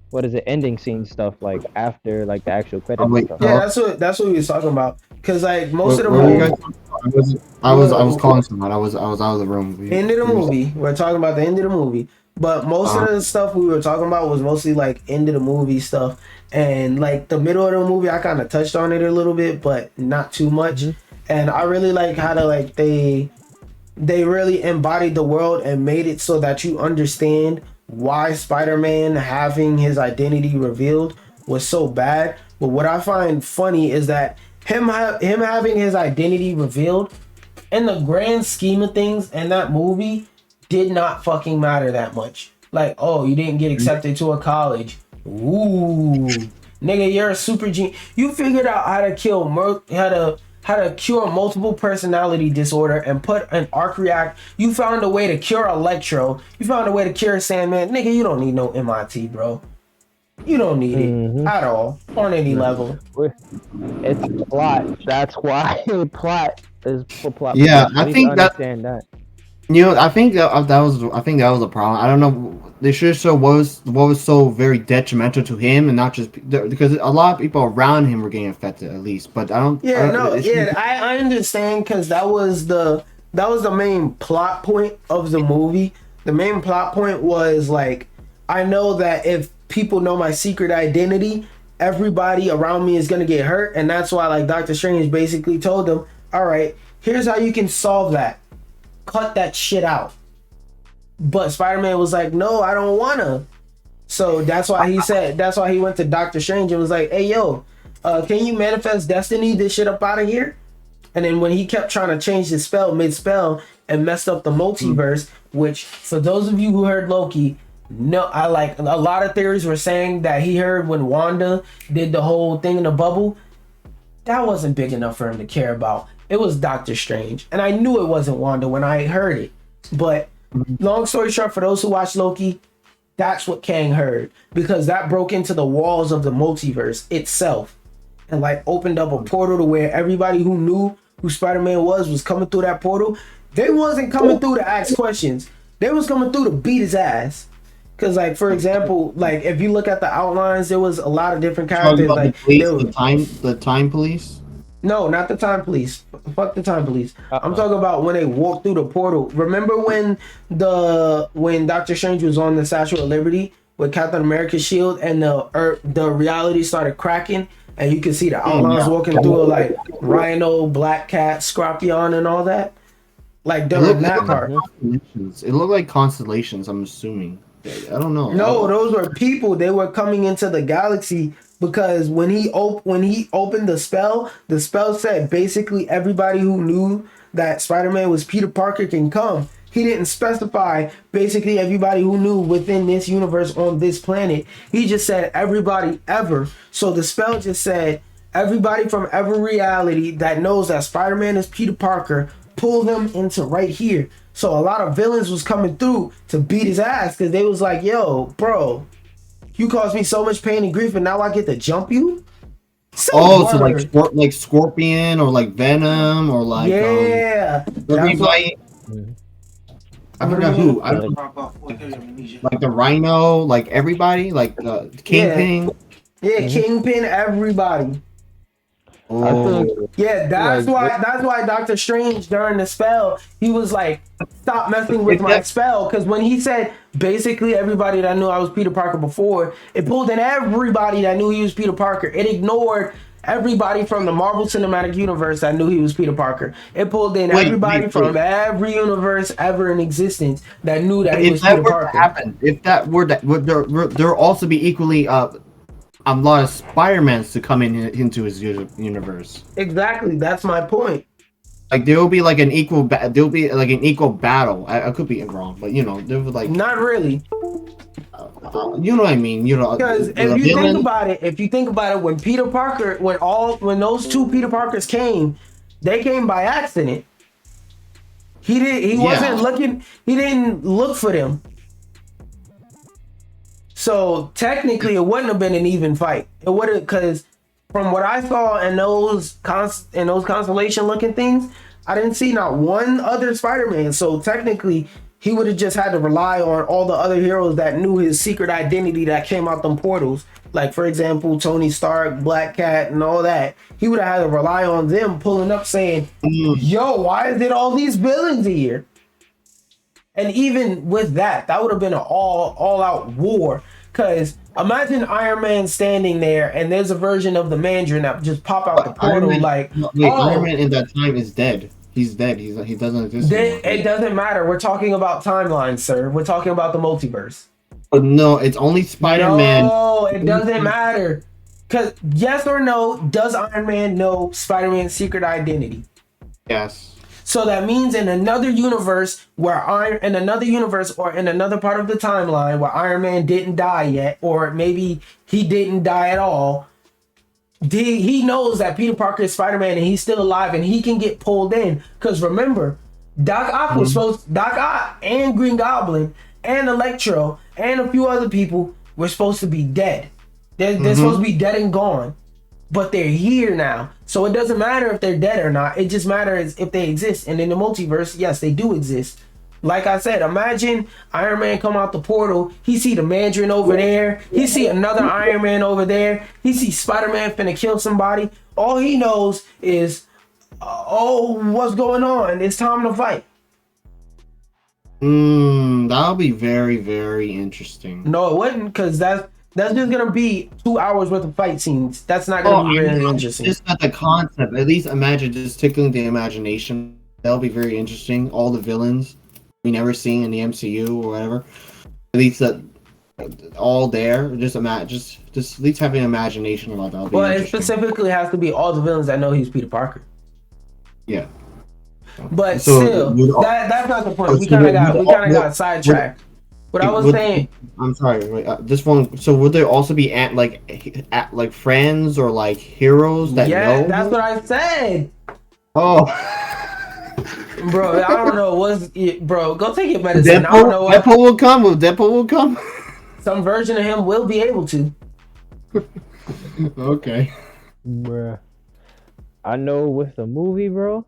what is it, ending scene stuff, like after like the actual Oh credits and wait, stuff. Yeah, hello. that's what we was talking about. Cause like most What of the were you guys movie, talking about? I was calling someone. I was out of the room. end of the movie. We're talking about the end of the movie. But most of Uh, the stuff we were talking about was mostly like end of the movie stuff. And like the middle of the movie I kind of touched on it a little bit, but not too much. And I really like how to like they really embodied the world and made it so that you understand why Spider-Man having his identity revealed was so bad. But what I find funny is that him having his identity revealed in the grand scheme of things in that movie did not fucking matter that much. Like, oh, you didn't get accepted to a college. Ooh, nigga, you're a super genius. You figured out how to kill how to cure multiple personality disorder and put an arc react. You found a way to cure Electro. You found a way to cure Sandman. Nigga, you don't need no MIT, bro. You don't need it at all on any level. It's plot. That's why plot is for plot. yeah, We I need to think that understand that. I think that was a problem. I don't know. They should show what was so very detrimental to him, and not just because a lot of people around him were getting affected at least. But Yeah, I don't, no, it should- yeah, I understand because that was the main plot point of the movie. The main plot point was like, I know that if people know my secret identity, everybody around me is gonna get hurt, and that's why like Doctor Strange basically told them, all right, here's how you can solve that. Cut that shit out. But Spider-Man was like, no, I don't wanna. So that's why he went to Doctor Strange and was like, hey yo, can you manifest destiny this shit up out of here? And then when he kept trying to change his spell mid-spell and messed up the multiverse, which for those of you who heard Loki, no, I like a lot of theories were saying that he heard when Wanda did the whole thing in the bubble. That wasn't big enough for him to care about. It was Doctor Strange. And I knew it wasn't Wanda when I heard it. But long story short, for those who watch Loki, that's what Kang heard. Because that broke into the walls of the multiverse itself. And like opened up a portal to where everybody who knew who Spider-Man was coming through that portal. They wasn't coming through to ask questions. They was coming through to beat his ass. Cause like for example, like if you look at the outlines, there was a lot of different characters. Like the time police. no, not the Time Police. Fuck the Time Police. I'm talking about when they walked through the portal. Remember when Doctor Strange was on the Statue of Liberty with Captain America's shield and the reality started cracking and you could see the outlines walking through like Rhino, Black Cat, Scorpion, and all that. Like during that part. It looked like constellations. I'm assuming. I don't know. No, those were people. They were coming into the galaxy because when he opened the spell said basically everybody who knew that Spider-Man was Peter Parker can come. He didn't specify basically everybody who knew within this universe on this planet. He just said everybody ever. So the spell just said everybody from every reality that knows that Spider-Man is Peter Parker, pull them into right here. So a lot of villains was coming through to beat his ass because they was like, yo, bro, you caused me so much pain and grief and now I get to jump you? So like Scorpion or like Venom or like yeah. everybody. I forgot who. I don't know. Like the Rhino, like everybody, like Kingpin. Yeah, Kingpin, everybody. Oh. Yeah, that's why Doctor Strange during the spell, he was like, stop messing with my spell. Because when he said basically everybody that knew I was Peter Parker before, it pulled in everybody that knew he was Peter Parker. It ignored everybody from the Marvel Cinematic Universe that knew he was Peter Parker. It pulled in everybody from every universe ever in existence that knew that he was Peter Parker. If that were that, would there also be equally a lot of Spider-Mans to come into his universe? Exactly, that's my point. Like there will be like an equal. There will be like an equal battle. I could be wrong, but you know there was like. Not really. You know what I mean? You know Because the if you think villain. about it, when Peter Parker, when those two Peter Parkers came, they came by accident. He wasn't looking. He didn't look for them. So technically, it wouldn't have been an even fight. It would have, because from what I saw in those constellation looking things, I didn't see not one other Spider-Man. So technically, he would have just had to rely on all the other heroes that knew his secret identity that came out them portals. Like, for example, Tony Stark, Black Cat, and all that. He would have had to rely on them pulling up saying, yo, why is it all these villains here? And even with that, that would have been an all-out war. Because imagine Iron Man standing there and there's a version of the Mandarin that just pop out the portal Iron Man, Iron Man in that time is dead. He's dead. He doesn't exist anymore. It doesn't matter. We're talking about timelines, sir. We're talking about the multiverse. But no, it's only Spider-Man. No, it doesn't matter. Because yes or no, does Iron Man know Spider-Man's secret identity? Yes. So that means in another universe or in another part of the timeline where Iron Man didn't die yet, or maybe he didn't die at all, he knows that Peter Parker is Spider-Man and he's still alive and he can get pulled in. Because remember, Doc Ock and Green Goblin and Electro and a few other people were supposed to be dead. They're supposed to be dead and gone. But they're here now. So it doesn't matter if they're dead or not. It just matters if they exist. And in the multiverse, yes, they do exist. Like I said, imagine Iron Man come out the portal. He see the Mandarin over there. He see another Iron Man over there. He see Spider-Man finna kill somebody. All he knows is, what's going on? It's time to fight. That'll be very, very interesting. No, it wouldn't, because that's just gonna be 2 hours worth of fight scenes. That's not gonna be really interesting. Just at the concept, at least imagine just tickling the imagination. That'll be very interesting. All the villains we never seen in the MCU or whatever. At least that all there. Just at least having imagination about that. Well, it specifically has to be all the villains that know he's Peter Parker. Yeah. But So, still, that's not the point. We kind of got sidetracked. What I was saying. I'm sorry. Wait, this one. So would there also be like friends or like heroes that know? Yeah, that's what I said. Oh. Bro, I don't know. Bro, go take your medicine. I don't know what. Deadpool will come. Deadpool will come. Some version of him will be able to. Okay. Bruh. I know with the movie, bro,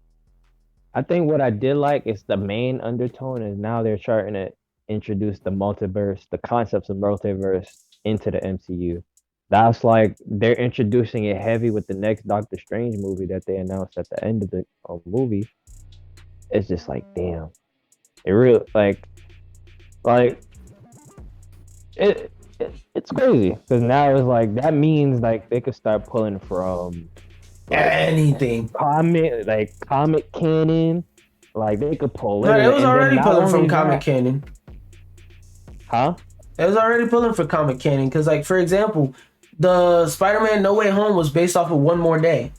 I think what I did like is the main undertone is now they're starting to introduce the multiverse, the concepts of multiverse into the MCU. That's like they're introducing it heavy with the next Doctor Strange movie that they announced at the end of the movie. It's just like, damn, it really it's crazy because now it's like that means like they could start pulling from anything comic canon, like they could pull No, it was already pulling from comic canon. Huh? It was already pulling for comic canon because, like, for example, the Spider-Man No Way Home was based off of One More Day.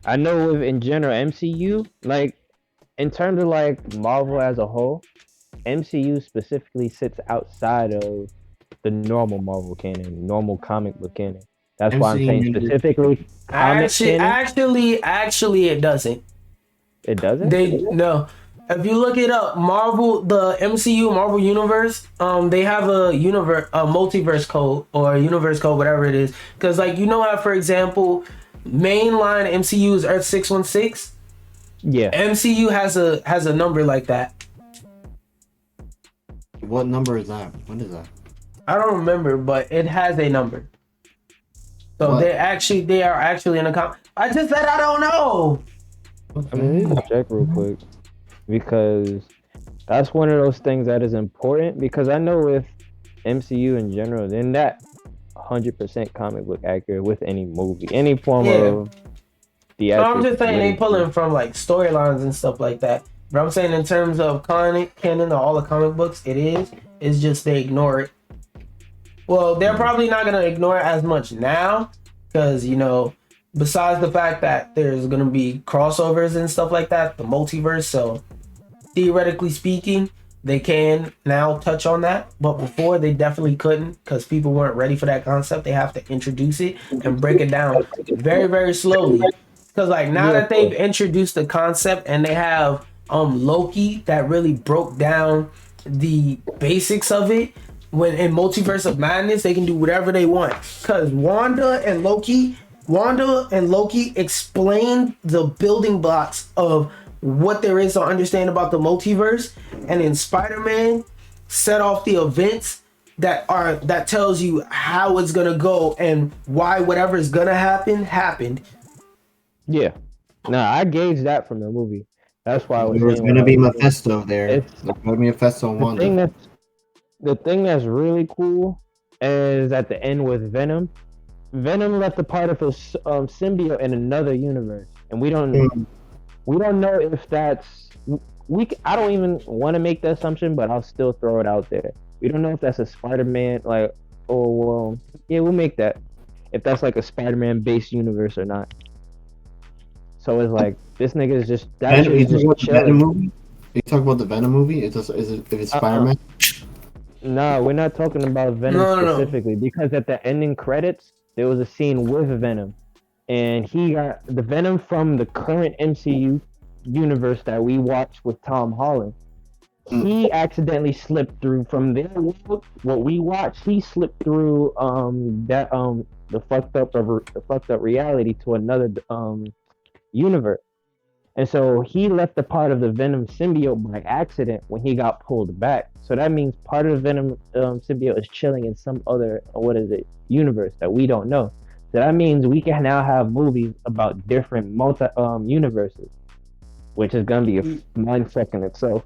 I know in general MCU, like in terms of like Marvel as a whole, MCU specifically sits outside of the normal Marvel canon, normal comic book canon. That's why I'm saying specifically comic canon. Actually, it doesn't. It doesn't? No. If you look it up, Marvel, the MCU Marvel Universe, they have a multiverse code or a universe code, whatever it is. Because, like, you know how, for example, mainline MCU is Earth 616. Yeah. MCU has a number like that. What number is that? What is that? I don't remember, but it has a number. So What? they are actually in a comic. I just said I don't know. I mean, we can check real quick because that's one of those things that is important because I know with MCU in general, then that 100% comic book accurate with any movie, any form of No, I'm just saying they pulling from like storylines and stuff like that. But I'm saying in terms of canon or all the comic books, it is. It's just they ignore it. Well, they're probably not gonna ignore it as much now because, you know, besides the fact that there's gonna be crossovers and stuff like that, the multiverse. So theoretically speaking, they can now touch on that, but before they definitely couldn't because people weren't ready for that concept. They have to introduce it and break it down very, very slowly. Because like now Yeah, that they've introduced the concept and they have Loki that really broke down the basics of it. When in Multiverse of Madness, they can do whatever they want. Because Wanda and Loki explained the building blocks of what there is to understand about the multiverse, and in Spider-Man set off the events that tells you how it's gonna go and why whatever is gonna happen happened. yeah. No, I gauged that from the movie. That's why I was There was saying gonna what I be was saying. Mephisto there. It's There's gonna be Mephisto and the thing Wanda. that's really cool is at the end with Venom. Venom left a part of his symbiote in another universe, and we don't know if that's I don't even want to make the assumption, but I'll still throw it out there. We don't know if that's a Spider-Man like, oh well, yeah, we'll make that if that's like a Spider-Man based universe or not. So it's like this nigga is just that shit You is talk just about the Venom chilling. movie? You talk about the Venom movie? If it's Spider-Man? No, we're not talking about Venom No. specifically because at the ending credits there was a scene with Venom, and he got the Venom from the current MCU universe that we watched with Tom Holland. He accidentally slipped through from their world. What we watched, he slipped through the fucked up reality to another universe. And so he left a part of the Venom symbiote by accident when he got pulled back. So that means part of the Venom symbiote is chilling in some other, universe that we don't know. So that means we can now have movies about different universes, which is gonna be a mindfuck in itself.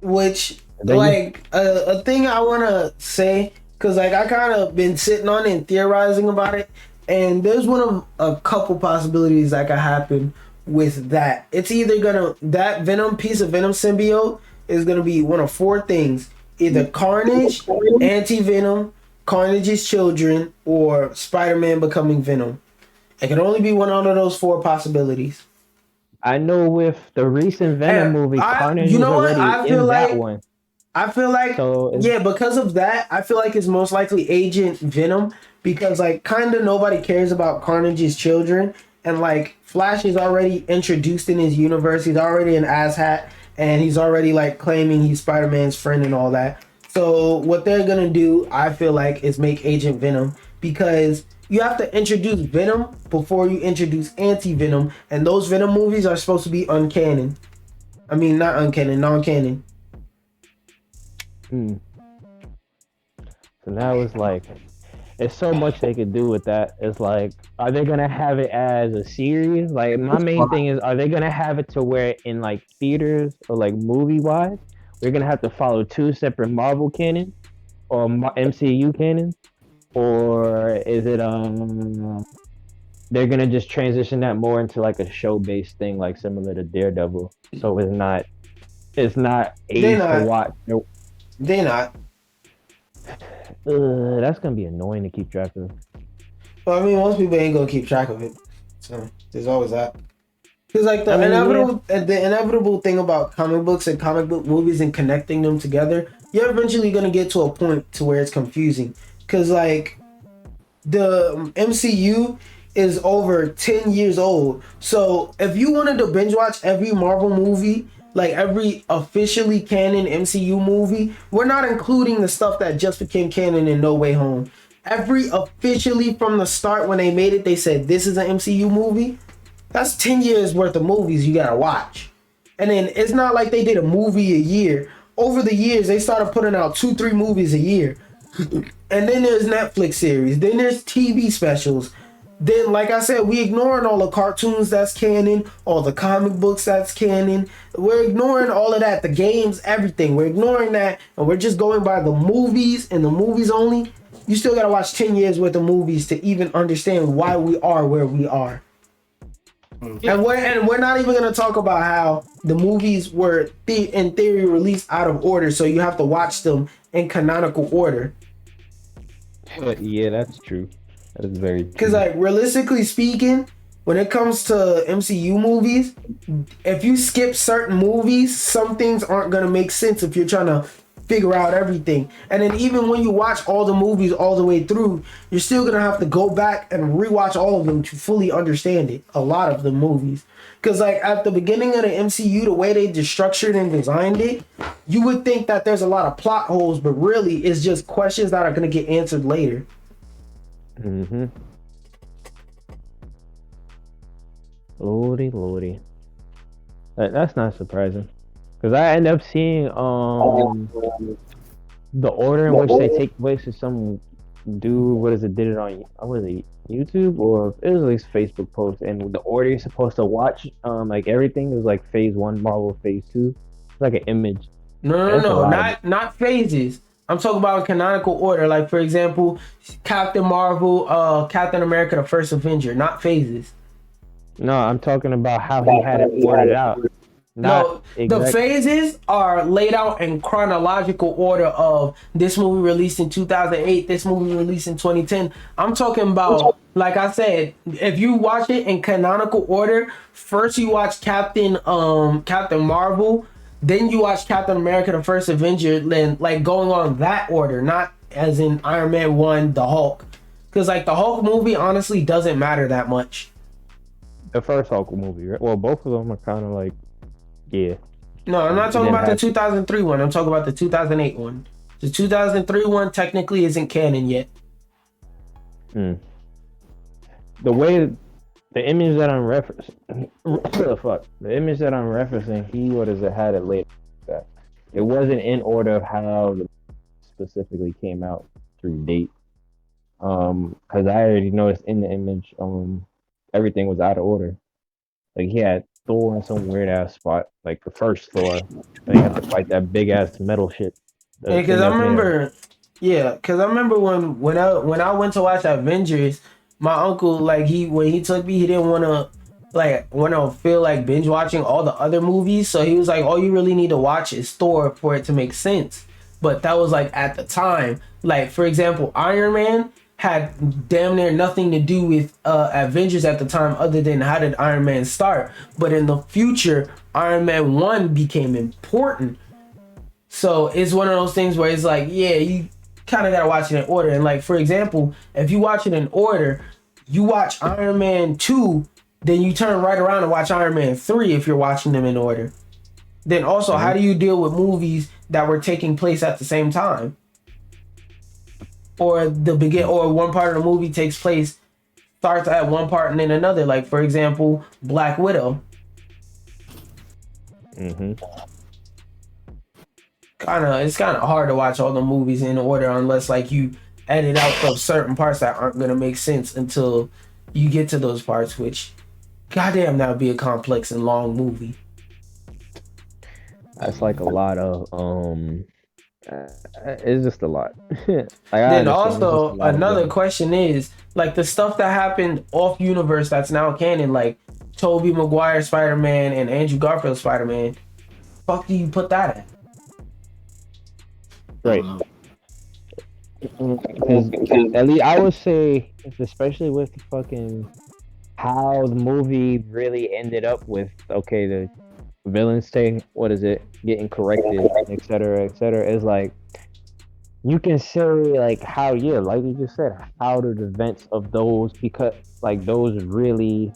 Which Then like a thing I want to say, because like I kind of been sitting on it and theorizing about it, and there's one of a couple possibilities that could happen with that. It's either gonna that Venom piece of Venom symbiote is gonna be one of four things: either Carnage, Anti-Venom, Carnage's children, or Spider-Man becoming Venom. It can only be one out of those four possibilities. I know with the recent Venom movie, Carnage You was know what? already in that one. I feel like, So yeah, because of that, I feel like it's most likely Agent Venom because, like, kind of nobody cares about Carnage's children. And, like, Flash is already introduced in his universe. He's already an asshat and he's already, like, claiming he's Spider Man's friend and all that. So, what they're going to do, I feel like, is make Agent Venom because you have to introduce Venom before you introduce Anti-Venom. And those Venom movies are supposed to be uncanon. I mean, not uncanon, non-canon. So now it's like, there's so much they could do with that. It's like, are they gonna have it as a series? Like, my main thing is, are they gonna have it to where in like theaters or like movie wise, we're gonna have to follow two separate Marvel canon or MCU canon, or is it they're gonna just transition that more into like a show based thing, like similar to Daredevil? So it's not age to watch. They're not. That's gonna be annoying to keep track of. Well, I mean, most people ain't gonna keep track of it, so there's always that. Because like the inevitable thing about comic books and comic book movies and connecting them together, you're eventually gonna get to a point to where it's confusing. Because like the MCU is over 10 years old, so if you wanted to binge watch every Marvel movie, like every officially canon MCU movie, we're not including the stuff that just became canon in No Way Home. Every officially from the start when they made it, they said this is an MCU movie. That's 10 years worth of movies you gotta watch. And then it's not like they did a movie a year. Over the years, they started putting out 2-3 movies a year. And then there's Netflix series. Then there's TV specials. Then, like I said, we ignoring all the cartoons that's canon, all the comic books that's canon. We're ignoring all of that, the games, everything. We're ignoring that, and we're just going by the movies and the movies only. You still gotta watch 10 years worth of movies to even understand why we are where we are. And we're not even gonna talk about how the movies were in theory released out of order, so you have to watch them in canonical order. Yeah, that's true. That is very Because, like, realistically speaking, when it comes to MCU movies, if you skip certain movies, some things aren't going to make sense if you're trying to figure out everything. And then even when you watch all the movies all the way through, you're still going to have to go back and rewatch all of them to fully understand it. A lot of the movies. Because, like, at the beginning of the MCU, the way they just structured and designed it, you would think that there's a lot of plot holes, but really it's just questions that are going to get answered later. Mm-hmm. Lordy. That's not surprising. Because I end up seeing the order in which they take place is some dude, did it on YouTube or it was at least Facebook post, and the order you're supposed to watch like everything was like phase 1 Marvel, phase 2. It's like an image. No, not phases. I'm talking about canonical order. Like, for example, Captain Marvel, Captain America, the First Avenger, not phases. No, I'm talking about how he had it ordered out. The phases are laid out in chronological order of this movie released in 2008, this movie released in 2010. I'm talking about, like I said, if you watch it in canonical order, first you watch Captain Marvel, then you watch Captain America, the First Avenger, then like going on that order, not as in Iron Man 1, the Hulk. Because like the Hulk movie honestly doesn't matter that much. The first Hulk movie, right? Well, both of them are kind of like, yeah. No, I'm not talking about the 2003 one. I'm talking about the 2008 one. The 2003 one technically isn't canon yet. The way the image that I'm referencing, the image that I'm referencing, he had it later. It wasn't in order of how the specifically came out through date. Because I already noticed in the image, everything was out of order. Like he had Thor in some weird ass spot, like the first Thor. They had to fight that big ass metal shit. Because I remember, when I went to watch Avengers, my uncle when he took me, he didn't want to feel like binge watching all the other movies, so he was like, all you really need to watch is Thor for it to make sense. But that was like at the time, like for example, Iron Man had damn near nothing to do with Avengers at the time, other than how did Iron Man start. But in the future, Iron Man 1 became important. So it's one of those things where it's like, yeah, you kind of got to watch it in order. And like, for example, if you watch it in order, you watch Iron Man 2, then you turn right around and watch Iron Man 3 if you're watching them in order. Then also, how do you deal with movies that were taking place at the same time? Or one part of the movie starts at one part and then another. Like, for example, Black Widow. It's kind of hard to watch all the movies in order unless like you edit out those certain parts that aren't gonna make sense until you get to those parts, which goddamn, that would be a complex and long movie. That's like a lot of it's just a lot. Then also another question is like the stuff that happened off universe that's now canon, like Tobey Maguire Spider-Man and Andrew Garfield Spider-Man. Fuck do you put that at? Right. Because at least I would say, especially with the fucking how the movie really ended up with the villains getting corrected, etc., is like you can say like how like you just said, how did the events of those, because like those really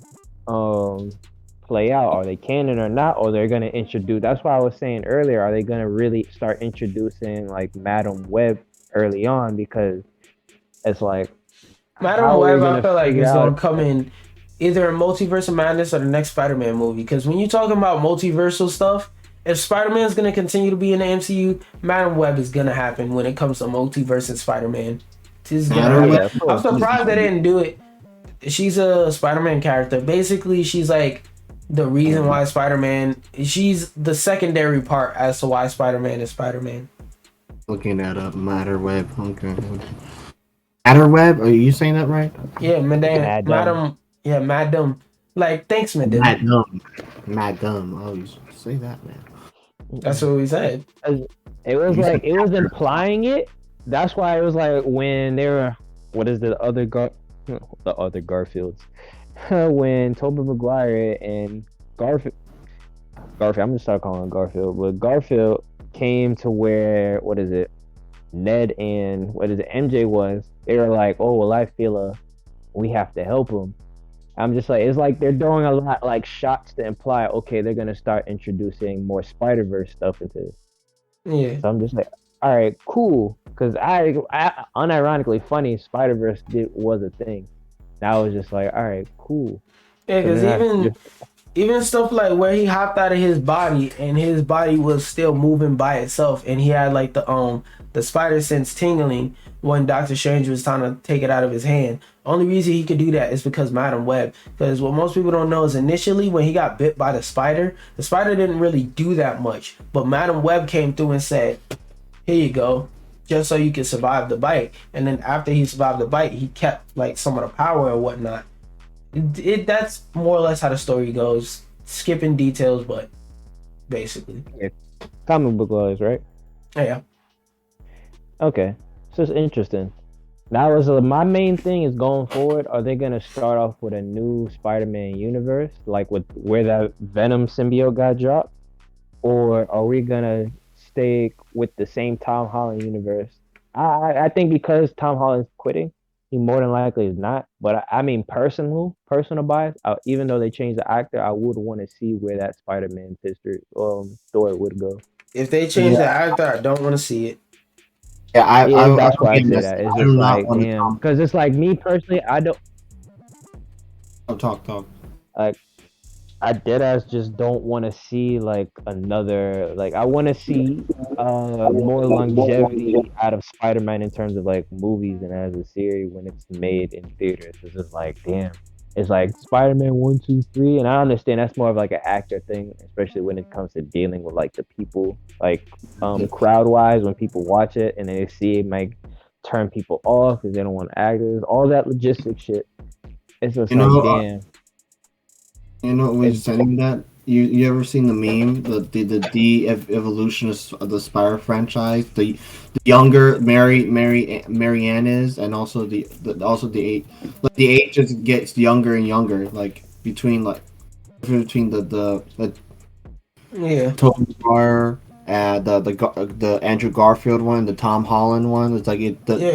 play out? Are they canon or not? Or they're gonna introduce? That's why I was saying earlier. Are they gonna really start introducing like Madam Web early on? Because it's like Madam Web, I feel like it's gonna come in either in Multiverse of Madness or the next Spider-Man movie. Because when you're talking about multiversal stuff, if Spider-Man is gonna continue to be in the MCU, Madam Web is gonna happen when it comes to multiverse and Spider-Man. I'm surprised they didn't do it. She's a Spider-Man character. Basically, she's like the reason why Spider-Man, she's the secondary part as to why Spider-Man is Spider-Man. Looking at Matter Web. Okay. Matter Web? Are you saying that right? Yeah, Madam. Yeah, Madam. Like, thanks, Madam. Madam. Oh, you say that, man. That's what we said. It was like, it was implying it. That's why it was like when they were, what is the other the other Garfields. When Tobey Maguire and Garfield, I'm gonna start calling him Garfield, but Garfield came to where, what is it? Ned and what is it? MJ was. They were like, oh well, we have to help him. I'm just like, it's like they're throwing a lot like shots to imply, okay, they're gonna start introducing more Spider Verse stuff into this. Yeah. So I'm just like, all right, cool, because I unironically funny Spider Verse was a thing. And I was just like, all right, cool. Yeah, because even stuff like where he hopped out of his body and his body was still moving by itself, and he had like the spider sense tingling when Doctor Strange was trying to take it out of his hand. Only reason he could do that is because Madam Web. Because what most people don't know is initially when he got bit by the spider didn't really do that much. But Madam Web came through and said, "Here you go, just so you can survive the bite." And then after he survived the bite, he kept like some of the power or whatnot. That's more or less how the story goes. Skipping details, but basically. Comic book wise, right? Yeah. Okay, so it's interesting. That was my main thing is going forward. Are they gonna start off with a new Spider-Man universe, like with where that Venom symbiote got dropped, or are we gonna stay with the same Tom Holland universe? I think because Tom Holland's quitting, he more than likely is not. But I mean, personal bias. Even though they changed the actor, I would want to see where that Spider-Man history story would go. If they change the actor, I don't want to see it. Yeah, That's why I say that. It's just like, damn, because it's like me personally, I don't. Talk. Like, I deadass just don't want to see like another. Like, I want to see more longevity out of Spider-Man in terms of like movies and as a series when it's made in theaters. It's just like, damn. It's like Spider-Man 1, 2, 3, and I understand that's more of like an actor thing, especially when it comes to dealing with like the people, like crowd-wise, when people watch it and they see it might turn people off because they don't want actors, all that logistic shit. It's just damn. You know, when you're saying that, you ever seen the meme, the evolution of the Spire franchise, the younger Marianne is, and also the age, like the age just gets younger and younger, like between the Yeah. Tobey Maguire, the Andrew Garfield one, the Tom Holland one. It's like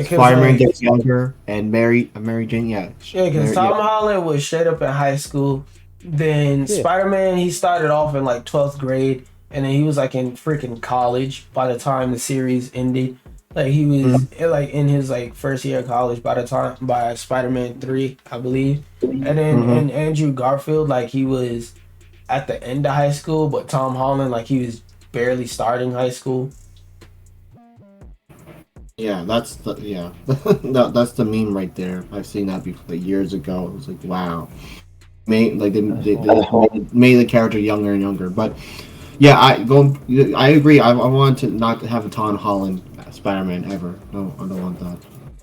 Spider-Man gets younger, and Mary Jane, yeah. Yeah, because Tom Holland was straight up in high school. Then Spider-Man, he started off in like 12th grade, and then he was like in freaking college by the time the series ended. Like he was like in his like first year of college by Spider-Man 3, I believe. And then and Andrew Garfield, like he was at the end of high school, but Tom Holland, like he was barely starting high school. Yeah, that's the that's the meme right there. I've seen that before, like, years ago. It was like, wow. They made the character younger and younger, but yeah, I agree. I want to not have a Tom Holland Spider-Man ever. No, I don't want that.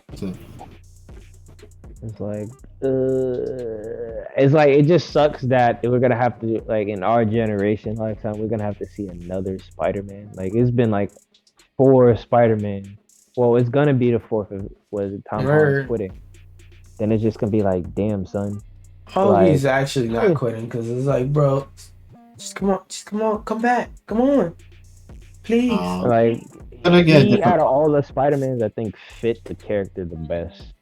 That's it. It's like it just sucks that we're gonna have to, like, in our generation lifetime, we're gonna have to see another Spider-Man. Like, it's been like 4 Spider-Man. Well, it's gonna be the 4th was Tom Holland's quitting. Then it's just gonna be like, damn, son. Oh, like, he's actually not quitting, because it's like, bro, just come on, come back, come on, please. Like, he out of all the Spider-Mans, I think fit the character the best.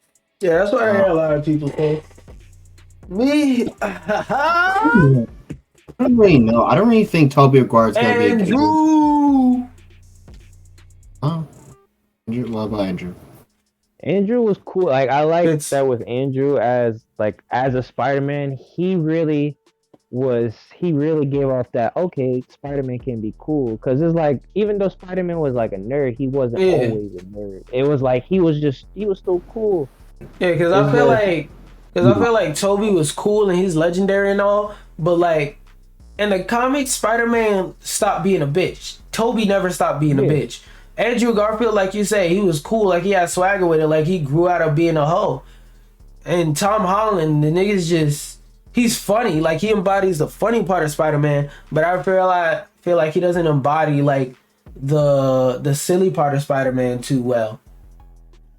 Yeah, that's what I hear a lot of people say. Me, I don't really know. I don't really think Tobey Maguire's gonna be a good. Oh, Andrew, what about Andrew? Andrew was cool. Like, I liked that with Andrew as a Spider-Man. He really gave off that, okay, Spider-Man can be cool. Because it's like, even though Spider-Man was like a nerd, he wasn't always a nerd. It was like he was still cool. Yeah, because I feel like Tobey was cool and he's legendary and all, but like in the comics, Spider-Man stopped being a bitch. Tobey never stopped being a bitch. Andrew Garfield, like you say, he was cool, like he had swagger with it, like he grew out of being a hoe. And Tom Holland, the nigga's he's funny, like he embodies the funny part of Spider-Man, but I feel like he doesn't embody like the silly part of Spider-Man too well.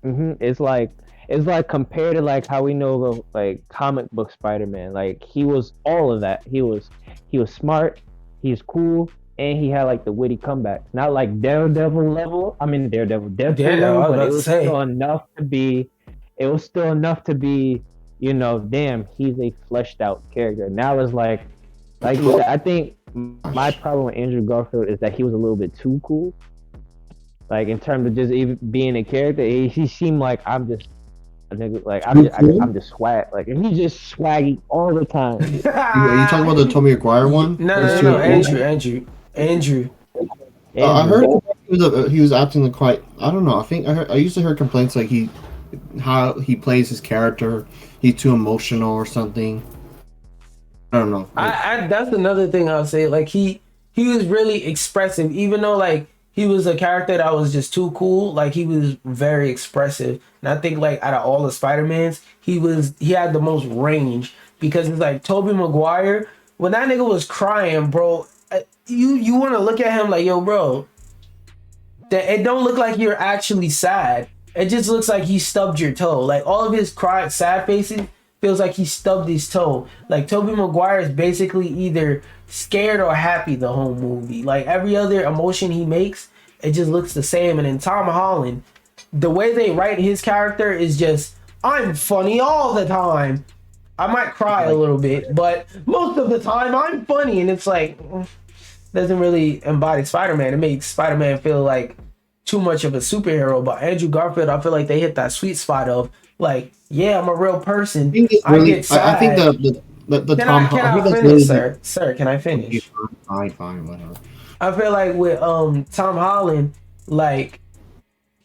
It's like it's like compared to like how we know of like comic book Spider-Man. Like he was all of that. He was smart, he's cool, and he had like the witty comebacks. Not like Daredevil level. I mean Daredevil, Deadpool Yeah, I level, was but about it to was say. still enough to be. It was still enough to be, damn, he's a fleshed out character. Now it's like you said, I think my problem with Andrew Garfield is that he was a little bit too cool. Like in terms of just even being a character, he seemed like I'm just a nigga. Like I'm just swag. Like and he's just swaggy all the time. Are you talking about the Tobey Maguire one? No, He's no, too no, cool? Andrew. I Andrew. heard he was acting like quite. I don't know. I think I used to hear complaints like how he plays his character. He's too emotional or something. I don't know. I that's another thing I'll say. Like he was really expressive, even though like he was a character that was just too cool. Like he was very expressive, and I think like out of all the Spider-Mans, he had the most range because it's like Tobey Maguire. When that nigga was crying, bro, you want to look at him like, yo, bro, that it don't look like you're actually sad. It just looks like he stubbed your toe. Like all of his sad faces feels like he stubbed his toe. Like Tobey Maguire is basically either scared or happy the whole movie. Like every other emotion he makes, it just looks the same. And in Tom Holland, the way they write his character is just, I'm funny all the time. I might cry a little bit, but most of the time I'm funny. And it's like, doesn't really embody Spider-Man. It makes Spider-Man feel like too much of a superhero. But Andrew Garfield, I feel like they hit that sweet spot of like, yeah, I'm a real person. I think it's I really. get sad. I think the Can Tom. I I think that's finish, really. sir? Sir, can I finish? Fine, whatever. I feel like with Tom Holland, like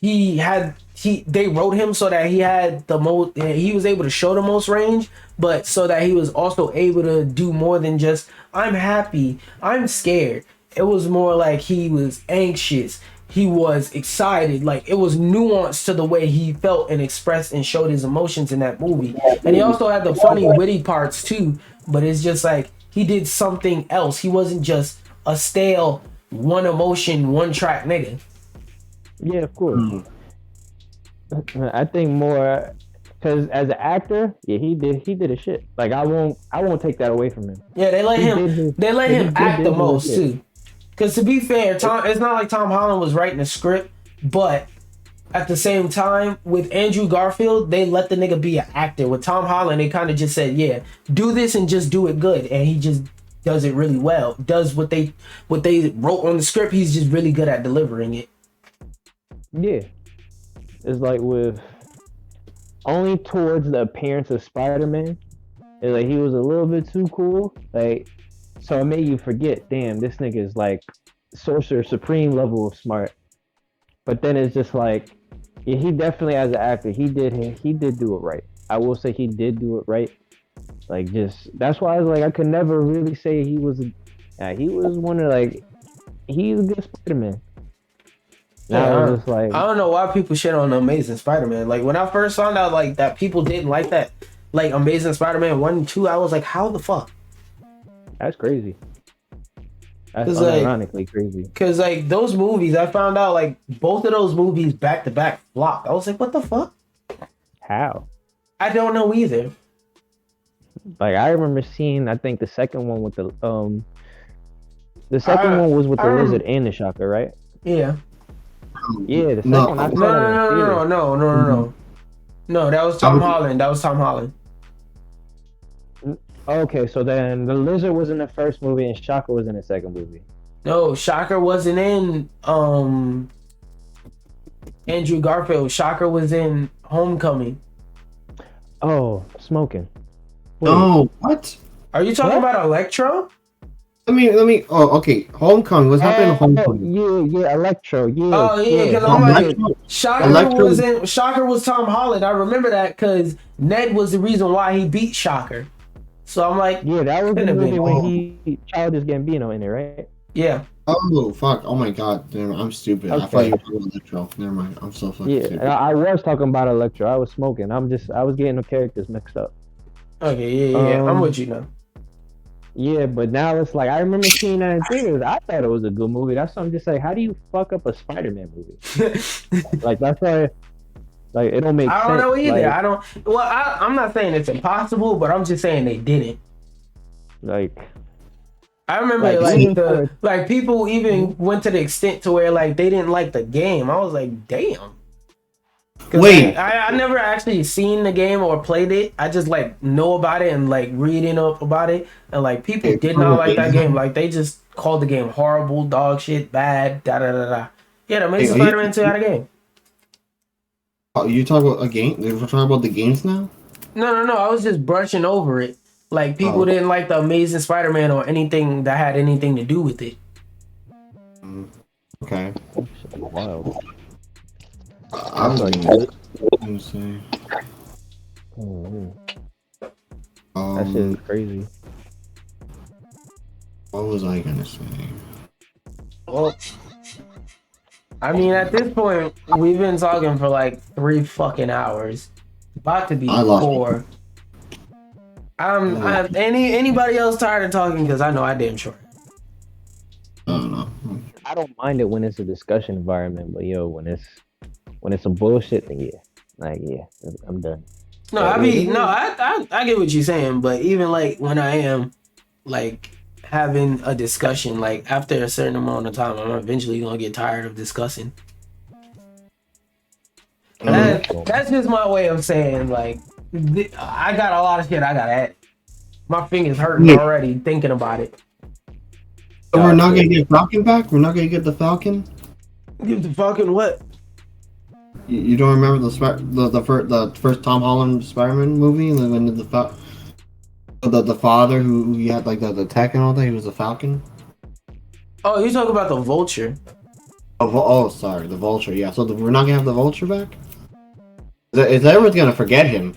they wrote him so that he had the most, he was able to show the most range, but so that he was also able to do more than just I'm happy, I'm scared. It was more like he was anxious, he was excited, like it was nuanced to the way he felt and expressed and showed his emotions in that movie. And he also had the funny witty parts too, but it's just like he did something else. He wasn't just a stale one emotion, one track nigga. Yeah, of course. I think more because as an actor, yeah, he did a shit. Like I won't take that away from him. Yeah, they let him act the most too. Because to be fair, it's not like Tom Holland was writing the script, but at the same time, with Andrew Garfield, they let the nigga be an actor. With Tom Holland, they kind of just said, yeah, do this and just do it good. And he just does it really well. Does what they wrote on the script. He's just really good at delivering it. Yeah. It's like with only towards the appearance of Spider-Man. It's like he was a little bit too cool. Like so it made you forget, damn, this nigga is like Sorcerer Supreme level of smart. But then it's just like, yeah, he definitely as an actor, he did do it right. I will say he did do it right. Like just that's why I was like I could never really say he was one of like he's a good Spider-Man. Yeah, Just like I don't know why people shit on Amazing Spider-Man. Like when I first found out like that people didn't like that, like Amazing Spider-Man 1 and 2, I was like, how the fuck? that's crazy. That's like, unironically crazy. Cause like those movies, I found out like both of those movies back to back flopped. I was like, what the fuck? How? I don't know either. Like I remember seeing, I think the second one with the second one was with the lizard and the Shocker, right? Yeah. Yeah, the second No. one. I saw that in the theater. No. No, that was Tom Holland. That was Tom Holland. Okay, so then the lizard was in the first movie and Shocker was in the second movie. No, Shocker wasn't in Andrew Garfield. Shocker was in Homecoming. Oh, smoking. Wait. Oh, what? Are you talking about Electro? Let me. Oh, okay. Homecoming. What's happening in Homecoming? Yeah, Electro. Yeah. Oh yeah, because I'm like Electro- Shocker was Tom Holland. I remember that because Ned was the reason why he beat Shocker. So I'm like, Yeah, that was the movie when he Childish Gambino in it, right? yeah. Oh fuck! Oh my god! Damn, I'm stupid. I Okay. thought you were talking about Electro. Never mind. I'm so fucking Yeah, stupid. I was talking about Electro. I was smoking. I was getting the characters mixed up. Okay, yeah. I'm with you now. Yeah, but now it's like I remember seeing that in theaters. I thought it was a good movie. That's why I'm just like, how do you fuck up a Spider-Man movie? Like that's why, Like it don't make sense. I don't know either. Like, I don't. Well, I'm not saying it's impossible, but I'm just saying they didn't. like I remember Like, like people even went to the extent to where like they didn't like the game. I was like, damn. Wait. I never actually seen the game or played it. I just like know about it and like reading up about it. And like people did not like that game. Like they just called the game horrible, dog shit, bad, da da da da. Yeah, the Amazing Spider-Man 2 had a game. Oh, you talking about a game? We're talking about the games now? No. I was just brushing over it. Like people didn't like the Amazing Spider-Man or anything that had anything to do with it. Okay. wild. I was like, let me see. That shit is crazy. What was I gonna say? Well, I mean, at this point, we've been talking for like 3 fucking hours. About to be 4. Anybody else tired of talking? Because I know I damn sure. I don't know. I don't mind it when it's a discussion environment, but yo, when it's some bullshit, then I'm done. No, I get what you're saying, but even like when I am like having a discussion, like after a certain amount of time, I'm eventually gonna get tired of discussing. That's just my way of saying like I got a lot of shit I gotta add. My fingers hurting already thinking about it. So we're not gonna get Falcon back? We're not gonna get the Falcon? Give the Falcon what? You don't remember the first Tom Holland Spider-Man movie? And then when the father who he had like the tech and all that, he was a Falcon? Oh, you're talking about the Vulture. Oh, sorry, the Vulture, yeah. So we're not gonna have the Vulture back? Is everyone's gonna forget him?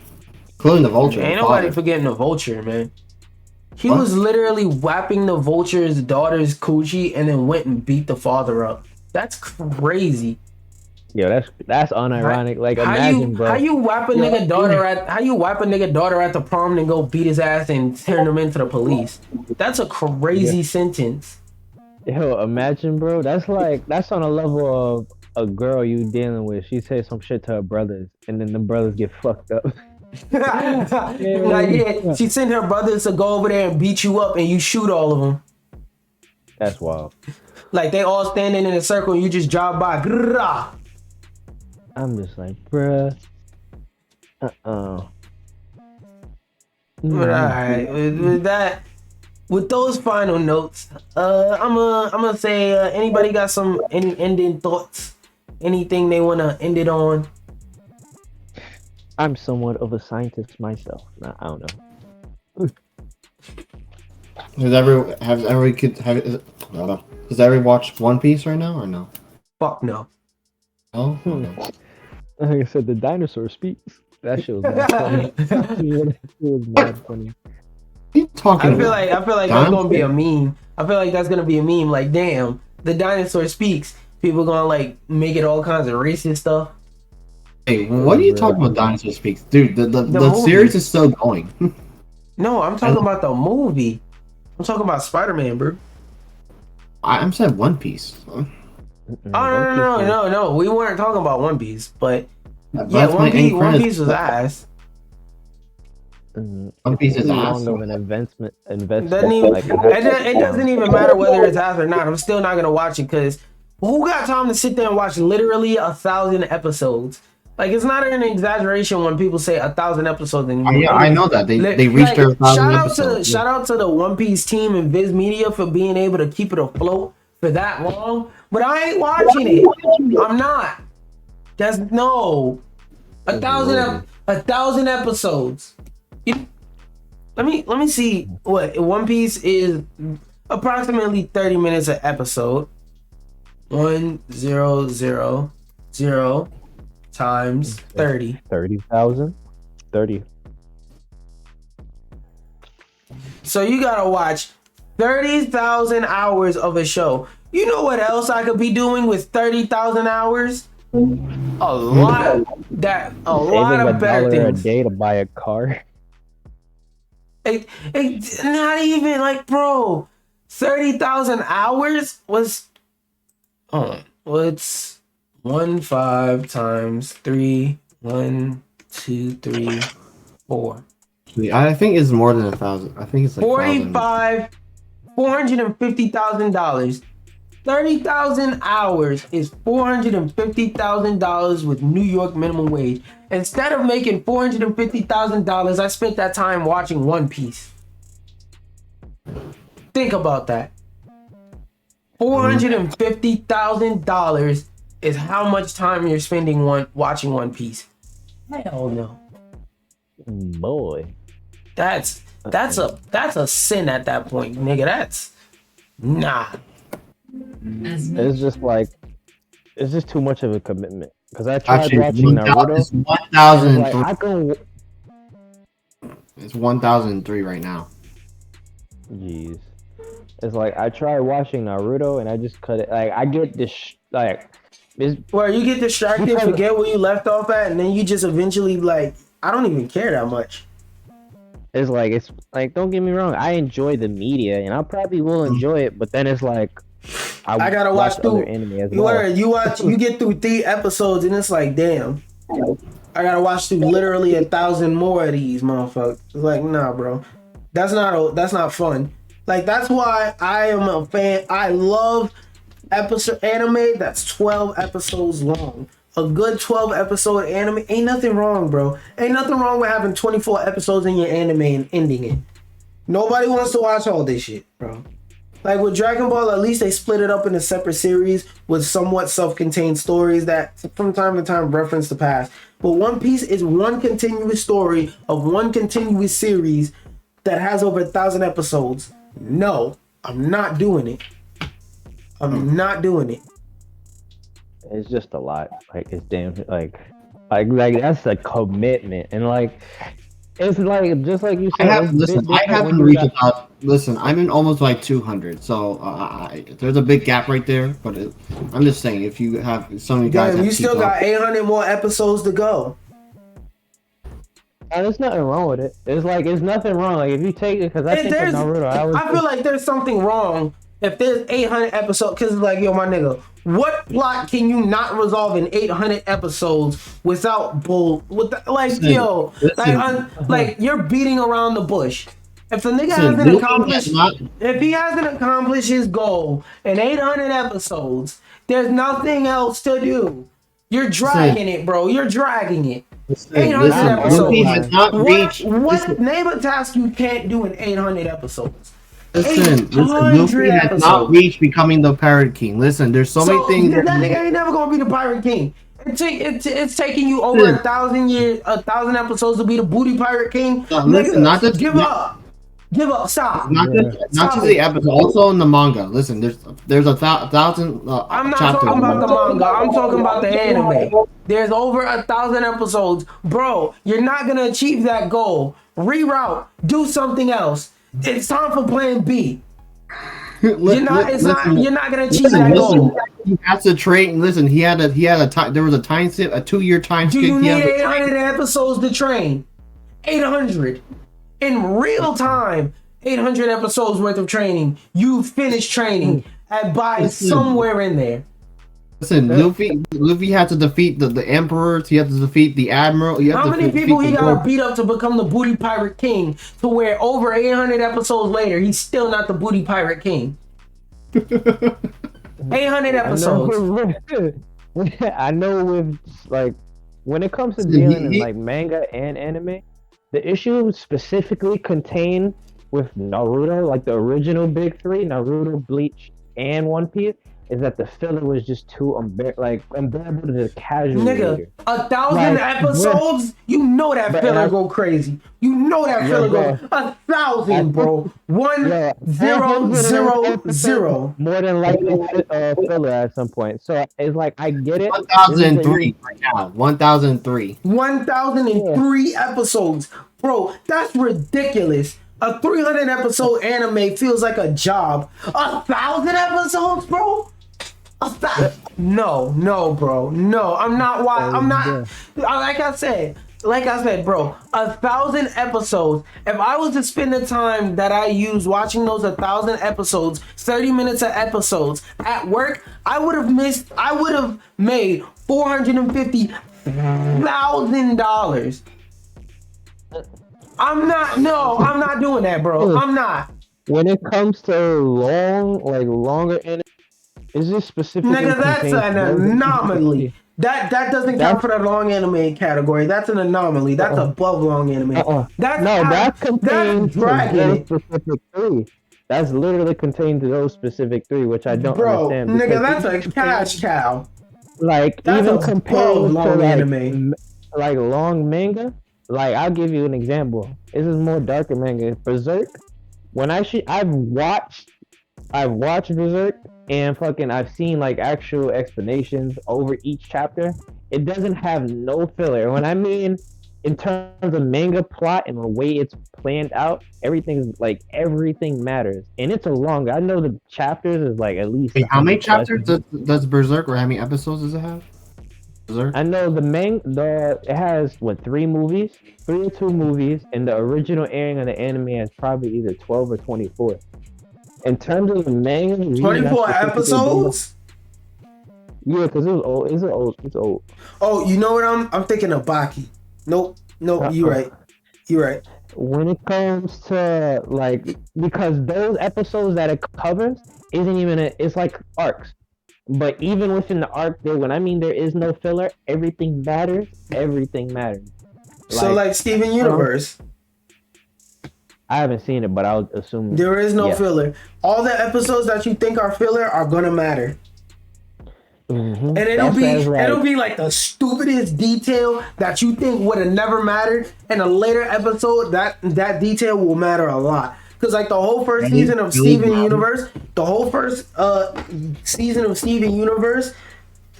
Including the Vulture. Ain't nobody forgetting the Vulture, man. He was literally whapping the Vulture's daughter's coochie and then went and beat the father up. That's crazy. Yo, that's unironic. Like, imagine, bro. How you whap a nigga daughter at the prom and go beat his ass and turn him into the police? That's a crazy sentence. Yo, imagine, bro. That's on a level of a girl you dealing with. She says some shit to her brothers, and then the brothers get fucked up. She sent her brothers to go over there and beat you up, and you shoot all of them. That's wild. Like they all standing in a circle, and you just drive by. Grrrah. I'm just like, bruh. But alright, with those final notes, I'm gonna say, anybody got any ending thoughts? Anything they wanna end it on? I'm somewhat of a scientist myself. I don't know. Has everyone watched One Piece right now or no? Fuck no. Oh. Like I said, the dinosaur speaks. That shit was mad funny. It was mad funny. I feel like that's gonna be a meme. I feel like that's gonna be a meme. Like, damn, the dinosaur speaks. People gonna like make it all kinds of racist stuff. Hey, what are you talking about? Dinosaur Speaks, dude. The series is still going. No, I'm talking about the movie. I'm talking about Spider-Man, bro. I'm saying One Piece. Oh no. We weren't talking about One Piece, but One Piece was ass. One Piece is ass. Of an investment. It doesn't even matter whether it's ass or not. I'm still not gonna watch it because who got time to sit there and watch literally 1,000 episodes? Like, it's not an exaggeration when people say 1,000 episodes. And I know that they reached their 1,000 episodes. Shout out to the One Piece team and Viz Media for being able to keep it afloat for that long. But I ain't watching it. I'm not. That's no 1,000 episodes. Let me see what One Piece is. Approximately 30 minutes an episode. 1000 times 30. 30,000? 30. So you gotta watch 30,000 hours of a show. You know what else I could be doing with 30,000 hours? A lot of better things. A day to buy a car. Not even like, bro. 30,000 hours was. What's 15 times 3 1, 2, 3, 4. I think it's more than 1,000. I think it's like 1,000. $450,000. 30,000 hours is $450,000 with New York minimum wage. Instead of making $450,000, I spent that time watching One Piece. Think about that. $450,000 is how much time you're spending watching One Piece. Hell no. Boy. That's a sin at that point, nigga. That's nah. It's just like it's just too much of a commitment. Because I tried Actually, watching Naruto. it's 1,003. Like, I can. It's 1,003 right now. Jeez. It's like I tried watching Naruto and I just cut it. Like I get this Where you get distracted, forget where you left off at, and then you just eventually like, I don't even care that much. it's like don't get me wrong, I enjoy the media and I probably will enjoy it, but then it's like I gotta watch through other anime as well. you get through 3 episodes and it's like, damn, I gotta watch through literally 1,000 more of these motherfuckers. It's like, nah, bro, that's not fun. Like, that's why I am a fan. I love episode anime that's 12 episodes long. A good 12 episode anime, ain't nothing wrong, bro. Ain't nothing wrong with having 24 episodes in your anime and ending it. Nobody wants to watch all this shit, bro. Like with Dragon Ball, at least they split it up into separate series with somewhat self-contained stories that from time to time reference the past. But One Piece is one continuous story of one continuous series that has over 1,000 episodes. No, I'm not doing it. I'm not doing it. It's just a lot. Like it's damn like that's a commitment. And like it's like just like you said. I haven't reached 1,000. Listen, I'm in almost like 200. So there's a big gap right there. But I'm just saying, if you have so many guys, damn, you still got 800 more episodes to go. And there's nothing wrong with it. It's like it's nothing wrong. Like if you take it, because I think of Naruto, I feel like there's something wrong if there's 800 episodes. Because like, yo, my nigga, what plot can you not resolve in 800 episodes without like you're beating around the bush. If the nigga if he hasn't accomplished his goal in 800 episodes, there's nothing else to do. You're dragging it, bro. You're dragging it. 800 episodes. What name a task you can't do in 800 episodes? Listen, Luffy has not reached becoming the Pirate King. Listen, there's so many things. That nigga ain't never gonna be the Pirate King. It's taking you over 1,000 years, 1,000 episodes to be the Booty Pirate King. Listen, not just give up. Give up. Stop. Not just the episode. Also in the manga. Listen, there's 1,000. I'm not talking about the manga. I'm talking about the anime. There's over 1,000 episodes, bro. You're not gonna achieve that goal. Reroute. Do something else. It's time for Plan B. You're not gonna achieve that goal. He has to train. Listen, he had a time. There was a time skip, a 2-year time skip. Do you need 800 episodes to train? 800 in real time. 800 episodes worth of training. You finished training somewhere in there. Listen, Luffy had to defeat the emperors. He had to defeat the admiral. How many people he got to beat up to become the Booty Pirate King? To where over 800 episodes later, he's still not the Booty Pirate King. 800 episodes. I know with like when it comes to dealing in like manga and anime, the issue specifically contained with Naruto, like the original big 3, Naruto, Bleach, and One Piece, is that the filler was just too unbearable to the casual nigga. 1,000 episodes, you know that filler go crazy. You know that filler go 1,000, bro. 1,000. More than likely filler at some point. So it's like I get it. 1,003 right now. 1,003. 1,003 episodes, bro. That's ridiculous. A 300 episode anime feels like a job. 1,000 episodes, bro. No, bro. No, I'm not. Like I said, bro. 1,000 episodes. If I was to spend the time that I use watching those 1,000 episodes, 30 minutes of episodes at work, I would have made $450,000 $1,000. I'm not doing that, bro. I'm not. When it comes to longer anime, is this specifically Nigga, that's contains an those anomaly. That doesn't count for the long anime category. That's an anomaly. That's above long anime. That contains that's dragging those it. specific three. That's literally contained to those specific three, which I don't Bro, understand. nigga, that's a cash cow. Like That's even above compared to long anime. like long manga. Like I'll give you an example. This is more darker manga. Berserk. When I've watched Berserk and fucking I've seen like actual explanations over each chapter. It doesn't have no filler. When I mean in terms of manga plot and the way it's planned out, everything matters. And it's a long. I know the chapters is like at least. Wait, how many 100 plus. chapters does Berserk, or how many episodes does it have? Berserk? I know it has 3 movies, 3 or 2 movies, and the original airing of the anime has probably either 12 or 24. In terms of the manga, 24 episodes? Yeah, because it was old. It's old. Oh, you know what I'm thinking of Baki. Nope, you're right. You're right. When it comes to because those episodes that it covers isn't even it's like arcs. But even within the arc when I mean there is no filler, everything matters. Everything matters. So like Steven Universe. I haven't seen it, but I would assume there is no filler. All the episodes that you think are filler are gonna matter. Mm-hmm. And it'll be like the stupidest detail that you think would have never mattered. In a later episode, that detail will matter a lot. Because like the whole first season of Steven Universe,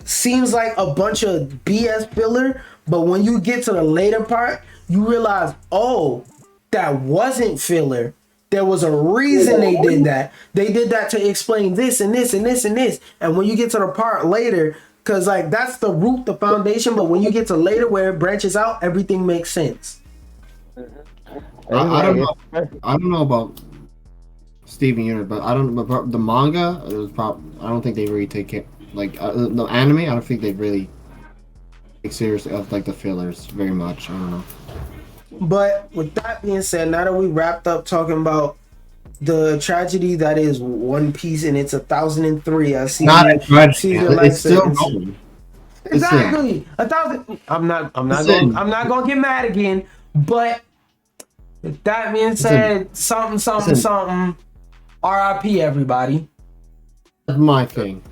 seems like a bunch of BS filler. But when you get to the later part, you realize, oh, that wasn't filler. There was a reason they did that. They did that to explain this and this and this and this. And when you get to the part later, because like that's the root, the foundation. But when you get to later where it branches out, everything makes sense. I don't know about Steven Universe, but I don't know about the manga. It was I don't think they really take care. Like the anime, I don't think they really take seriously of like the fillers very much. I don't know. But with that being said, now that we wrapped up talking about the tragedy that is One Piece and it's 1003, I see. Not a tragedy. It's still going. Exactly. 1,000. I'm not gonna get mad again. But with that being said, something. R.I.P. everybody. That's my thing.